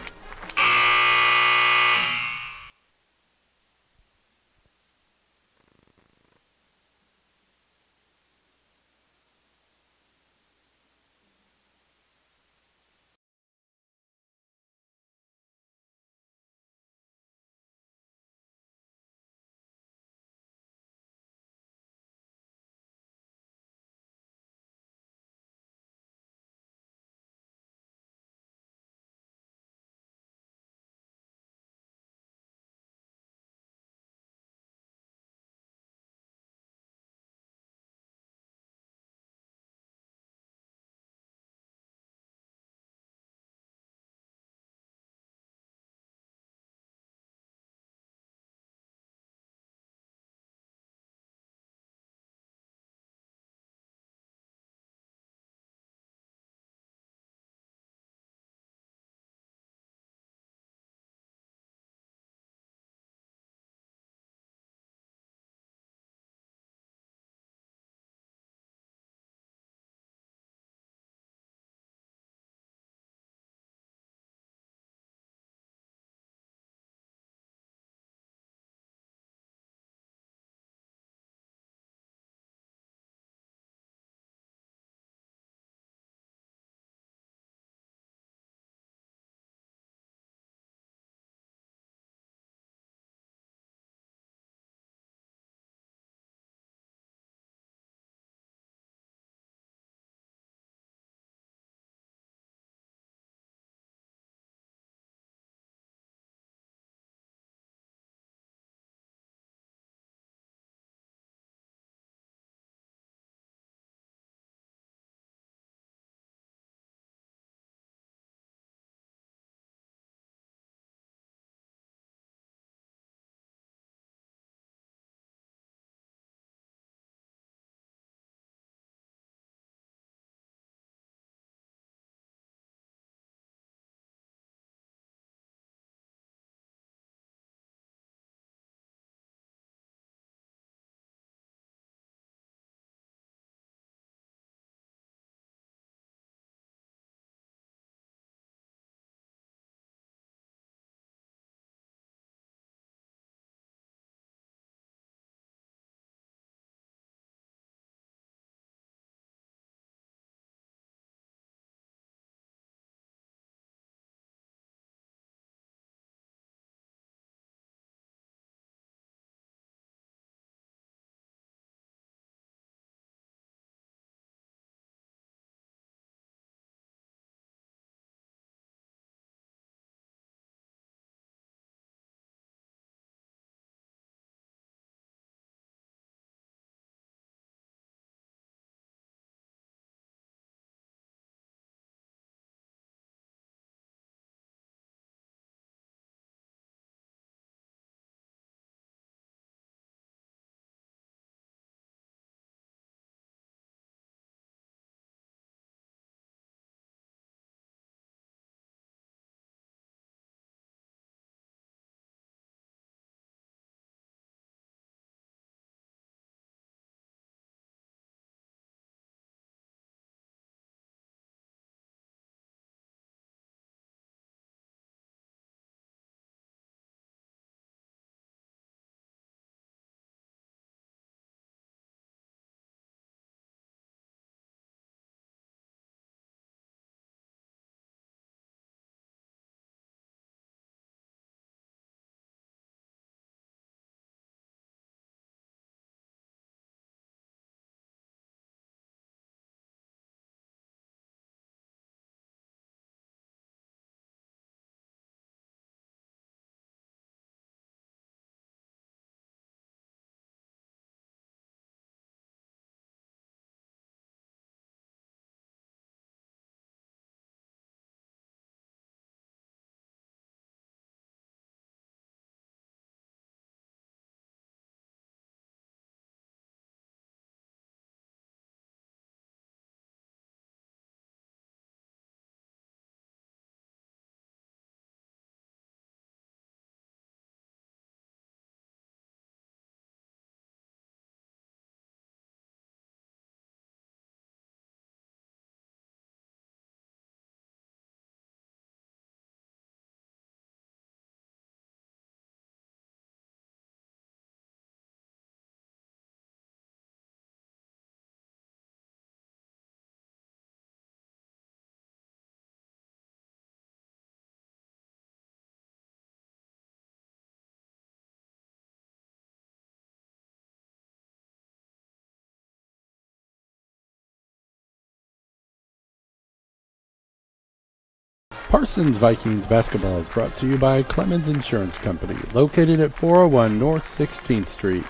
Parsons Vikings basketball is brought to you by Clemens Insurance Company, located at 401 North 16th Street.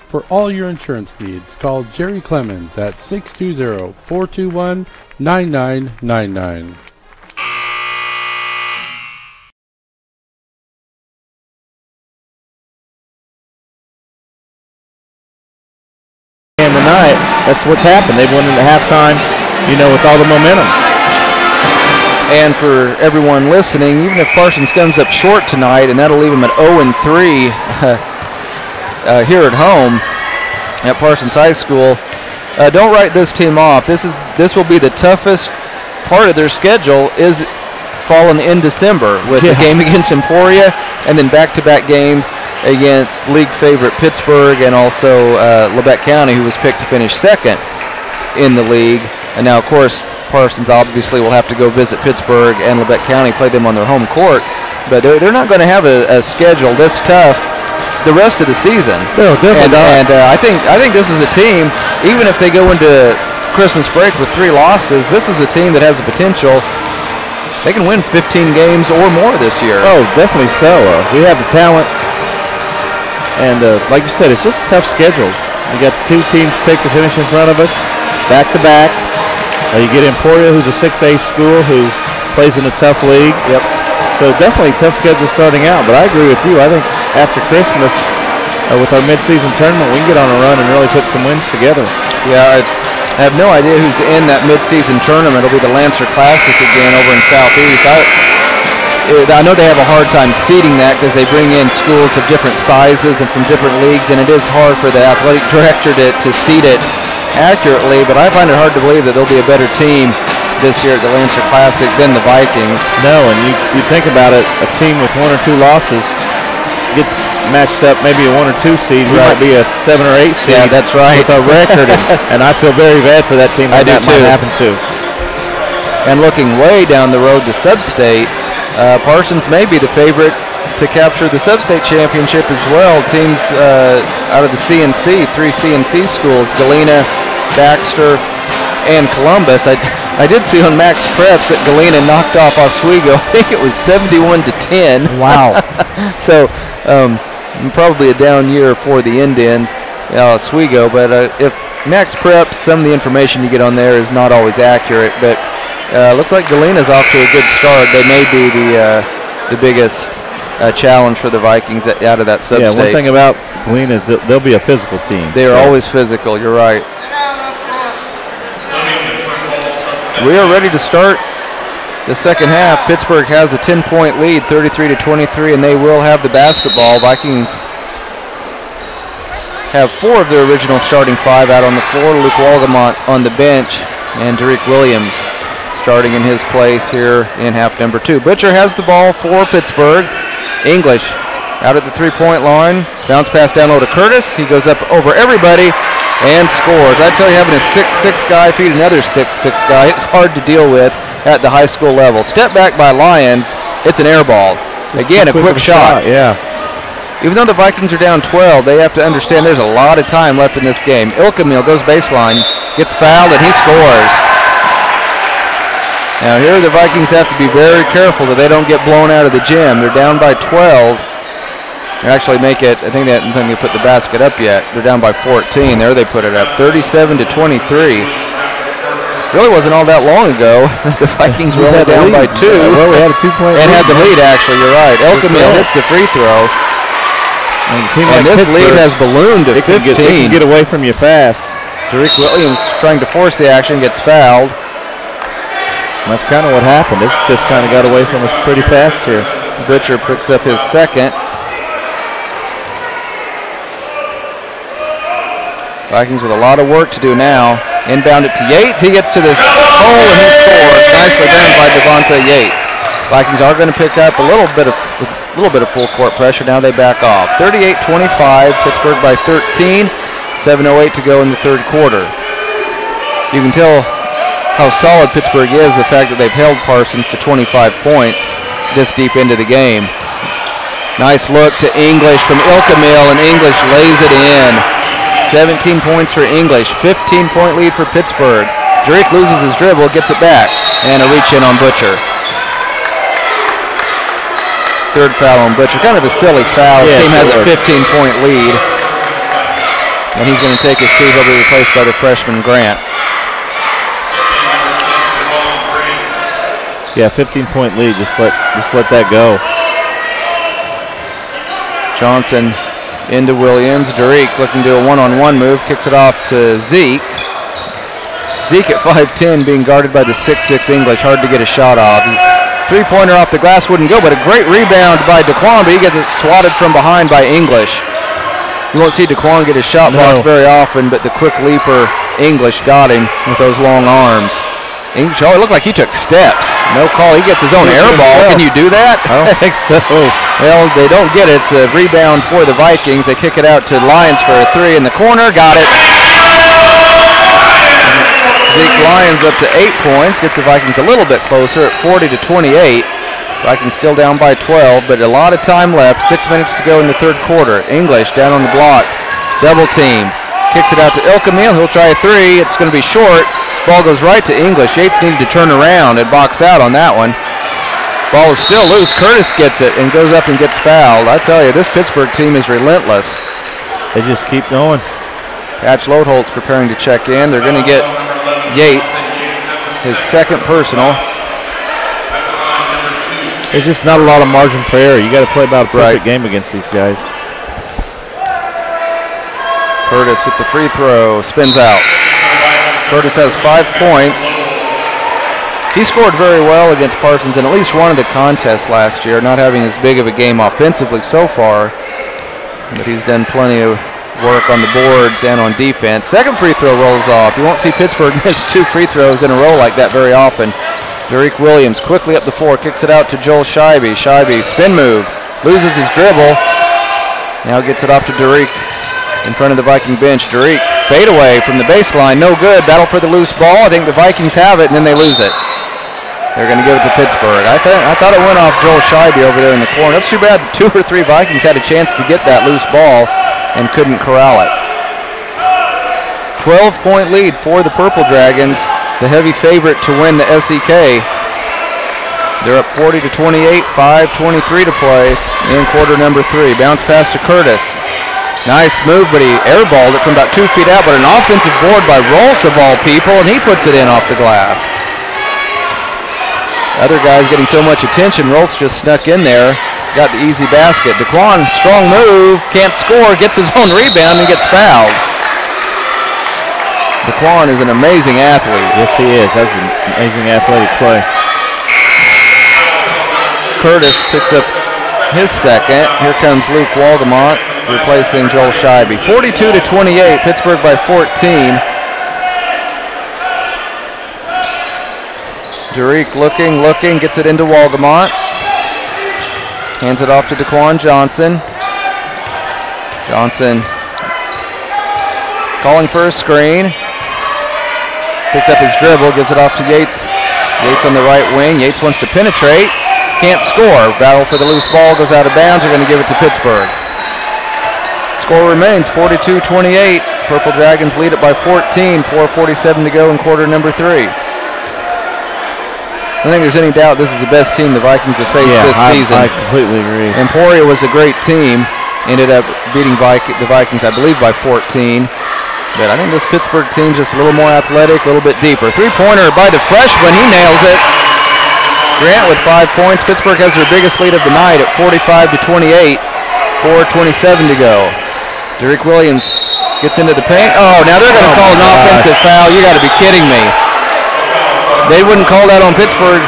For all your insurance needs, call Jerry Clemens at 620-421-9999. And tonight, that's what's happened. They've won into halftime, with all the momentum. And for everyone listening, even if Parsons comes up short tonight, and that'll leave them at 0-3 here at home at Parsons High School, don't write this team off. This will be the toughest part of their schedule is falling in December with the game against Emporia and then back-to-back games against league favorite Pittsburg and also Lebec County, who was picked to finish second in the league. And now, of course, Parsons obviously will have to go visit Pittsburg and Lebec County, play them on their home court. But they're not going to have a schedule this tough the rest of the season. No, definitely and I think this is a team, even if they go into Christmas break with 3 losses, this is a team that has the potential. They can win 15 games or more this year. Oh, definitely so. We have the talent. And like you said, it's just a tough schedule. We got 2 teams picked to finish in front of us, back-to-back. You get Emporia, who's a 6A school, who plays in a tough league. Yep. So definitely tough schedule starting out. But I agree with you. I think after Christmas, with our mid-season tournament, we can get on a run and really put some wins together. Yeah, I have no idea who's in that mid-season tournament. It'll be the Lancer Classic again over in Southeast. I know they have a hard time seeding that because they bring in schools of different sizes and from different leagues, and it is hard for the athletic director to seed it accurately, but I find it hard to believe that there'll be a better team this year at the Lancer Classic than the Vikings. No, and you think about it, a team with 1 or 2 losses gets matched up maybe a 1 or 2 seed. We might be a 7 or 8 seed. Yeah, that's right. With our record, and I feel very bad for that team. I do that too. Might happen to. And looking way down the road to Sub-State, Parsons may be the favorite to capture the Sub-State championship as well. Teams out of the CNC, 3 CNC schools, Galena, Baxter, and Columbus. I did see on Max Preps that Galena knocked off Oswego. I think it was 71-10. Wow. So probably a down year for the Indians, Oswego. But if Max Preps, some of the information you get on there is not always accurate. But looks like Galena's off to a good start. They may be the biggest challenge for the Vikings out of that Sub-State. Yeah, one thing about Galena is they'll be a physical team. They are always physical. You're right. We are ready to start the second half. Pittsburgh has a 10-point lead, 33-23, and they will have the basketball. Vikings have 4 of their original starting 5 out on the floor. Luke Walgamont on the bench, and Derek Williams starting in his place here in half number 2. Butcher has the ball for Pittsburgh. English out at the 3-point line. Bounce pass down low to Curtis. He goes up over everybody and scores. I tell you, having a 6'6" guy feed another 6'6" guy, it's hard to deal with at the high school level. Step back by Lyons. It's an air ball. Again, a quick shot. Yeah. Even though the Vikings are down 12, they have to understand there's a lot of time left in this game. Ilkamil goes baseline, gets fouled, and he scores. Now here the Vikings have to be very careful that they don't get blown out of the gym. They're down by 12. They actually make it, I think they haven't put the basket up yet. They're down by 14. There they put it up, 37-23. Really wasn't all that long ago. The Vikings were only down by 2. Well, we had a 2-point lead. And had the lead, actually, you're right. Ilkamil hits the free throw. And this lead has ballooned to 15. It can get away from you fast. Derek Williams trying to force the action, gets fouled. And that's kind of what happened. It just kind of got away from us pretty fast here. Butcher picks up his second. Vikings with a lot of work to do now. Inbound it to Yates. He gets to the hole and he scores. Nicely done by Devonta Yates. Vikings are going to pick up a little bit of full court pressure. Now they back off. 38-25. Pittsburgh by 13. 7:08 to go in the third quarter. You can tell how solid Pittsburgh is, the fact that they've held Parsons to 25 points this deep into the game. Nice look to English from Ilkamil, and English lays it in. 17 points for English, 15-point lead for Pittsburgh. Drake loses his dribble, gets it back, and a reach in on Butcher. Third foul on Butcher. Kind of a silly foul. The team has a 15-point lead. And he's going to take his seat. He'll be replaced by the freshman Grant. Yeah, 15-point lead. Just let that go. Johnson into Williams. Derek looking to do a one-on-one move. Kicks it off to Zeke. Zeke at 5'10", being guarded by the 6'6" English. Hard to get a shot off. Three-pointer off the glass wouldn't go, but a great rebound by DeQuan, but he gets it swatted from behind by English. You won't see DeQuan get his shot blocked very often, but the quick leaper English got him with those long arms. English, oh, it looked like he took steps. No call. He gets his own air ball. Can you do that? I don't think so. Well, they don't get it. It's a rebound for the Vikings. They kick it out to Lyons for a three in the corner. Got it. Zeke Lyons up to 8 points. Gets the Vikings a little bit closer at 40-28. Vikings still down by 12, but a lot of time left. 6 minutes to go in the third quarter. English down on the blocks. Double team. Kicks it out to Ilkamil. He'll try a three. It's going to be short. Ball goes right to English. Yates needed to turn around and box out on that one. Ball is still loose. Curtis gets it and goes up and gets fouled. I tell you, this Pittsburgh team is relentless. They just keep going. Patch Lodeholt's preparing to check in. They're going to get Yates, his second personal. There's just not a lot of margin for error. You got to play about a perfect game against these guys. Curtis with the free throw, spins out. Curtis has 5 points. He scored very well against Parsons in at least one of the contests last year, not having as big of a game offensively so far, but he's done plenty of work on the boards and on defense. Second free throw rolls off. You won't see Pittsburgh miss 2 free throws in a row like that very often. Derek Williams quickly up the floor, kicks it out to Joel Scheibe. Scheibe, spin move, loses his dribble. Now gets it off to Derek in front of the Viking bench. Derek, fade away from the baseline, no good. Battle for the loose ball. I think the Vikings have it, and then they lose it. They're going to give it to Pittsburgh. I thought it went off Joel Scheibe over there in the corner. That's too bad 2 or 3 Vikings had a chance to get that loose ball and couldn't corral it. 12-point lead for the Purple Dragons, the heavy favorite to win the SEK. They're up 40-28, 5:23 to play in quarter number 3. Bounce pass to Curtis. Nice move, but he airballed it from about 2 feet out, but an offensive board by Rolfs of all people, and he puts it in off the glass. Other guys getting so much attention, Rolfs just snuck in there, got the easy basket. DeQuan, strong move, can't score, gets his own rebound and gets fouled. DeQuan is an amazing athlete. Yes, he is. That's an amazing athletic play. Curtis picks up his second. Here comes Luke Waldemont replacing Joel Scheibe. 42-28, Pittsburgh by 14. Derek looking, gets it into Waldemont. Hands it off to DeQuan Johnson. Johnson calling for a screen. Picks up his dribble, gives it off to Yates. Yates on the right wing. Yates wants to penetrate. Can't score. Battle for the loose ball, goes out of bounds. They're going to give it to Pittsburgh. Score remains 42-28. Purple Dragons lead it by 14. 4:47 to go in quarter number 3. I don't think there's any doubt this is the best team the Vikings have faced this season. I completely agree. Emporia was a great team. Ended up beating the Vikings, I believe, by 14. But I think this Pittsburgh team's just a little more athletic, a little bit deeper. Three-pointer by the freshman. He nails it. Grant with 5 points. Pittsburgh has their biggest lead of the night at 45-28. 4:27 to go. Derek Williams gets into the paint. Oh, now they're going to call an offensive foul. You got to be kidding me. They wouldn't call that on Pittsburgh.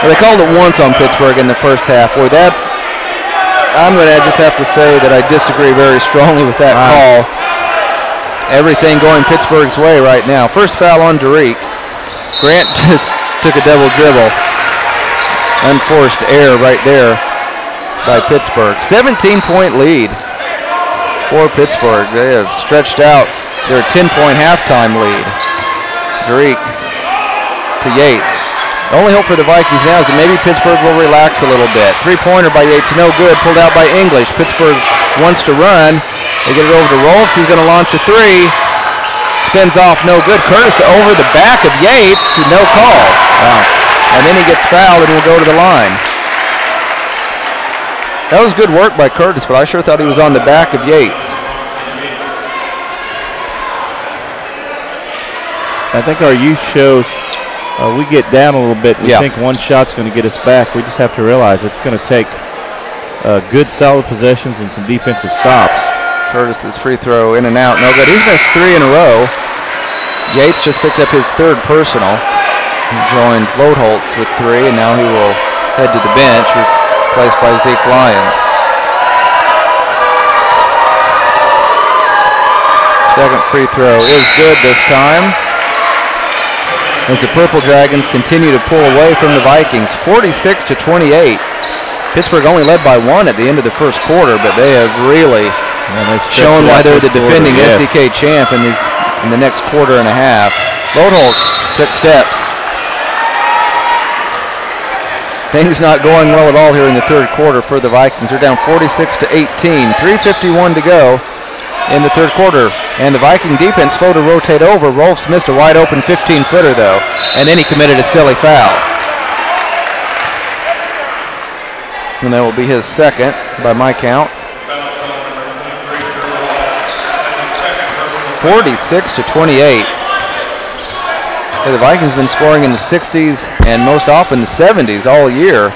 Well, they called it once on Pittsburgh in the first half. Boy, I'm going to just have to say that I disagree very strongly with that call. Everything going Pittsburgh's way right now. First foul on Derek. Grant just took a double dribble. Unforced error right there by Pittsburgh. 17-point lead for Pittsburgh. They have stretched out their 10-point halftime lead. Derek to Yates. The only hope for the Vikings now is that maybe Pittsburgh will relax a little bit. Three-pointer by Yates, no good. Pulled out by English. Pittsburgh wants to run. They get it over to Rolfs. He's going to launch a three. Spins off, no good. Curtis over the back of Yates. No call. Wow. And then he gets fouled and will go to the line. That was good work by Curtis, but I sure thought he was on the back of Yates. I think our youth shows we get down a little bit. We think one shot's going to get us back. We just have to realize it's going to take good, solid possessions and some defensive stops. Curtis's free throw in and out, no good. He's missed 3 in a row. Yates just picked up his 3rd personal. He joins Lodeholtz with 3, and now he will head to the bench, replaced by Zeke Lyons. Second free throw is good this time, as the Purple Dragons continue to pull away from the Vikings, 46-28. Pittsburgh only led by 1 at the end of the first quarter, but they have really shown why they're the defending SEK champ in the next quarter and a half. Lodeholtz took steps. Things not going well at all here in the third quarter for the Vikings. They're down 46-18, 3:51 to go in the third quarter. And the Viking defense slow to rotate over. Rolfs missed a wide open 15-footer though, and then he committed a silly foul. And that will be his second by my count. 46-28. The Vikings have been scoring in the 60s and most often the 70s all year,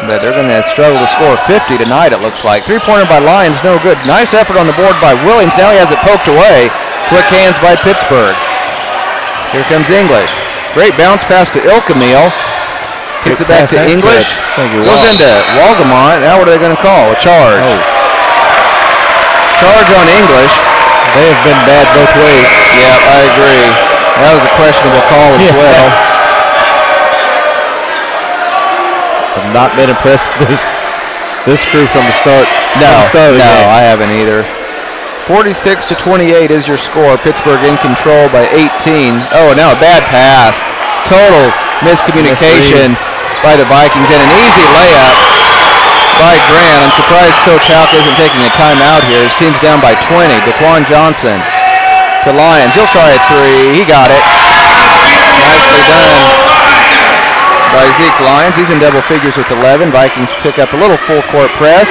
but they're going to struggle to score 50 tonight, it looks like. Three-pointer by Lyons, no good. Nice effort on the board by Williams. Now he has it poked away. Quick hands by Pittsburgh. Here comes English. Great bounce pass to Ilkamil. Kicks it back to English. Goes into Walgamont. Now what are they going to call? A charge. Charge on English. They have been bad both ways. Yeah, I agree. That was a questionable call as well. I've not been impressed with this crew from the start. No, I haven't either. 46-28 is your score. Pittsburgh in control by 18. Oh, now a bad pass. Total miscommunication by the Vikings, and an easy layup by Grant. I'm surprised Coach Houck isn't taking a timeout here. His team's down by 20. Daquan Johnson to Lyons. He'll try a 3. He got it. Nicely done by Zeke Lyons. He's in double figures with 11. Vikings pick up a little full court press.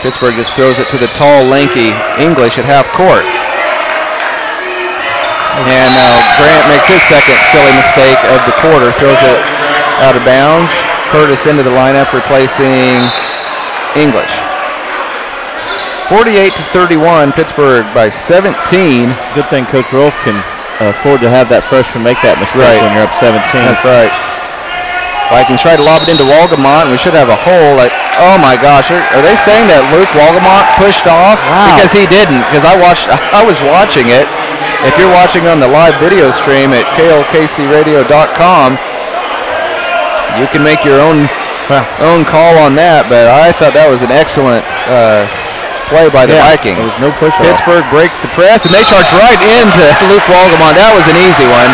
Pittsburgh just throws it to the tall, lanky English at half court. And Grant makes his second silly mistake of the quarter. Throws it out of bounds. Curtis into the lineup, replacing English. 48-31, Pittsburgh by 17. Good thing Coach Rolfe can afford to have that freshman make that mistake when you're up 17. That's right. Vikings try to lob it into Walgamont, and we should have a hole. Oh my gosh, are they saying that Luke Walgamont pushed off? Wow. Because he didn't, because I was watching it. If you're watching on the live video stream at KLKCradio.com, you can make your own call on that, but I thought that was an excellent play by the Vikings. There was no push off. Pittsburgh breaks the press, and they charge right into Luke Walgamont. That was an easy one.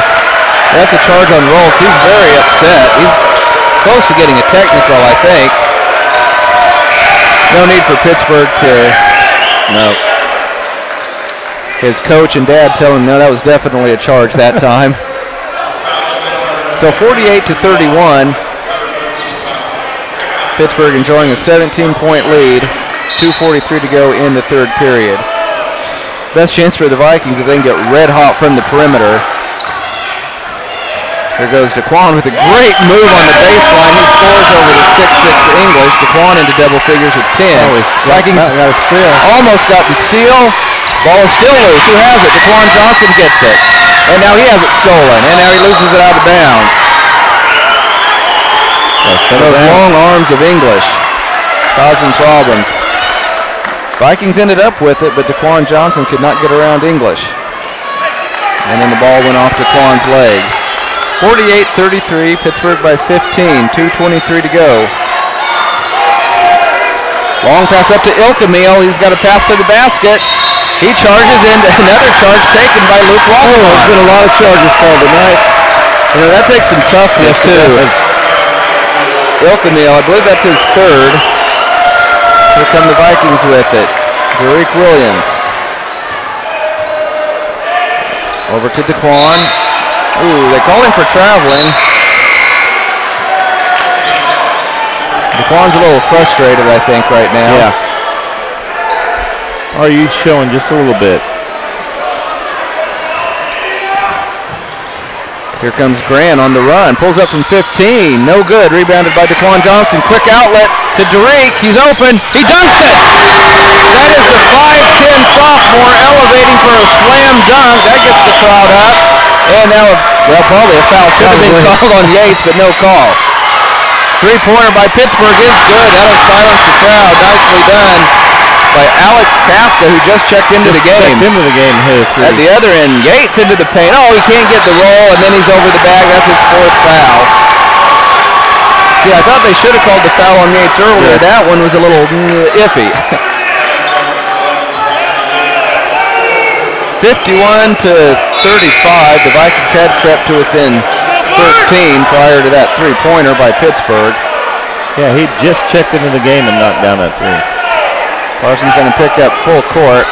That's a charge on Rolfs. He's very upset. He's close to getting a technical, I think. No need for Pittsburgh to... No. His coach and dad tell him, no, that was definitely a charge that time. So 48-31. Pittsburgh enjoying a 17-point lead. 2:43 to go in the third period. Best chance for the Vikings if they can get red hot from the perimeter. Here goes Daquan with a great move on the baseline. He scores over the 6'6" English. Daquan into double figures with 10. Vikings got a steal. Almost got the steal. Ball is still loose. Who has it? Daquan Johnson gets it. And now he has it stolen. And now he loses it out of bounds. Those long arms of English causing problems. Vikings ended up with it, but Daquan Johnson could not get around English. And then the ball went off Daquan's leg. 48-33, Pittsburgh by 15, 2:23 to go. Long pass up to Ilkamil. He's got a path to the basket. He charges into another charge taken by Luke Walgamont. There's been a lot of charges called tonight. You know, that takes some toughness, too. Ilkamil, I believe that's his third. Here come the Vikings with it. Derek Williams. Over to Daquan. Ooh, they call him for traveling. DeQuan's a little frustrated, I think, right now. Yeah. Are you showing just a little bit? Here comes Grant on the run. Pulls up from 15. No good. Rebounded by DeQuan Johnson. Quick outlet to Derek. He's open. He dunks it. That is the 5'10 sophomore elevating for a slam dunk. That gets the crowd up. And now, well, probably a foul should have been called on Yates, but no call. Three-pointer by Pittsburgh is good. That'll silence the crowd. Nicely done by Alex Kafka, who just checked into the game. At the other end, Yates into the paint. Oh, he can't get the roll, and then he's over the bag. That's his fourth foul. See, I thought they should have called the foul on Yates earlier. Yeah. That one was a little iffy. 51 to 35. The Vikings had crept to within 13 prior to that three-pointer by Pittsburgh. Yeah, he just checked into the game and knocked down that three. Parsons going to pick up full court.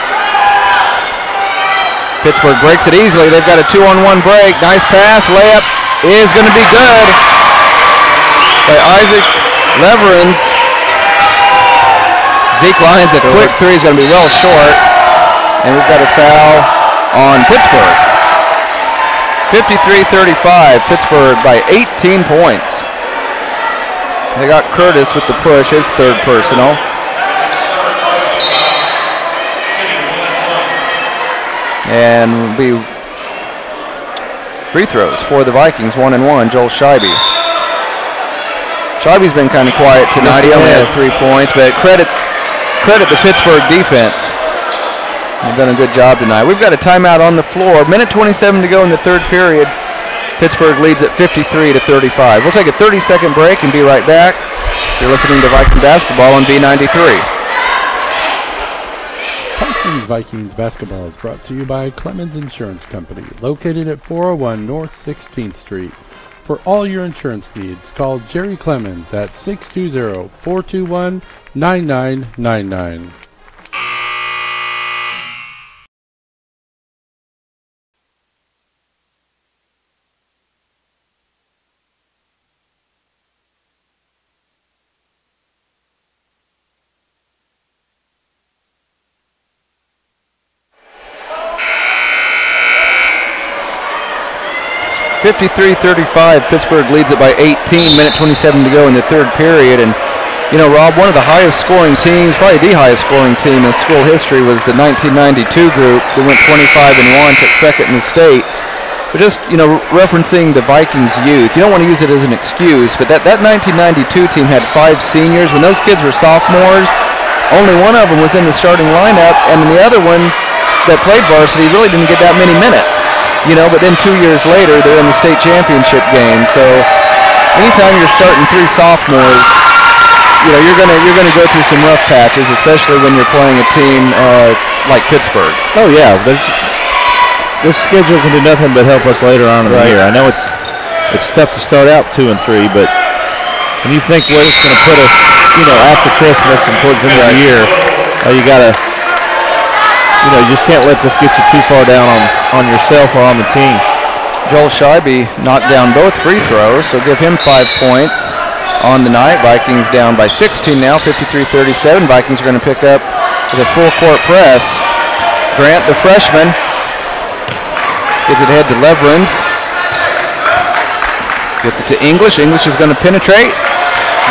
Pittsburgh breaks it easily. They've got a 2-on-1 break. Nice pass. Layup is going to be good by Isaac Leverins. Zeke Lyons, a quick three, is going to be well short. And we've got a foul on Pittsburgh. 53-35, Pittsburgh by 18 points. They got Curtis with the push, his third personal. And will be free throws for the Vikings, 1-1, Joel Scheibe. Scheibe's been kind of quiet tonight. He only has 3 points, but credit the Pittsburgh defense. They've done a good job tonight. We've got a timeout on the floor. Minute 27 to go in the third period. Pittsburgh leads at 53-35. We'll take a 30-second break and be right back. You're listening to Viking basketball on B93. Parsons Vikings basketball is brought to you by Clemens Insurance Company, located at 401 North 16th Street. For all your insurance needs, call Jerry Clemens at 620-421-9999. Pittsburgh leads it by 18, minute 27 to go in the third period. And, you know, Rob, one of the highest scoring teams, probably the highest scoring team in school history was the 1992 group. They went 25-1, took second in the state. But just, you know, referencing the Vikings youth, you don't want to use it as an excuse, but that 1992 team had 5 seniors. When those kids were sophomores, only one of them was in the starting lineup, and the other one that played varsity really didn't get that many minutes. You know, but then 2 years later, they're in the state championship game. So anytime you're starting 3 sophomores, you know, you're gonna go through some rough patches, especially when you're playing a team like Pittsburgh. Oh yeah, this schedule can do nothing but help us later on in the year. I know it's tough to start out 2 and 3, but when you think where it's going to put us, you know, after Christmas and towards the end of the year, you gotta. You know, you just can't let this get you too far down on yourself or on the team. Joel Scheibe knocked down both free throws, so give him 5 points on the night. Vikings down by 16 now, 53-37. Vikings are going to pick up with a full court press. Grant, the freshman, gives it ahead to Leverins. Gets it to English. English is going to penetrate.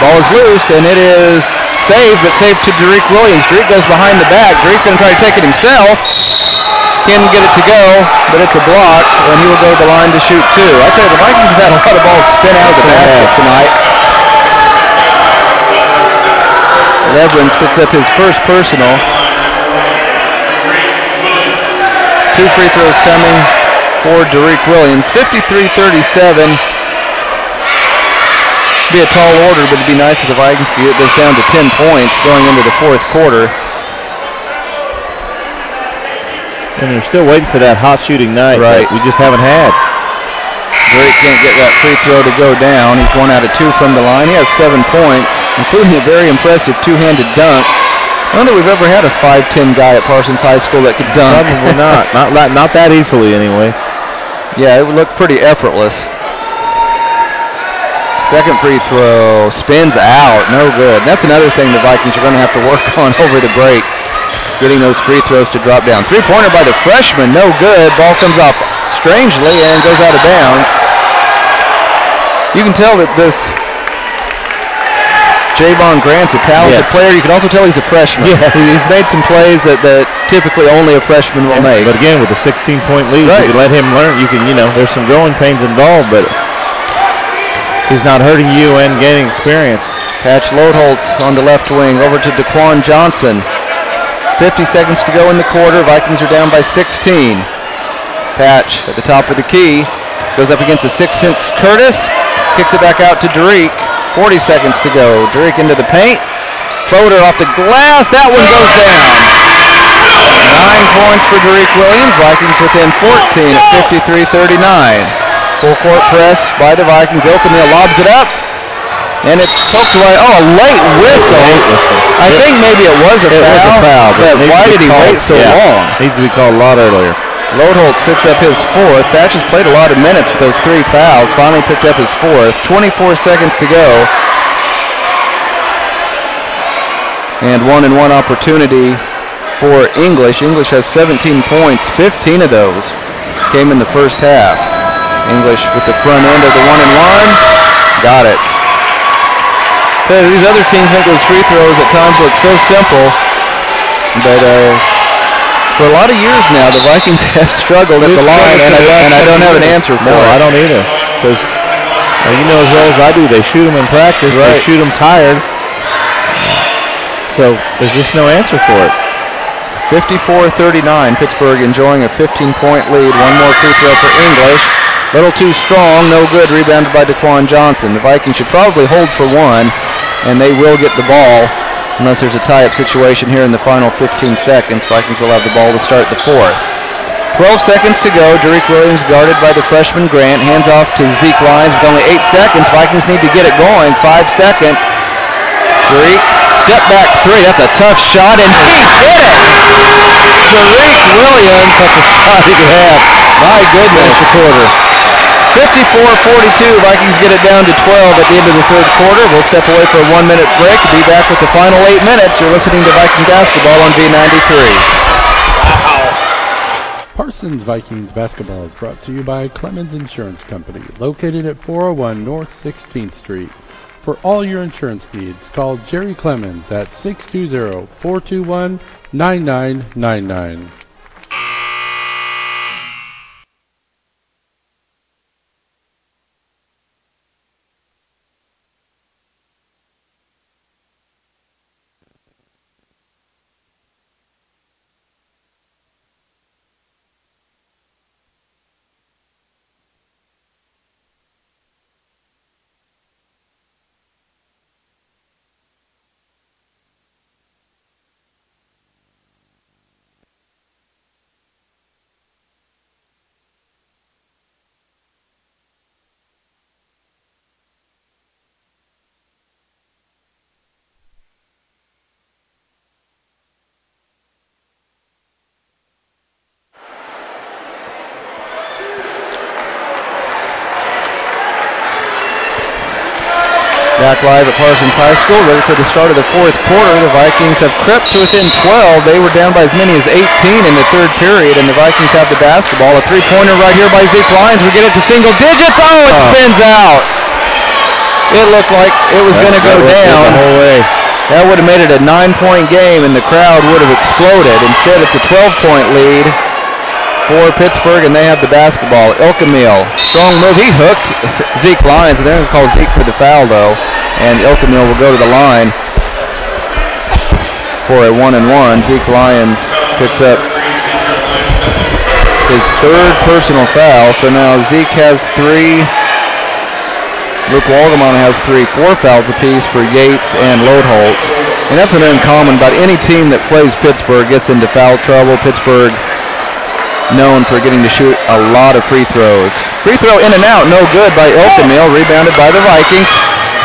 Ball is loose, and it is saved, but saved to Derek Williams. Derek goes behind the back. Derek going to try to take it himself. Can't get it to go, but it's a block, and he will go to the line to shoot 2. I tell you, the Vikings have had a lot of balls spin out of the basket tonight. Leverins picks up his first personal. 2 free throws coming for Derek Williams. 53-37. Be a tall order, but it'd be nice if the Vikings could get this down to 10 points going into the fourth quarter. And they're still waiting for that hot shooting night that we just haven't had. Drake can't get that free throw to go down. He's 1 out of 2 from the line. He has 7 points, including a very impressive 2-handed dunk. I don't know if we've ever had a 5'10" guy at Parsons High School that could dunk. Probably not. Not that easily, anyway. Yeah, it would look pretty effortless. Second free throw, spins out, no good. That's another thing the Vikings are going to have to work on over the break, getting those free throws to drop down. Three-pointer by the freshman, no good. Ball comes off strangely and goes out of bounds. You can tell that this Javon Grant's a talented player. You can also tell he's a freshman. Yeah. He's made some plays that typically only a freshman will make. But again, with a 16-point lead, you can let him learn. You can, there's some growing pains involved, but he's not hurting you and gaining experience. Patch Lodeholtz on the left wing over to Daquan Johnson. 50 seconds to go in the quarter. Vikings are down by 16. Patch at the top of the key. Goes up against a 6'6" Curtis. Kicks it back out to Derek. 40 seconds to go. Derek into the paint. Floater off the glass. That one goes down. 9 points for Derek Williams. Vikings within 14 at 53-39. Full court press by the Vikings. Okamill lobs it up. And it's poked away. Oh, a late whistle. I think maybe it was a foul. But why did he wait so long? Needs to be called a lot earlier. Lodeholtz picks up his fourth. Patch has played a lot of minutes with those 3 fouls. Finally picked up his fourth. 24 seconds to go. And 1-and-1 opportunity for English. English has 17 points. 15 of those came in the first half. English with the front end of the 1-and-1. Got it. These other teams make those free throws at times look so simple, but for a lot of years now, the Vikings have struggled at the line, and I don't have an answer for it. No, I don't either, because you know as well as I do, they shoot them in practice, they shoot them tired, so there's just no answer for it. 54-39, Pittsburgh enjoying a 15-point lead. One more free throw for English. Little too strong, no good, rebounded by Daquan Johnson. The Vikings should probably hold for one, and they will get the ball unless there's a tie-up situation here in the final 15 seconds. Vikings will have the ball to start the fourth. 12 seconds to go. Derek Williams guarded by the freshman Grant. Hands off to Zeke Lyons with only 8 seconds. Vikings need to get it going. 5 seconds. Derek, step back three. That's a tough shot, and he hit it! Derek Williams, that's a shot he could have. My goodness, a quarter. 54-42, Vikings get it down to 12 at the end of the third quarter. We'll step away for a 1-minute break. Be back with the final 8 minutes. You're listening to Viking Basketball on V93. Parsons Vikings Basketball is brought to you by Clemens Insurance Company, located at 401 North 16th Street. For all your insurance needs, call Jerry Clemens at 620-421-9999. Back live at Parsons High School, ready for the start of the fourth quarter. The Vikings have crept to within 12. They were down by as many as 18 in the third period, and the Vikings have the basketball. A three-pointer right here by Zeke Lyons. We get it to single digits. Oh, it spins out. It looked like it was going to go down. The whole way. That would have made it a 9-point game, and the crowd would have exploded. Instead, it's a 12-point lead for Pittsburgh, and they have the basketball. Okamill, strong move. He hooked Zeke Lyons, and they're going to call Zeke for the foul, though. And Okamill will go to the line for a 1-and-1. Zeke Lyons picks up his third personal foul. So now Zeke has 3. Luke Waldeman has 3. 4 fouls apiece for Yates and Lodeholtz. And that's an uncommon. About any team that plays Pittsburgh gets into foul trouble. Pittsburgh known for getting to shoot a lot of free throws. Free throw in and out, no good by Okamill. Rebounded by the Vikings.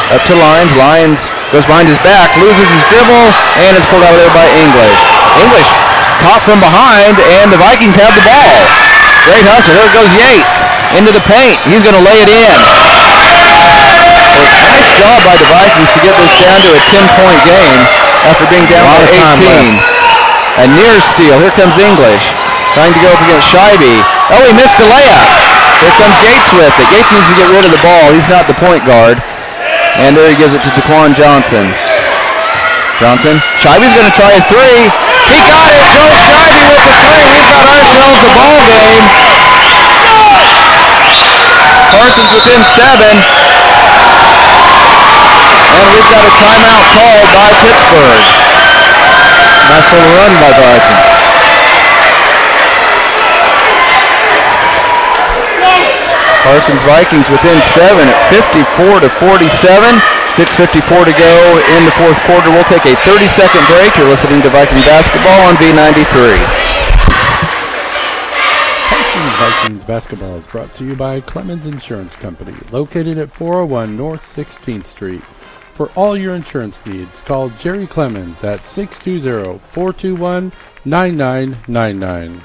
Up to Lyons. Lyons goes behind his back, loses his dribble, and is pulled out of there by English. English caught from behind, and the Vikings have the ball. Great hustle. There goes Yates into the paint. He's going to lay it in. by the Vikings to get this down to a 10-point game after being down by 18. A near steal. Here comes English. Trying to go up against Scheibe. Oh, he missed the layup. Here comes Gates with it. Gates needs to get rid of the ball. He's not the point guard. And there he gives it to Daquan Johnson. Scheibe's going to try a three. He got it. Joel Scheibe with the three. We've got ourselves a ball game. Parsons within 7. And we've got a timeout called by Pittsburgh. Nice little run by Viking. Parsons Vikings within 7 at 54-47. 6:54 to go in the fourth quarter. We'll take a 30-second break. You're listening to Viking basketball on B93. Parsons Vikings basketball is brought to you by Clemens Insurance Company, located at 401 North 16th Street. For all your insurance needs, call Jerry Clemens at 620-421-9999.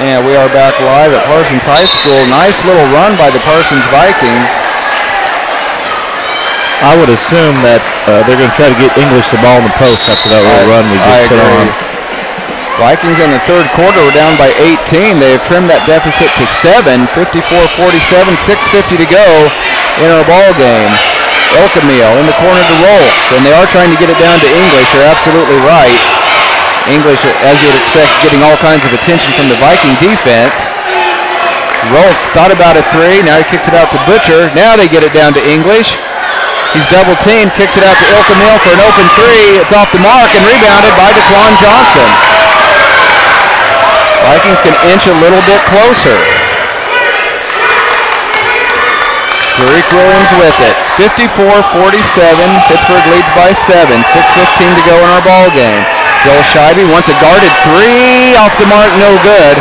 And we are back live at Parsons High School. Nice little run by the Parsons Vikings. I would assume that they're going to try to get English the ball in the post after that little run we just put on. Vikings in the third quarter were down by 18. They have trimmed that deficit to 7. 54-47, 6:50 to go in our ball game. Elkamil in the corner to Rolfs, and they are trying to get it down to English. You're absolutely right. English, as you would expect, getting all kinds of attention from the Viking defense. Rolfs thought about a three. Now he kicks it out to Butcher. Now they get it down to English. He's double teamed, kicks it out to Elkamil for an open three. It's off the mark and rebounded by Daquan Johnson. Vikings can inch a little bit closer. Tariq Williams with it. 54-47. Pittsburgh leads by 7. 6:15 to go in our ball game. Joel Scheibe wants a guarded three, off the mark, no good.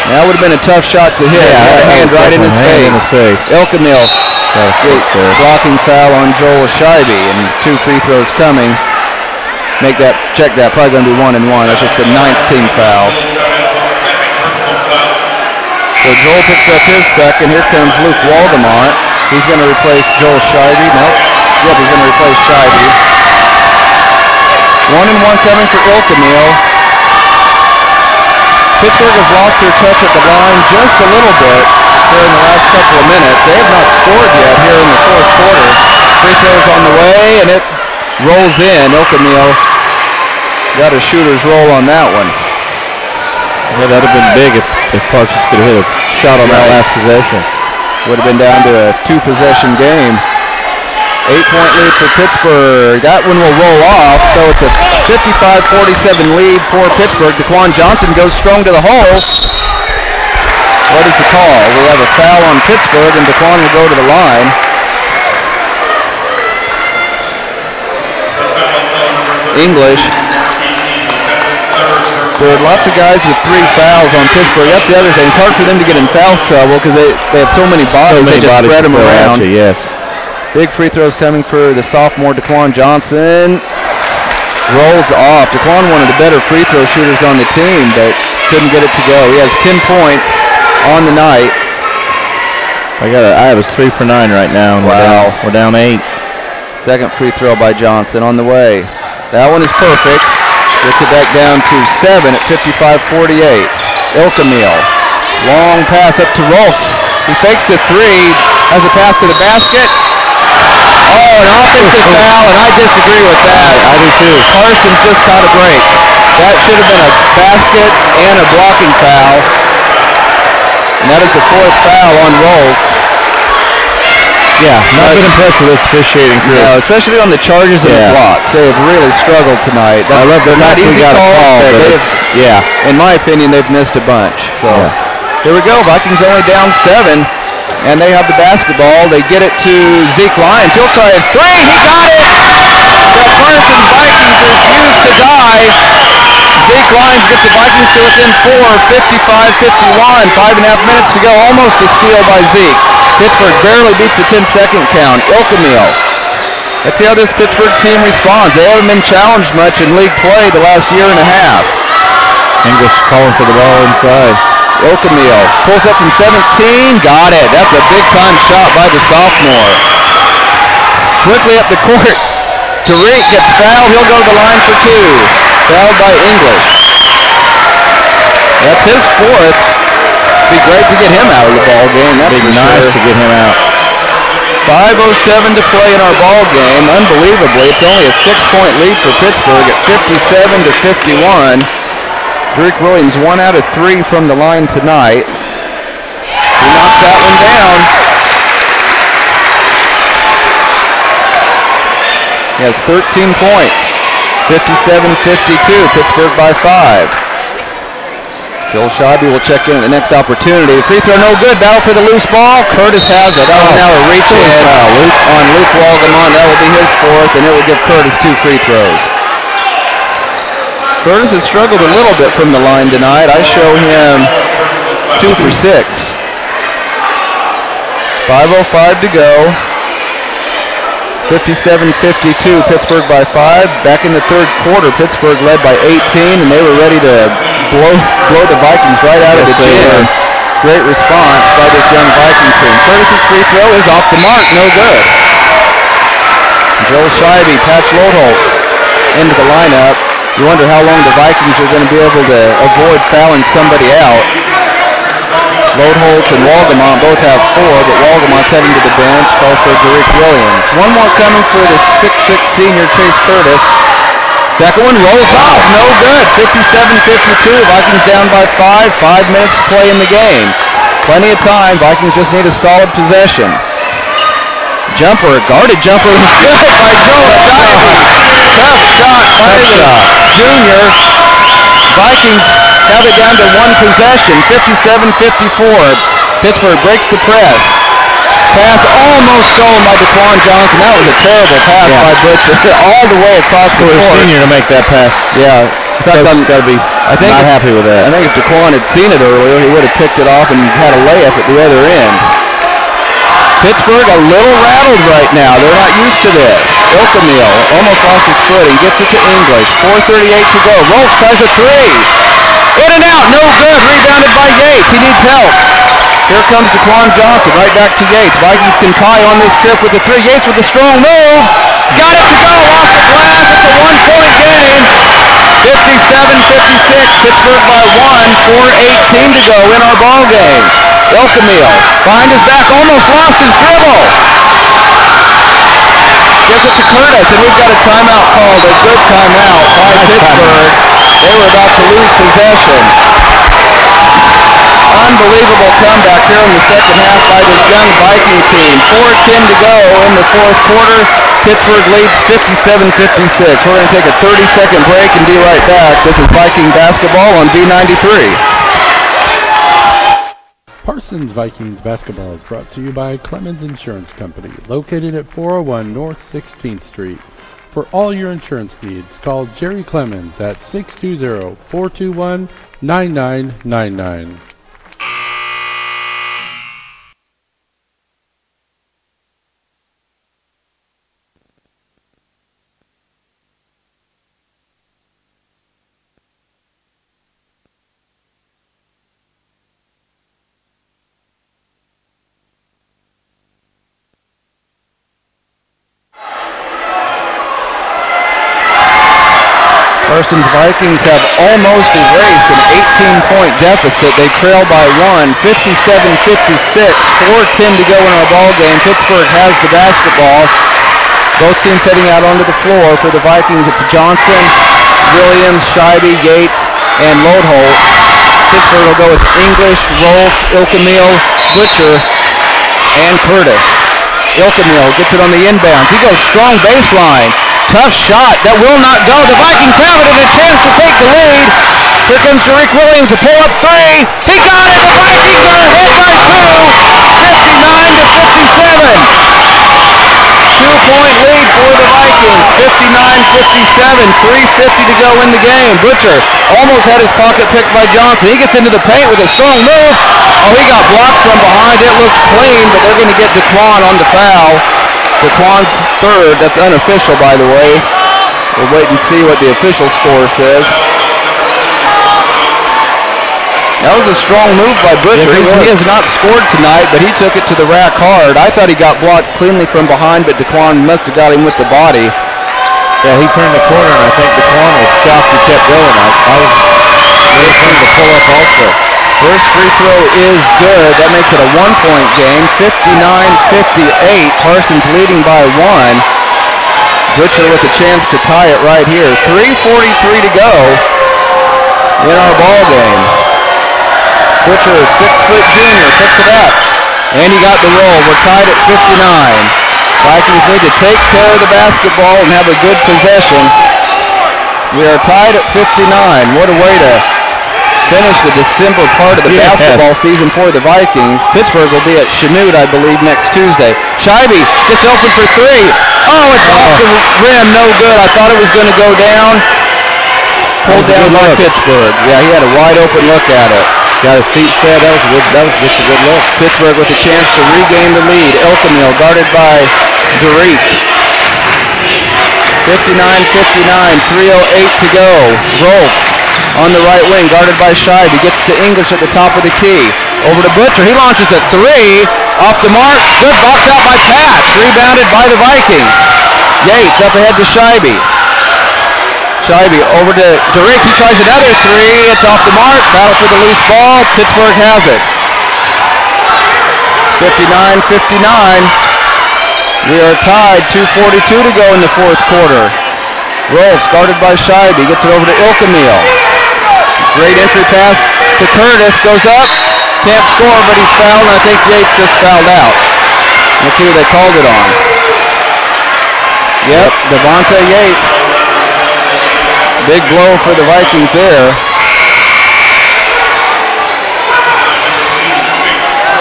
That would have been a tough shot to hit. Yeah, had a hand right in his face. Elkamil, blocking foul on Joel Scheibe, and 2 free throws coming. Check that, probably going to be 1 and 1. That's just the 9th team foul. So Joel picks up his second. Here comes Luke Waldemont. He's going to replace Joel Scheibe. Nope. Yep, he's going to replace Scheibe. 1 and 1 coming for Elkamil. Pittsburgh has lost their touch at the line just a little bit here in the last couple of minutes. They have not scored yet here in the fourth quarter. Free throws on the way, and it rolls in. Elkamil got a shooter's roll on that one. Yeah, that would have been big if Parsons could have hit a shot on that last possession. Would have been down to a 2-possession game. 8-point lead for Pittsburgh. That one will roll off, so it's a 55-47 lead for Pittsburgh. Daquan Johnson goes strong to the hole. What is the call? We have a foul on Pittsburgh, and Daquan will go to the line. English. There are lots of guys with 3 fouls on Pittsburgh. That's the other thing. It's hard for them to get in foul trouble because they have so many bodies. They just spread them around. Yes. Big free throws coming for the sophomore Daquan Johnson. Rolls off. Daquan wanted the better free throw shooters on the team, but couldn't get it to go. He has 10 points on the night. I have us 3 for 9 right now. And wow. We're down 8. Second free throw by Johnson on the way. That one is perfect. Gets it back down to 7 at 55-48. Elkamil. Long pass up to Rolfs. He fakes the three. Has a pass to the basket. Oh, an offensive foul, and I disagree with that. I do too. Parsons just caught a break. That should have been a basket and a blocking foul. And that is the 4th foul on Rolfs. Yeah, not been impressed with this officiating crew. No, especially on the charges and the blocks. They have really struggled tonight. I love that. Not easy call, yeah. In my opinion, they've missed a bunch. So here we go. Vikings only down 7. And they have the basketball. They get it to Zeke Lyons. He'll try a three. He got it. The Parsons Vikings refuse to baselines, gets the Vikings to within 4, 55-51. 5.5 minutes to go, almost a steal by Zeke. Pittsburgh barely beats the 10-second count. Ilkamil. Let's see how this Pittsburgh team responds. They haven't been challenged much in league play the last year and a half. English calling for the ball inside. Ilkamil pulls up from 17. Got it. That's a big-time shot by the sophomore. Quickly up the court. Tariq gets fouled. He'll go to the line for 2. Fouled by English. That's his 4th. Be great to get him out of the ball game. That's be nice to get him out. 5:07 to play in our ball game. Unbelievably, it's only a 6-point lead for Pittsburgh at 57-51. Tariq Williams 1 out of 3 from the line tonight. He knocks that one down. He has 13 points. 57-52. Pittsburgh by 5. Joel Scheibe will check in at the next opportunity. Free throw no good. Battle for the loose ball. Curtis has it. Oh, now a reach in on Luke Walgamon. That will be his 4th, and it will give Curtis 2 free throws. Curtis has struggled a little bit from the line tonight. I show him 2 for 6. 5:05 to go. 57-52. Pittsburgh by 5. Back in the third quarter, Pittsburgh led by 18, and they were ready to blow the Vikings right out of the gym. Great response by this young Viking team. Curtis's free throw is off the mark, no good. Joel Scheibe, Patch Lodholtz into the lineup. You wonder how long the Vikings are going to be able to avoid fouling somebody out. Lodholtz and Walgamont both have 4, but Walgamont's heading to the bench. Also Tariq Williams. One more coming for the 6'6 senior Chase Curtis. Second one rolls off, no good. 57-52. Vikings down by 5. 5 minutes to play in the game. Plenty of time. Vikings just need a solid possession. Jumper, guarded jumper was good by Joel Scheibe. Tough shot by the junior. Vikings have it down to 1 possession. 57-54. Pittsburgh breaks the press. Pass almost stolen by DeQuan Johnson. That was a terrible pass by Butcher all the way across the court. Senior to make that pass. Yeah. In fact, I'm got to be not happy with that. I think if DeQuan had seen it earlier, he would have picked it off and had a layup at the other end. Pittsburgh a little rattled right now. They're not used to this. Ilkamil almost lost his footing. Gets it to English. 4:38 to go. Rolfs tries a 3. In and out. No good. Rebounded by Yates. He needs help. Here comes DeQuan Johnson, right back to Yates. Vikings can tie on this trip with a 3. Yates with a strong move. Got it to go off the glass. It's a 1-point game. 57-56. Pittsburgh by 1. 4:18 to go in our ball game. Ilkamil behind his back, almost lost his dribble. Gives it to Curtis, and we've got a timeout called. A good timeout by Pittsburgh. They were about to lose possession. Unbelievable comeback here in the second half by this young Viking team. 4:10 to go in the fourth quarter. Pittsburgh leads 57-56. We're going to take a 30-second break and be right back. This is Viking basketball on D93. Parsons Vikings basketball is brought to you by Clemens Insurance Company, located at 401 North 16th Street. For all your insurance needs, call Jerry Clemens at 620-421-9999. Parsons Vikings have almost erased an 18-point deficit. They trail by 1, 57-56. 4:10 to go in our ball game. Pittsburgh has the basketball. Both teams heading out onto the floor. For the Vikings, it's Johnson, Williams, Scheibe, Yates, and Lodholtz. Pittsburgh will go with English, Rolfs, Ilkamil, Butcher, and Curtis. Ilkamil gets it on the inbound. He goes strong baseline. Tough shot that will not go. The Vikings have it and a chance to take the lead. Here comes Tariq Williams to pull up 3. He got it. The Vikings are ahead by 2. 59-57. 2-point lead for the Vikings. 59-56. 3:50 to go in the game. Butcher almost had his pocket picked by Johnson. He gets into the paint with a strong move. Oh, he got blocked from behind. It looked clean, but they're going to get DeQuan on the foul. DeQuan's third. That's unofficial, by the way. We'll wait and see what the official score says. That was a strong move by Butcher. He has not scored tonight, but he took it to the rack hard. I thought he got blocked cleanly from behind, but DeQuan must have got him with the body. Yeah, he turned the corner, and I think DeQuan was shocked he kept going. I was waiting to pull up also. First free throw is good. That makes it a 1-point game. 59-58. Parsons leading by 1. Butcher with a chance to tie it right here. 3:43 to go in our ball game. Butcher, a 6-foot junior, picks it up. And he got the roll. We're tied at 59. Vikings need to take care of the basketball and have a good possession. We are tied at 59. What a way to finish the December part of the basketball season for the Vikings. Pittsburgh will be at Chanute, I believe, next Tuesday. Scheibe gets open for 3. Oh, it's off the rim. No good. I thought it was going to go down. Pulled down by Pittsburgh. Yeah, he had a wide open look at it. Got his feet set. That was just a good look. Pittsburgh with a chance to regain the lead. Elkamil guarded by Derek. 59-59, 3:08 to go. Rolf on the right wing, guarded by Scheibe. He gets to English at the top of the key. Over to Butcher. He launches a 3. Off the mark. Good box out by Patch. Rebounded by the Vikings. Yates up ahead to Scheibe. Scheibe over to Derek. He tries another 3. It's off the mark. Battle for the loose ball. Pittsburgh has it. 59-59. We are tied. 2:42 to go in the fourth quarter. Rolfs guarded by Scheibe. Gets it over to Elkamil. Great entry pass to Curtis. Goes up. Can't score, but he's fouled, and I think Yates just fouled out. Let's see who they called it on. Yep, Devonta Yates. Big blow for the Vikings there.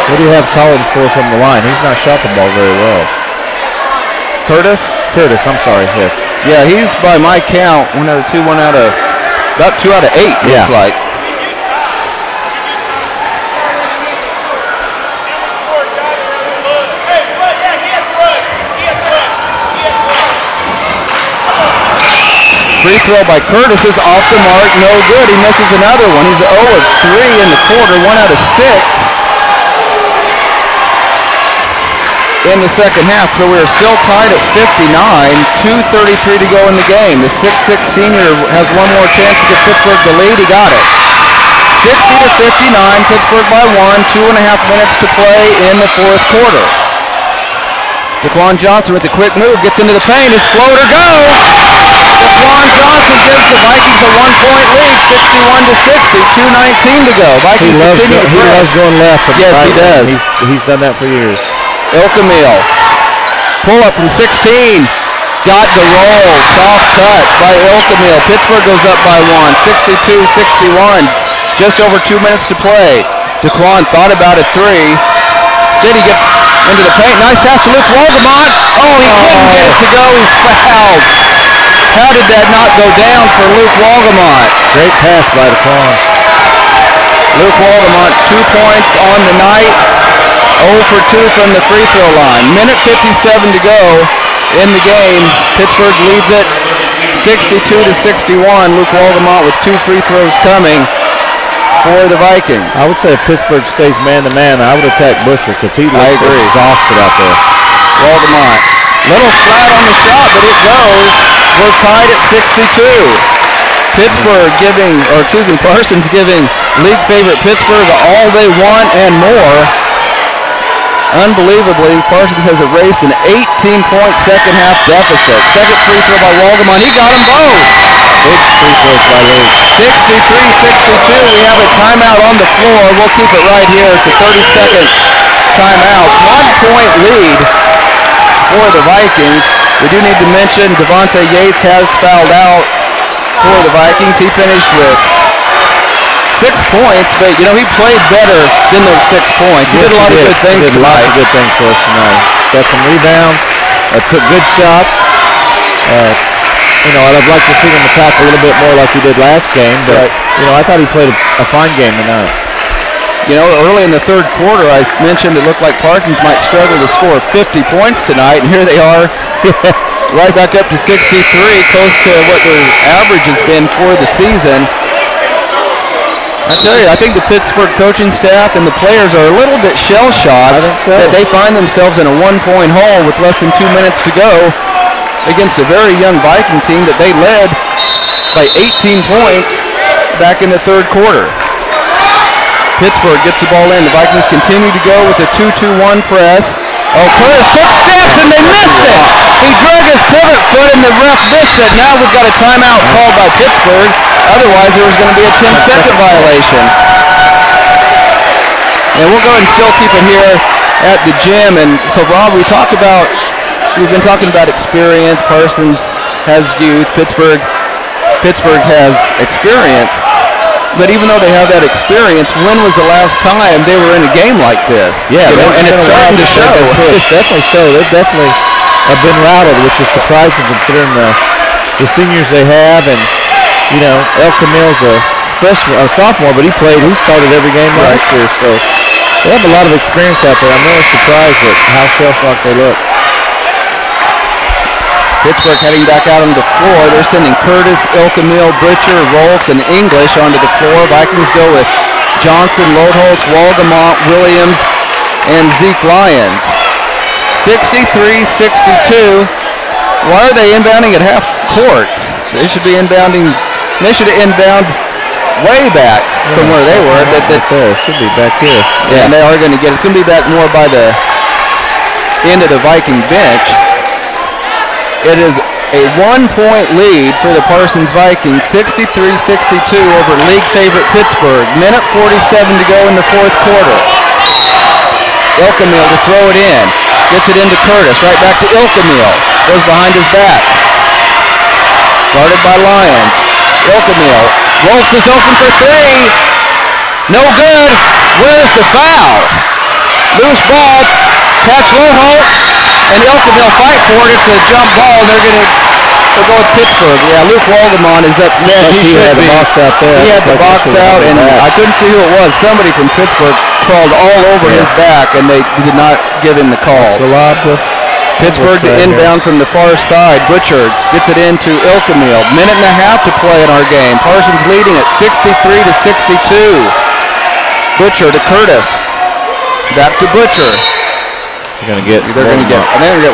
What do you have Collins for from the line? He's not shot the ball very well. Curtis, I'm sorry, yes. Yeah, he's by my count, about 2 out of 8, looks like. Free throw by Curtis is off the mark, no good. He misses another one. He's 0 of 3 in the quarter, 1 out of 6 in the second half. So we're still tied at 59, 2:33 to go in the game. The 6'6 senior has one more chance to give Pittsburgh the lead. He got it. 60-59, Pittsburgh by 1, 2.5 minutes to play in the fourth quarter. DeQuan Johnson with a quick move, gets into the paint, his floater goes! DeQuan Johnson gives the Vikings a 1-point lead, 61-60, 2:19 to go. Vikings continue to press. He loves going left. Yes, he does. He's done that for years. Elkamil, pull up from 16, got the roll, soft touch by Elkamil. Pittsburgh goes up by 1, 62-61, just over 2 minutes to play. DeQuan thought about a 3, instead he gets into the paint, nice pass to Luke Walgamont. Oh, he couldn't get it to go, he's fouled. How did that not go down for Luke Walgamont? Great pass by DeQuan. Luke Walgamont, 2 points on the night. 0 for 2 from the free throw line. Minute 57 to go in the game. Pittsburgh leads it 62-61. Luke Walgamont with 2 free throws coming for the Vikings. I would say if Pittsburgh stays man-to-man, I would attack Busher because he looks exhausted out there. Walgamont, little flat on the shot, but it goes. We're tied at 62. Parsons giving league favorite Pittsburgh all they want and more. Unbelievably, Parsons has erased an 18-point second half deficit. Second free throw by Walgamont. He got them both. Big free throws by Luke. 63-62. We have a timeout on the floor. We'll keep it right here. It's a 30-second timeout. 1-point lead for the Vikings. We do need to mention Devonta Yates has fouled out for the Vikings. He finished with 6 points, but he played better than those 6 points. He did a lot of good things tonight. He did lots of good things for us tonight. Got some rebounds, took good shots. I'd like to see him attack a little bit more like he did last game, but, I thought he played a fine game tonight. Early in the third quarter, I mentioned it looked like Parsons might struggle to score 50 points tonight, and here they are right back up to 63, close to what their average has been for the season. I tell you, I think the Pittsburgh coaching staff and the players are a little bit shell-shocked that they find themselves in a one-point hole with less than 2 minutes to go against a very young Viking team that they led by 18 points back in the third quarter. Pittsburgh gets the ball in. The Vikings continue to go with a 2-2-1 press. Oh, Curtis took steps and they missed it. He drug his pivot foot and the ref missed it. Now we've got a timeout called by Pittsburgh. Otherwise, there was going to be a 10-second violation. And we'll go ahead and still keep it here at the gym. And so, Rob, we've been talking about experience. Parsons has youth. Pittsburgh has experience. But even though they have that experience, when was the last time they were in a game like this? Yeah, and it's starting to show. It's definitely so. They've definitely been routed, which is surprising considering the seniors they have. And, El Camille's a sophomore, but he started every game last year. So they have a lot of experience out there. I'm really surprised at how shell-shocked they look. Pittsburgh heading back out on the floor. They're sending Curtis, Ilkamil, Butcher, Rolfs, and English onto the floor. Vikings go with Johnson, Lodholtz, Walgamont, Williams, and Zeke Lyons. 63-62. Why are they inbounding at half court? They should be inbounding. They should have inbound way back from where they were. There should be back here. Yeah, and they are going to get it. It's going to be back more by the end of the Viking bench. It is a 1-point lead for the Parsons Vikings, 63-62 over league favorite Pittsburgh. Minute 47 to go in the fourth quarter. Ilkamil to throw it in. Gets it into Curtis. Right back to Ilkamil. Goes behind his back. Guarded by Lyons. Ilkamil. Rolfs is open for three. No good. Where's the foul? Loose ball. Catch Lodholtz. And Ilkamil fight for it. It's a jump ball. They're going to go with Pittsburgh. Yeah, Luke Walgamon is upset. He had the box out there. He had the box out, and I couldn't see who it was. Somebody from Pittsburgh crawled all over his back, and they did not give him the call. Pittsburgh to inbound from the far side. Butcher gets it into Ilkamil. Minute and a half to play in our game. Parsons leading at 63-62. Butcher to Curtis. Back to Butcher. They're going to get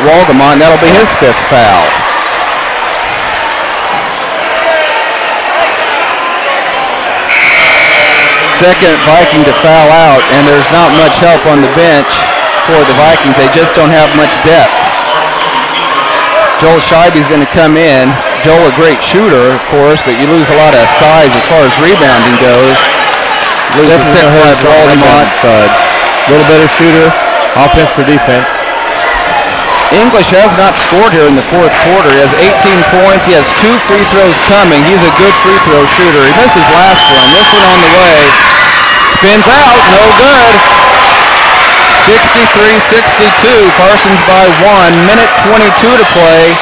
Walgamon. That'll be his fifth foul. Second Viking to foul out, and there's not much help on the bench for the Vikings. They just don't have much depth. Joel Scheibe's going to come in. Joel, a great shooter, of course, but you lose a lot of size as far as rebounding goes. Lose the 6'5" Walgamon. A little better shooter. Offense for defense. English has not scored here in the fourth quarter. He has 18 points. He has 2 free throws coming. He's a good free throw shooter. He missed his last one. This one on the way. Spins out. No good. 63-62. Parsons by 1. Minute 22 to play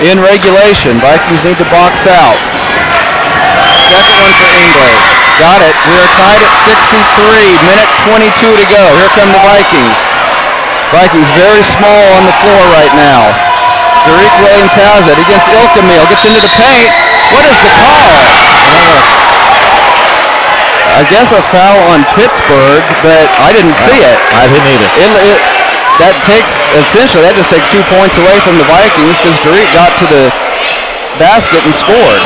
in regulation. Vikings need to box out. Second one for English. Got it. We are tied at 63. Minute 22 to go. Here come the Vikings. Vikings very small on the floor right now. Derek Williams has it against Ilkamil. Gets into the paint. What is the call? I guess a foul on Pittsburgh, but I didn't see it. I didn't either. That just takes 2 points away from the Vikings because Derek got to the basket and scored.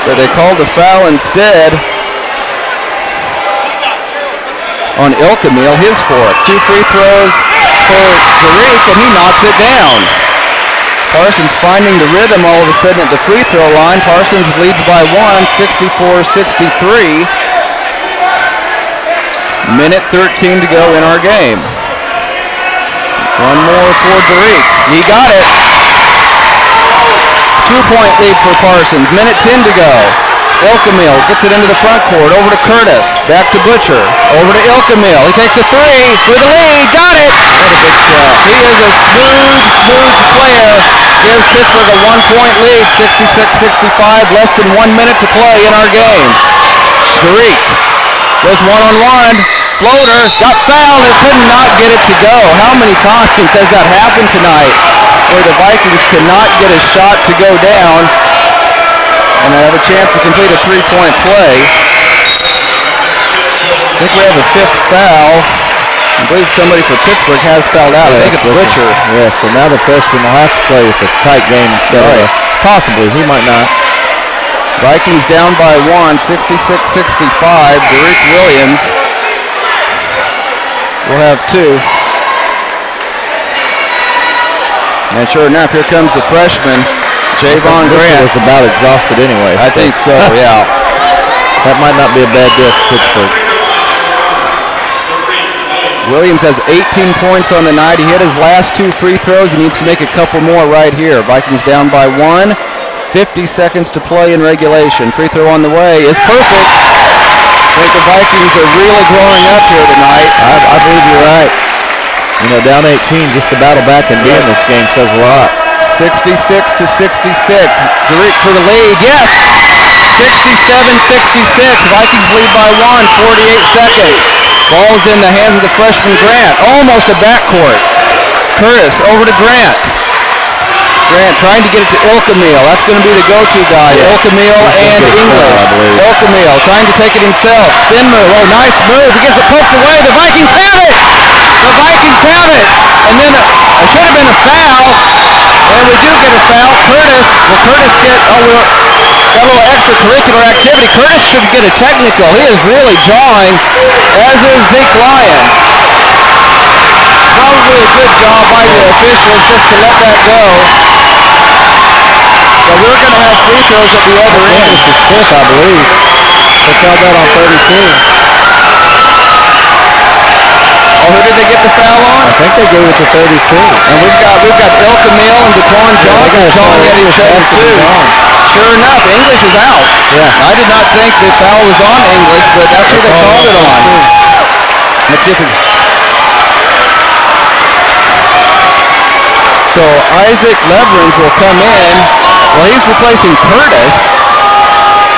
But they called the foul instead on Ilkamil, his fourth. 2 free throws for Derek, and he knocks it down. Parsons finding the rhythm all of a sudden at the free throw line. Parsons leads by 1, 64-63. Minute 13 to go in our game. One more for Derek. He got it. 2-point lead for Parsons. Minute 10 to go. Ilkamil gets it into the front court. Over to Curtis. Back to Butcher. Over to Ilkamil. He takes a three for the lead. Got it. What a big shot. He is a smooth player. gives Pittsburgh a 1-point lead, 66-65, less than 1 minute to play in our game. Derek goes one-on-one, floater, got fouled and could not get it to go. How many times has that happened tonight where the Vikings cannot get a shot to go down and have a chance to complete a 3-point play? I think we have a 5th foul. I believe somebody for Pittsburgh has fouled out. I think it's Butcher. Yeah, so now the freshman will have to play with a tight game instead of possibly. He might not. Vikings down by 1, 66-65. Derek Williams will have 2. And sure enough, here comes the freshman, Javon Grant. Was about exhausted anyway. I think so, yeah. That might not be a bad deal for Pittsburgh. Williams has 18 points on the night. He hit his last 2 free throws. He needs to make a couple more right here. Vikings down by 1. 50 seconds to play in regulation. Free throw on the way is perfect. I think the Vikings are really growing up here tonight. I believe you're right. You know, down 18, just to battle back and be in this game says a lot. 66-66. Derek for the lead. Yes! 67-66. Vikings lead by 1. 48 seconds. Ball's in the hands of the freshman Grant. Almost a backcourt. Curtis over to Grant. Grant trying to get it to Ilkamil. That's going to be the go-to guy. Yeah. Ilkamil and English. Ilkamil trying to take it himself. Spin move. Oh, nice move. He gets it poked away. The Vikings have it. The Vikings have it. And then it should have been a foul. And we do get a foul. Curtis. Will Curtis get... Oh, well, got a little extracurricular activity. Curtis should get a technical. He is really jawing, as is Zeke Lyons. Probably a good job by the officials just to let that go. But we're going to have free throws at the other end. This is 5th, I believe. They called that on 32. Oh, who did they get the foul on? I think they gave it to 32. And we've got Ilkamil and DeQuan Johnson jawing at each other too. Sure enough, English is out. Yeah. I did not think the foul was on English, but that's who they called it on. Let's see if So Isaac Leverins will come in. Well, he's replacing Curtis.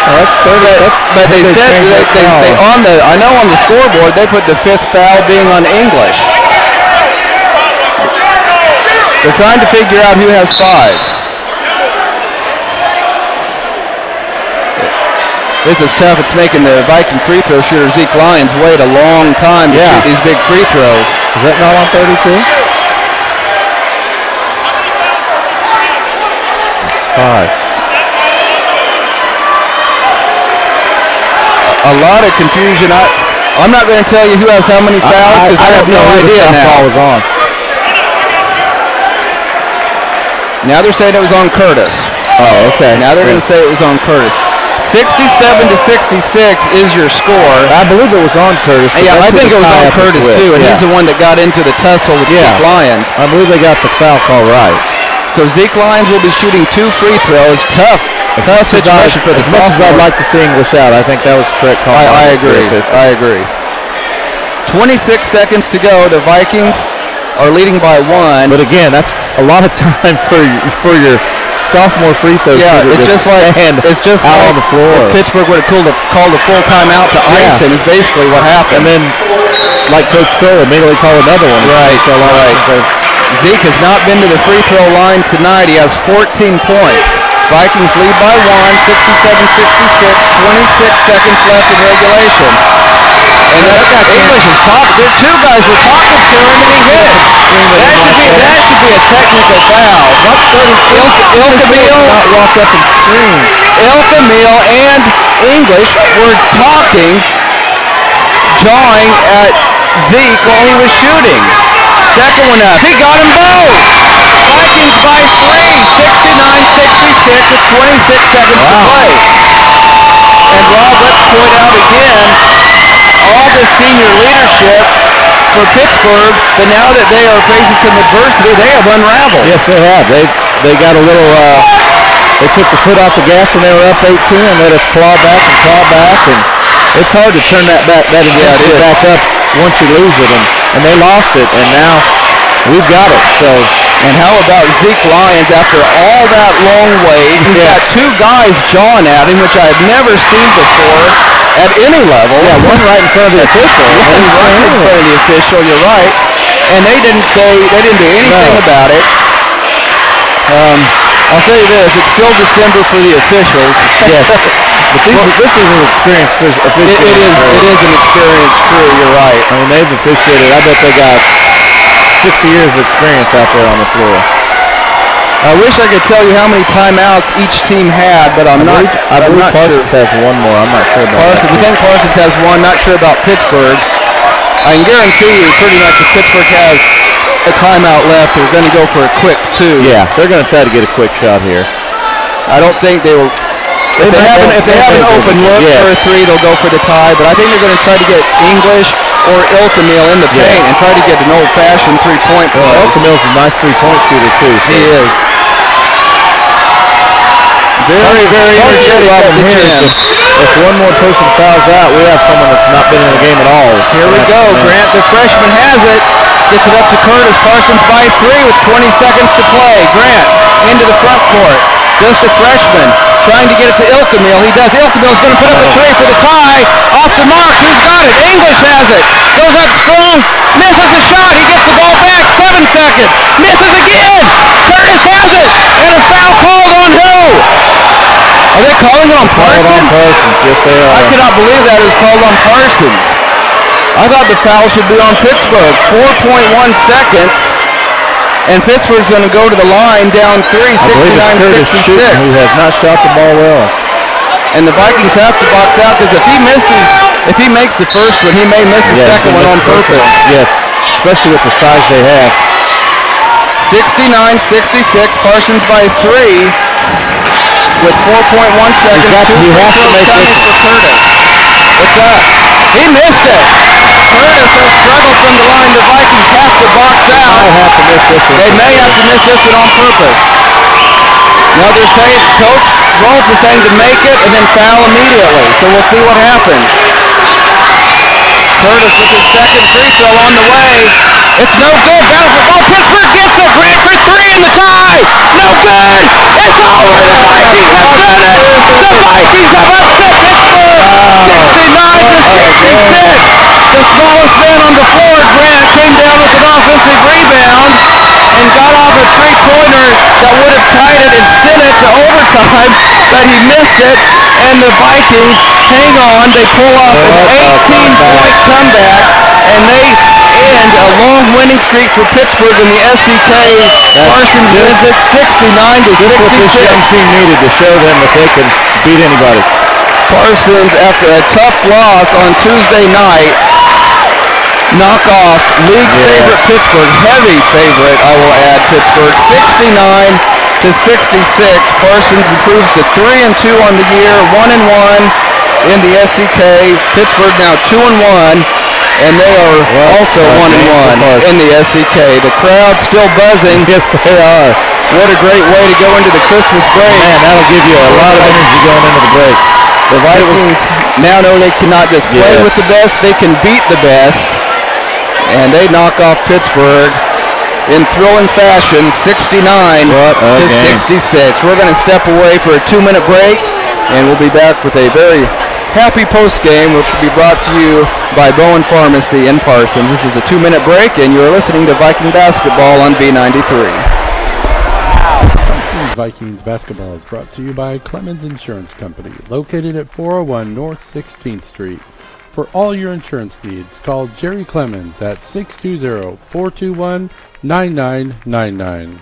But they said they on the on the scoreboard they put the 5th foul being on English. They're trying to figure out who has 5. This is tough. It's making the Viking free throw shooter Zeke Lyons wait a long time to shoot these big free throws. Is that not on 32? 5. A lot of confusion. I'm not going to tell you who has how many fouls because I have no idea now. Was on. Now they're saying it was on Curtis. Oh, okay. Now they're going to say it was on Curtis. 67-66 is your score. I believe it was on Curtis. Yeah, I think it was on Curtis too, and he's the one that got into the tussle with Zeke Lyons. I believe they got the foul call right. So Zeke Lyons will be shooting 2 free throws. Tough situation for the sophomore. As much as I'd like to see English out, I think that was the correct call. I agree. 26 seconds to go. The Vikings are leading by 1. But again, that's a lot of time for your sophomore free throw. Yeah, it's just like out on the floor. Pittsburgh would have called a full timeout to ice him is basically what happened. And then, like Coach Cole, immediately call another one. Right. Zeke has not been to the free throw line tonight. He has 14 points. Vikings lead by 1, 67-66, 26 seconds left in regulation. And English is talking. There 2 guys were talking to him, and he hit it. That should be a technical foul. Ilkamil not walk up and scream. Ilkamil and English were talking, jawing at Zeke while he was shooting. Second one up. He got them both. Vikings by 3, 69-66 with 26 seconds to play. And Rob, let's point out again all the senior leadership for Pittsburgh, but now that they are facing some adversity, they have unraveled. Yes, they have. They got a little, they took the foot off the gas when they were up 18 and let us claw back, and it's hard to turn that back up once you lose it, and they lost it, and now we've got it. So And how about Zeke Lyons after all that long wait? He's got two guys jawing at him, which I've never seen before at any level. Yeah, one right in front of the official. One right in front of the official, you're right. And they didn't do anything about it. I'll tell you this, it's still December for the officials. Yes. But this is an experienced official. It is an experienced crew, you're right. I mean, they've officiated. I bet they got 60 years of experience out there on the floor. I wish I could tell you how many timeouts each team had, but I'm not sure. Parsons has one more. I'm not sure about Parsons. We think Parsons has one. Not sure about Pittsburg. I can guarantee you pretty much if Pittsburgh has a timeout left, they're going to go for a quick two. Yeah, they're going to try to get a quick shot here. I don't think they will. If they have an open look for a three, they'll go for the tie. But I think they're going to try to get English or Ilkamil in the paint and try to get an old-fashioned three-point play. Ilkamil's a nice three-point shooter, too. So. He is. Very, very energetic here. If one more person fouls out, we have someone that's not been in the game at all. Here we go. Grant, the freshman, has it. Gets it up to Curtis. Parsons by three with 20 seconds to play. Grant into the front court. Just a freshman. Trying to get it to Ilkamil. He does. Ilkamil's going to put up a three for the tie. Off the mark. Who's got it? English has it. Goes up strong. Misses a shot. He gets the ball back. 7 seconds. Misses again. Curtis has it. And a foul called on who? Are they calling it on Parsons? Called on Parsons. Yes, they are. I cannot believe that is called on Parsons. I thought the foul should be on Pittsburgh. 4.1 seconds. And Pittsburgh's going to go to the line down 69-66. Who has not shot the ball well. And the Vikings have to box out because if he makes the first one, he may miss the second one on purpose. Yes, especially with the size they have. 69-66, Parsons by three with 4.1 seconds. He has to make this. What's that? He missed it. Curtis will struggle from the line. The Vikings have to box out. They may have to miss this one on purpose. Now they're saying, Coach Rolf is saying to make it and then foul immediately. So we'll see what happens. Curtis with his second free throw on the way. It's no good. Bounces the ball. Pittsburgh gets it. Grant for three in the tie. No good. It's over. The Vikings have done it. The Vikings have upset Pittsburgh. 69-66. The smallest man on the floor, Grant, came down with an offensive rebound and got off a three-pointer that would have tied it and sent it to overtime, but he missed it, and the Vikings hang on. They pull off an 18-point comeback, and they end a long winning streak for Pittsburgh in the SEK. Parsons wins it 69-66. This is what this young team needed to show them that they can beat anybody. Parsons, after a tough loss on Tuesday night, knock off league favorite Pittsburgh, heavy favorite, I will add, Pittsburgh, 69-66. Parsons improves to 3-2 on the year, 1-1 in the SEK. Pittsburgh now 2-1, and they are also 1-1 in the SEK. The crowd still buzzing. Yes, they are. What a great way to go into the Christmas break. Man, that'll give you a lot of energy going into the break. The Vikings now know they cannot just play with the best, they can beat the best. And they knock off Pittsburgh in thrilling fashion, 69-66. We're going to step away for a 2-minute break, and we'll be back with a very happy postgame, which will be brought to you by Bowen Pharmacy in Parsons. This is a 2-minute break, and you're listening to Viking Basketball on B93. Vikings basketball is brought to you by Clemens Insurance Company, located at 401 North 16th Street. For all your insurance needs, call Jerry Clemens at 620-421-9999.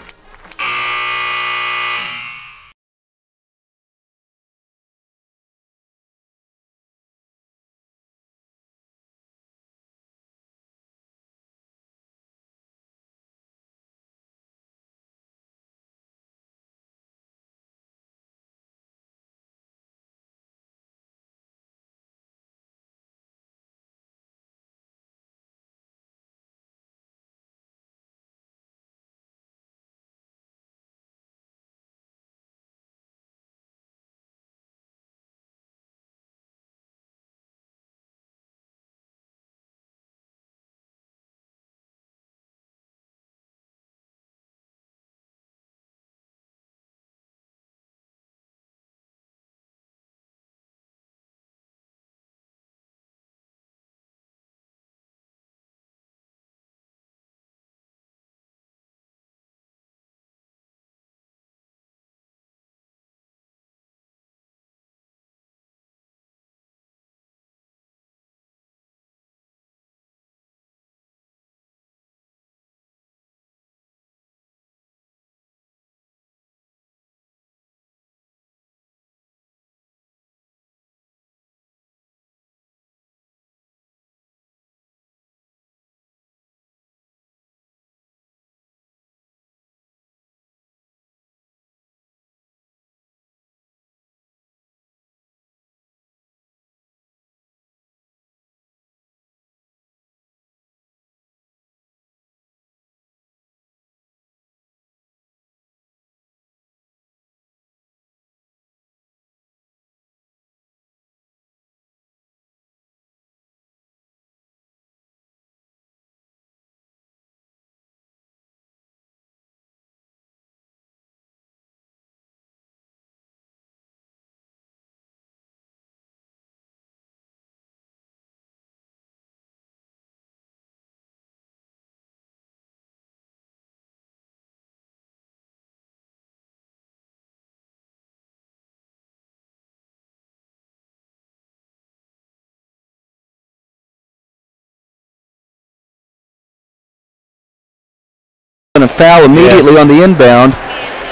going to foul immediately on the inbound.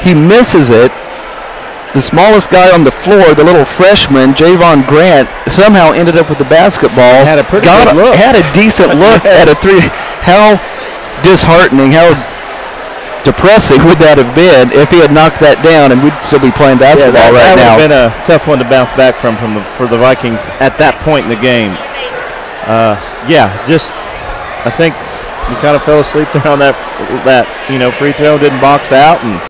He misses it. The smallest guy on the floor, the little freshman, Javon Grant, somehow ended up with the basketball. Had a pretty good look. Had a decent look at a three. How disheartening, how depressing would that have been if he had knocked that down, and we'd still be playing basketball right now. That would have been a tough one to bounce back from for the Vikings at that point in the game. I think he kind of fell asleep there on that free throw, didn't box out, and